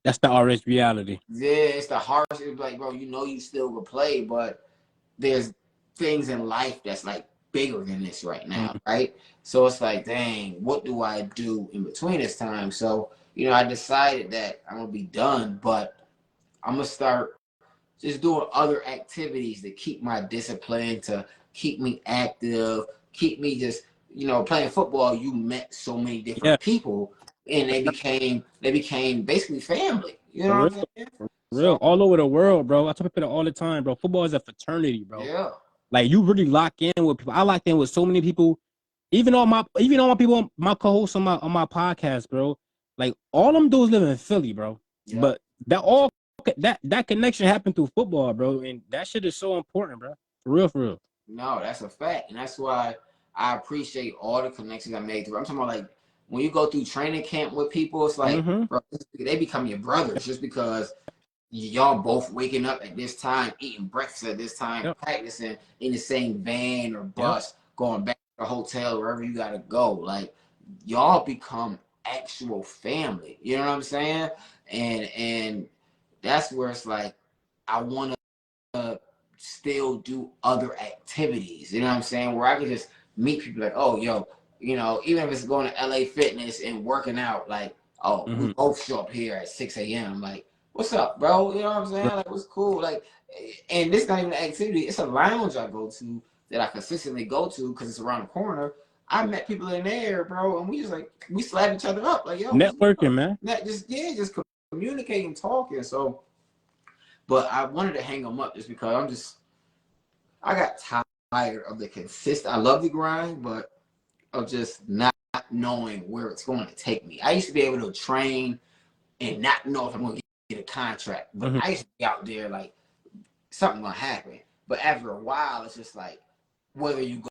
that's the RS reality. Yeah, it's the harsh. It's like, bro, you know, you still will play, but there's things in life that's like bigger than this right now, right? So it's like, dang, what do I do in between this time? So, you know, I decided that I'm gonna be done, but I'm gonna start just doing other activities to keep my discipline, to keep me active, keep me just, you know, playing football. You met so many different people, and they became basically family. You know what I'm saying? Real, all over the world, bro. I tell people all the time, bro. Football is a fraternity, bro. Yeah. Like you really lock in with people. I locked in with so many people, even all my people, my co-hosts on my podcast, bro. Like all them dudes live in Philly, bro. Yeah. But that connection happened through football, bro, and that shit is so important, bro. For real. No, that's a fact, and that's why I appreciate all the connections I made through. I'm talking about like when you go through training camp with people, it's like bro, they become your brothers just because y'all both waking up at this time, eating breakfast at this time, practicing in the same van or bus, going back to the hotel, wherever you gotta go. Like y'all become actual family. You know what I'm saying? And that's where it's like I want to still do other activities. You know what I'm saying? Where I can just meet people like, oh, yo, you know, even if it's going to LA Fitness and working out, like, oh, we both show up here at 6 a.m. Like, what's up, bro? You know what I'm saying? Right. Like, what's cool? Like, and this not even an activity. It's a lounge I go to that I consistently go to because it's around the corner. I met people in there, bro, and we just like we slap each other up, like, yo, what's Networking, up? man. Not just just communicating, talking. So, but I wanted to hang them up just because I got tired of the consistent. I love the grind, but of just not knowing where it's going to take me. I used to be able to train and not know if I'm going to get a contract, but Mm-hmm. I used to be out there like something gonna happen. But after a while, it's just like whether you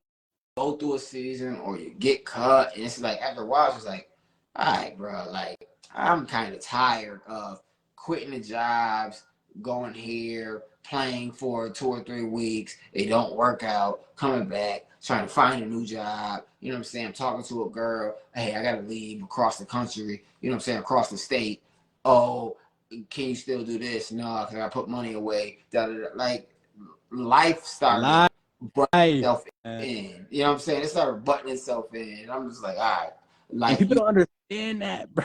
go through a season or you get cut, and it's like after a while, it's just like, all right, bro, like I'm kind of tired of quitting the jobs, going here, playing for 2 or 3 weeks, it don't work out, coming back, trying to find a new job. You know what I'm saying? I'm talking to a girl, hey, I gotta leave across the country. You know what I'm saying? Across the state. Oh, can you still do this? No, because I gotta put money away. Like life started Live. butting itself Man. in. You know what I'm saying? It started butting itself in. And I'm just like, all right. And Like people you, don't understand that, bro.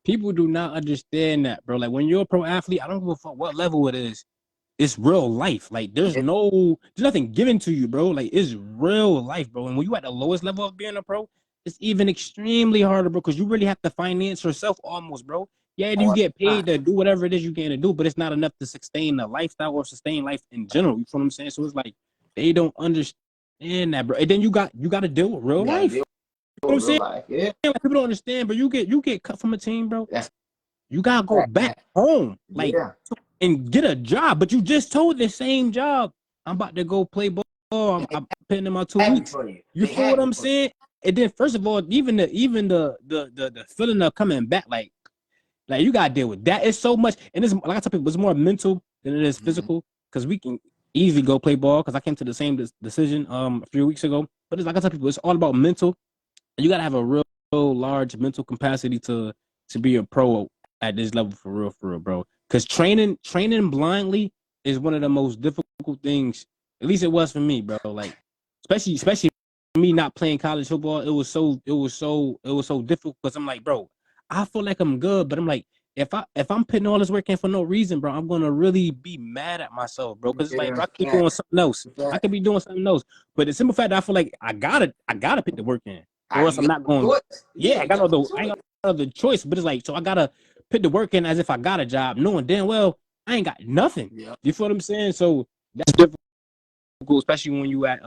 People do not understand that, bro. Like when you're a pro athlete, I don't give a fuck what level it is. It's real life. Like there's nothing given to you, bro. Like it's real life, bro. And when you at the lowest level of being a pro, it's even extremely harder, bro, because you really have to finance yourself almost, bro. Yeah, you all get the time. paid to do whatever it is you can do, but it's not enough to sustain the lifestyle or sustain life in general. You feel what I'm saying? So it's like they don't understand that, bro. And then you got to deal with real You gotta life. deal You know what I'm with real saying? life. Yeah. Like people don't understand, but you get cut from a team, bro. That's You gotta go right. back home, like, Yeah. and get a job. But you just told the same job, I'm about to go play ball. I'm putting in my 2 weeks. For you. You They feel what happy I'm for you. saying? And then first of all, even the feeling of coming back, like you gotta deal with that. It's so much, and it's like I tell people, it's more mental than it is Mm-hmm. physical. Because we can easily go play ball. Because I came to the same decision a few weeks ago. But it's like I tell people, it's all about mental. You gotta have a real large mental capacity to be a pro at this level for real, bro. Because training blindly is one of the most difficult things. At least it was for me, bro. Like especially me not playing college football. It was so difficult because I'm like, bro, I feel like I'm good, but I'm like, if I'm putting all this work in for no reason, bro, I'm gonna really be mad at myself, bro. Because it's like, Yeah. bro, I could be Yeah. doing something else. I Yeah. could be doing something else. But the simple fact that I feel like I gotta put the work in, or else You I'm got not going. choice. Yeah, Yeah, you got no I ain't choice. got other choice. But it's like, so I gotta put the work in as if I got a job, knowing damn well I ain't got nothing. Yeah. You feel what I'm saying? So that's difficult, especially when you at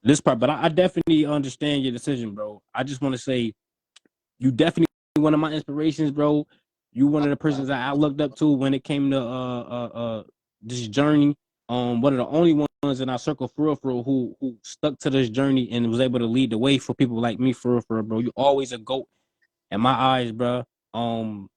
this part. But I definitely understand your decision, bro. I just want to say you definitely one of my inspirations, bro. You one of the persons that I looked up to when it came to this journey. One of the only ones in our circle for real who stuck to this journey and was able to lead the way for people like me for real, bro. You always a goat in my eyes, bro. One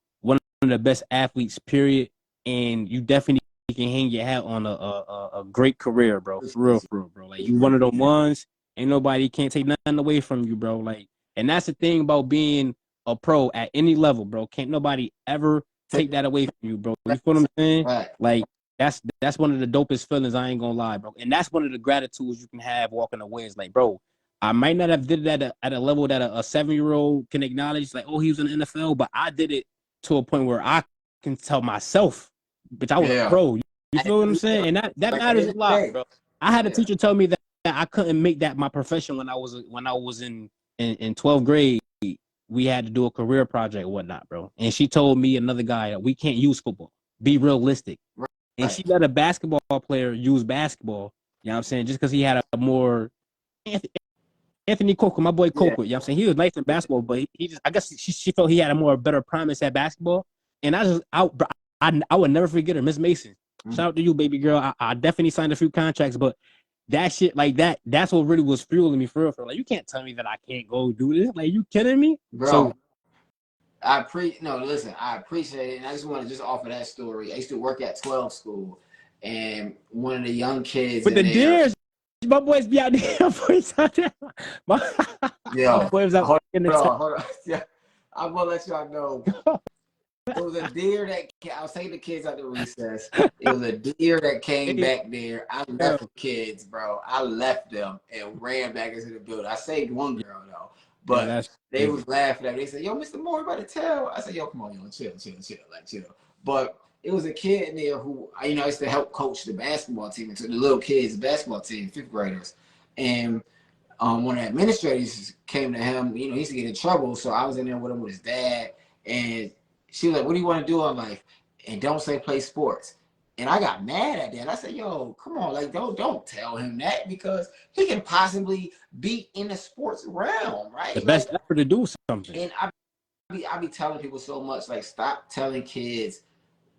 of the best athletes, period. And you definitely can hang your hat on a great career, bro. Appreciate For real, bro. Like you. you one of them ones. Ain't nobody can't take nothing away from you, bro. Like, and that's the thing about being a pro at any level, bro. Can't nobody ever Take take that away from you, bro. You feel what that I'm saying? back. Like that's one of the dopest feelings. I ain't gonna lie, bro. And that's one of the gratitudes you can have walking away. Is like, bro, I might not have did it at a level that a 7-year-old can acknowledge, like, oh, he was in the NFL, but I did it to a point where I can tell myself, bitch, I was a Yeah. pro. You feel what I'm saying? And that Like at the matters end a of the lot, day. bro. I had a Yeah. teacher tell me that I couldn't make that my profession when I was in 12th grade. We had to do a career project or whatnot, bro. And she told me another guy, we can't use football. Be realistic. And Right. she let a basketball player use basketball. You know what I'm saying? Just because he had a more Anthony Coco, my boy Yeah. Coco. You know what I'm saying? He was nice in basketball, but he just, I guess she felt he had a more better promise at basketball. And I would never forget her, Miss Mason. Mm-hmm. Shout out to you, baby girl. I definitely signed a few contracts, but that shit like that's what really was fueling me for real. Like, you can't tell me that I can't go do this. Like, you kidding me? So Bro, no, listen, I appreciate it. And I just want to just offer that story. I used to work at 12 school, and one of the young kids with in the there, deers, my boys be out there. Boys out there. My yo, boys out in the hold on. Yeah, I'm gonna let y'all know. It was a deer I was taking the kids out to recess. It was a deer that came hey, back there. I left the kids, bro. I left them and ran back into the building. I saved one girl though, Yeah, But that's they crazy. was laughing at me. They said, "Yo, Mr. Moore, about to tell." I said, "Yo, come on, yo, chill, like chill." But it was a kid in there who, I used to help coach the basketball team, and so the little kids, basketball team, fifth graders, and one of the administrators came to him. He used to get in trouble, so I was in there with him with his dad, and she was like, "What do you want to do in life?" And don't say play sports. And I got mad at that. I said, "Yo, come on, like don't tell him that because he can possibly be in the sports realm, The right?" best Like, effort to do something. and I be telling people so much, like, stop telling kids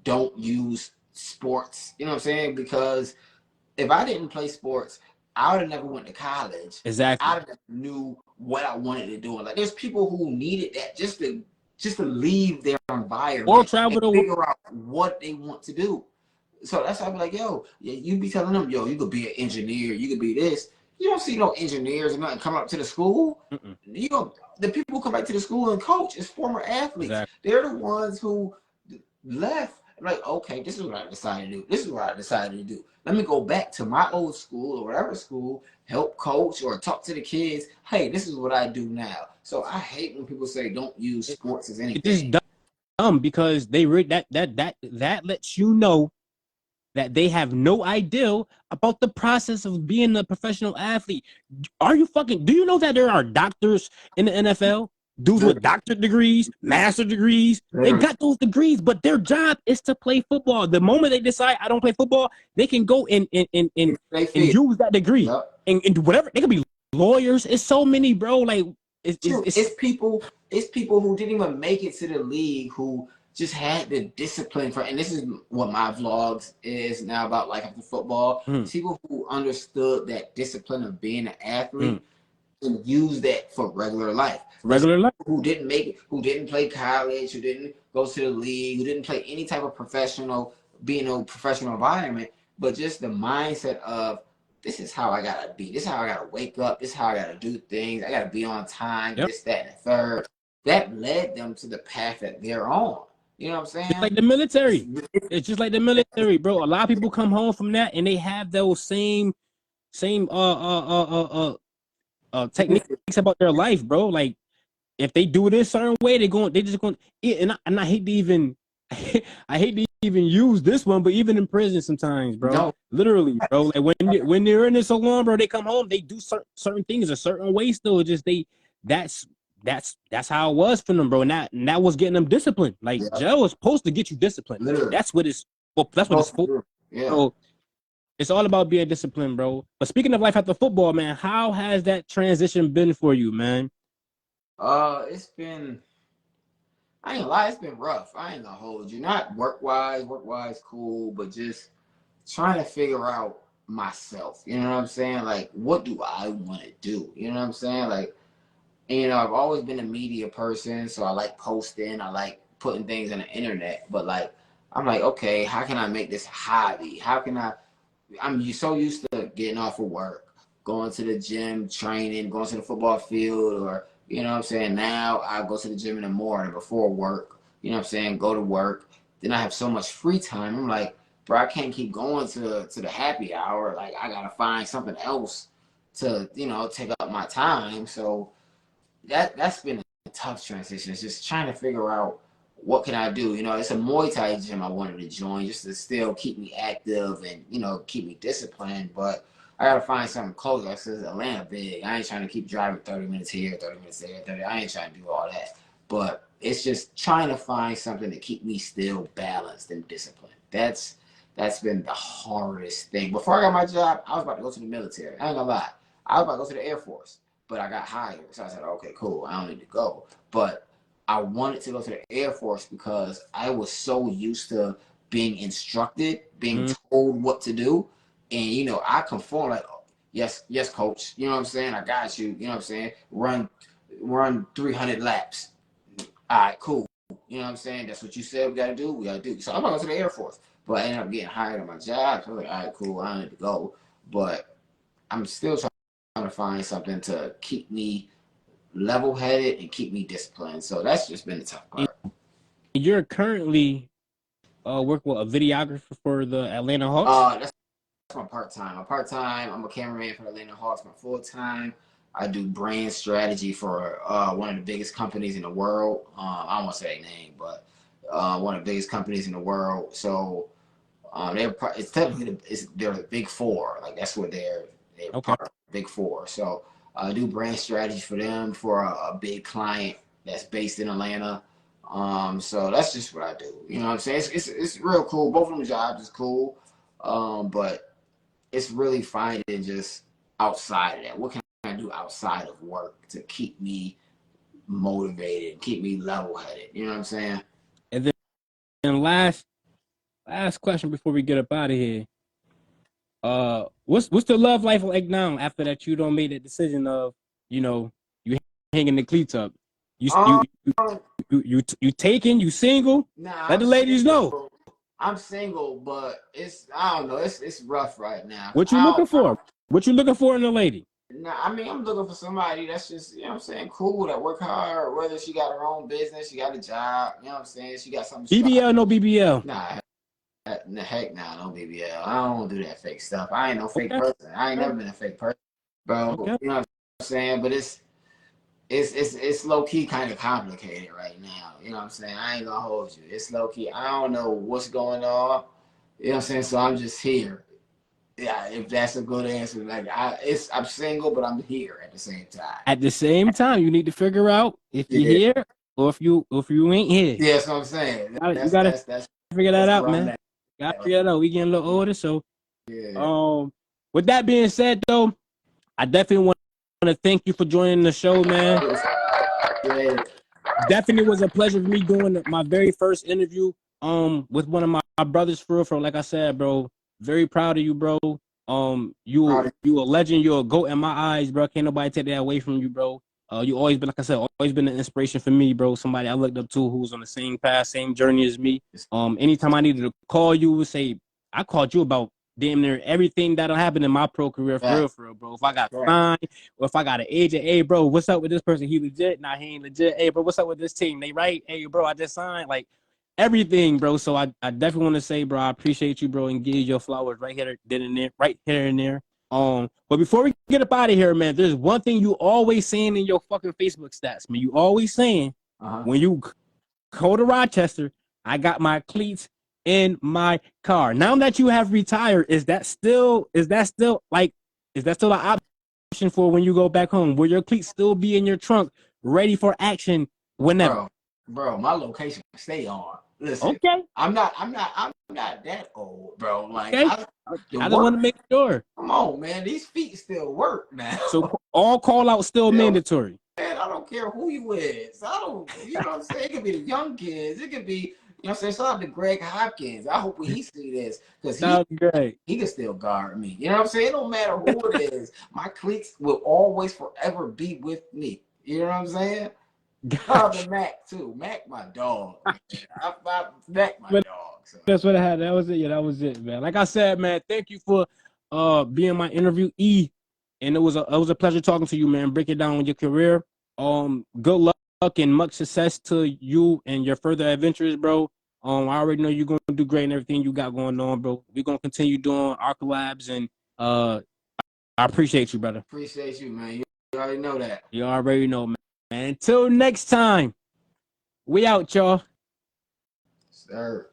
don't use sports. You know what I'm saying? Because if I didn't play sports, I would have never went to college. I Exactly. would have knew what I wanted to do. And like, there's people who needed that just to leave their Or environment and travel the world. figure out what they want to do. So that's why I be like, yo, you be telling them, yo, you could be an engineer, you could be this. You don't see no engineers or nothing come up to the school. Mm-mm. You know, the people who come back to the school and coach is former athletes. Exactly. They're the ones who left. I'm like, okay, this is what I decided to do. This is what I decided to do. Let me go back to my old school or whatever school, help coach or talk to the kids. Hey, this is what I do now. So I hate when people say don't use sports as It's just anything. dumb because that lets you know that they have no idea about the process of being a professional athlete. Are you fucking? Do you know that there are doctors in the NFL? Dudes with Literally, doctorate degrees, master degrees. They literally. got those degrees, but their job is to play football. The moment they decide I don't play football, they can go They and feel. use that degree Yep. and do whatever. They could be lawyers. It's so many, bro. Like True. it's It's people who didn't even make it to the league who just had the discipline for, and this is what my vlogs is now about life after football. mm, It's people who understood that discipline of being an mm, athlete and use that for regular life. There's regular life. people who didn't make it, who didn't play college, who didn't go to the league, who didn't play any type of professional, be in a professional environment, but just the mindset of this is how I gotta be. This is how I gotta wake up. This is how I gotta do things. I gotta be on time. Yep. This, that, and the third. That led them to the path that they're on. You know what I'm Just saying? like the military. It's just like the military, bro. A lot of people come home from that and they have those same techniques about their life, bro. Like if they do it a certain way, they just going and I hate to even I hate to even use this one, but even in prison sometimes, bro. No, Literally, bro. Like when they're in it so long, bro, they come home, they do certain things a certain way still. Just that's that's how it was for them, bro. And that was getting them disciplined. Like yeah, jail is supposed to get you disciplined. literally. That's what it's Supposed to for. do. Yeah. So it's all about being disciplined, bro. But speaking of life after football, man, how has that transition been for you, man? It's been, I ain't gonna lie, it's been rough. I ain't gonna hold you. Not work wise, cool, but just trying to figure out myself. You know what I'm saying? Like, what do I want to do? You know what I'm saying? Like, and, I've always been a media person, so I like posting, I like putting things on the internet. But like, I'm like, okay, how can I make this hobby? How can I'm so used to getting off of work, going to the gym, training, going to the football field, or, you know what I'm saying? Now I go to the gym in the morning before work, you know what I'm saying? Go to work. Then I have so much free time. I'm like, bro, I can't keep going to the happy hour. Like, I got to find something else to, take up my time. So that's been a tough transition. It's just trying to figure out what can I do. It's a Muay Thai gym I wanted to join just to still keep me active and keep me disciplined. But I gotta find something closer. I said Atlanta big. I ain't trying to keep driving 30 minutes here, 30 minutes there, 30. I ain't trying to do all that. But it's just trying to find something to keep me still balanced and disciplined. That's been the hardest thing. Before I got my job, I was about to go to the military. I ain't gonna lie. I was about to go to the Air Force, but I got hired. So I said, okay, cool. I don't need to go. But I wanted to go to the Air Force because I was so used to being instructed, being Mm, told what to do. And, I conform like, oh, yes, yes, coach. You know what I'm saying? I got you. You know what I'm saying? Run 300 laps. All right, cool. You know what I'm saying? That's what you said we got to do. We got to do. So I'm going to go to the Air Force. But I ended up getting hired at my job. So I was like, all right, cool. I don't need to go. But I'm still trying to find something to keep me level-headed and keep me disciplined. So that's just been the tough and part. you're currently working with a videographer for the Atlanta Hawks. That's my part-time. I'm a cameraman for the Atlanta Hawks. My full-time, I do brand strategy for one of the biggest companies in the world. I don't want to say their name, but one of the biggest companies in the world. So it's technically they're the big four. Like that's what they're Okay. part of the big four. So I do brand strategy for them for a big client that's based in Atlanta. So that's just what I do. You know what I'm saying? It's real cool. Both of them jobs is cool. But it's really finding just outside of that. What can I do outside of work to keep me motivated, keep me level headed? You know what I'm saying? And then last question before we get up out of here. What's the love life like now after that you don't made that decision of, you hanging the cleats up? You Um, you you taking, you single? nah, Let I'm the ladies know. single. I'm single, but I don't know, it's rough right now. What you looking for? What you looking for in a lady? Nah, I mean, I'm looking for somebody that's just, you know what I'm saying, cool, that work hard, whether she got her own business, she got a job, you know what I'm saying, she got something. BBL, no BBL. Nah, heck nah, no BBL. I don't do that fake stuff. I ain't no fake Okay. person. I ain't never been a fake person, bro. Okay. You know what I'm saying? But it's low key kind of complicated right now. You know what I'm saying? I ain't gonna hold you. It's low key. I don't know what's going on. You know what I'm saying? So I'm just here. Yeah, if that's a good answer. Like I'm single, but I'm here at the same time. At the same time, you need to figure out if you're Yeah, here or if you ain't here. yeah, that's what I'm saying. You gotta figure that That's out, where I'm man. at. Gotta figure that out. We getting a little older, so Yeah. with that being said, though, I definitely want to thank you for joining the show, man. Yeah. Definitely was a pleasure for me doing my very first interview with one of my brothers for real. Like I said, bro, very proud of you, bro. You a legend, you're a GOAT in my eyes, bro. Can't nobody take that away from you, bro. You always been, like I said, always been an inspiration for me, bro. Somebody I looked up to who's on the same path, same journey as me. Anytime I needed to call you, say I called you about damn near everything that'll happen in my pro career, for real, bro. If I got signed, or if I got an agent, hey, bro, what's up with this person? He legit? Nah, he ain't legit. Hey, bro, what's up with this team? They right? Hey, bro, I just signed. Like everything, bro. So I definitely want to say, bro, I appreciate you, bro, and give you your flowers right here, right here and there. But before we get up out of here, man, there's one thing you always saying in your fucking Facebook stats, man. You always saying when you go to Rochester, I got my cleats in my car. Now that you have retired, is that still an option for when you go back home? Will your cleats still be in your trunk, ready for action whenever? Bro, my location stay on. Listen, okay. I'm not that old, bro. Like okay. I just want to make sure. Come on, man. These feet still work now. So all call outs still mandatory. Man, I don't care who you is. I don't, you know what I'm saying? It could be the young kids. It could be, you know what I'm saying? Shout out to Greg Hopkins. I hope he see this because he can still guard me. You know what I'm saying? It don't matter who it is. My cleats will always forever be with me. You know what I'm saying? Shout out to Mac too. Mac, my dog. Mac, my dog. So. That's what I had. That was it. Yeah, that was it, man. Like I said, man, thank you for being my interview, and it was a pleasure talking to you, man. Breaking down on your career. Good luck and much success to you and your further adventures, bro. I already know you're gonna do great and everything you got going on, bro. We're gonna continue doing our collabs, and I appreciate you, brother. Appreciate you, man. You already know that. You already know, man. Until next time, we out, y'all. Sir.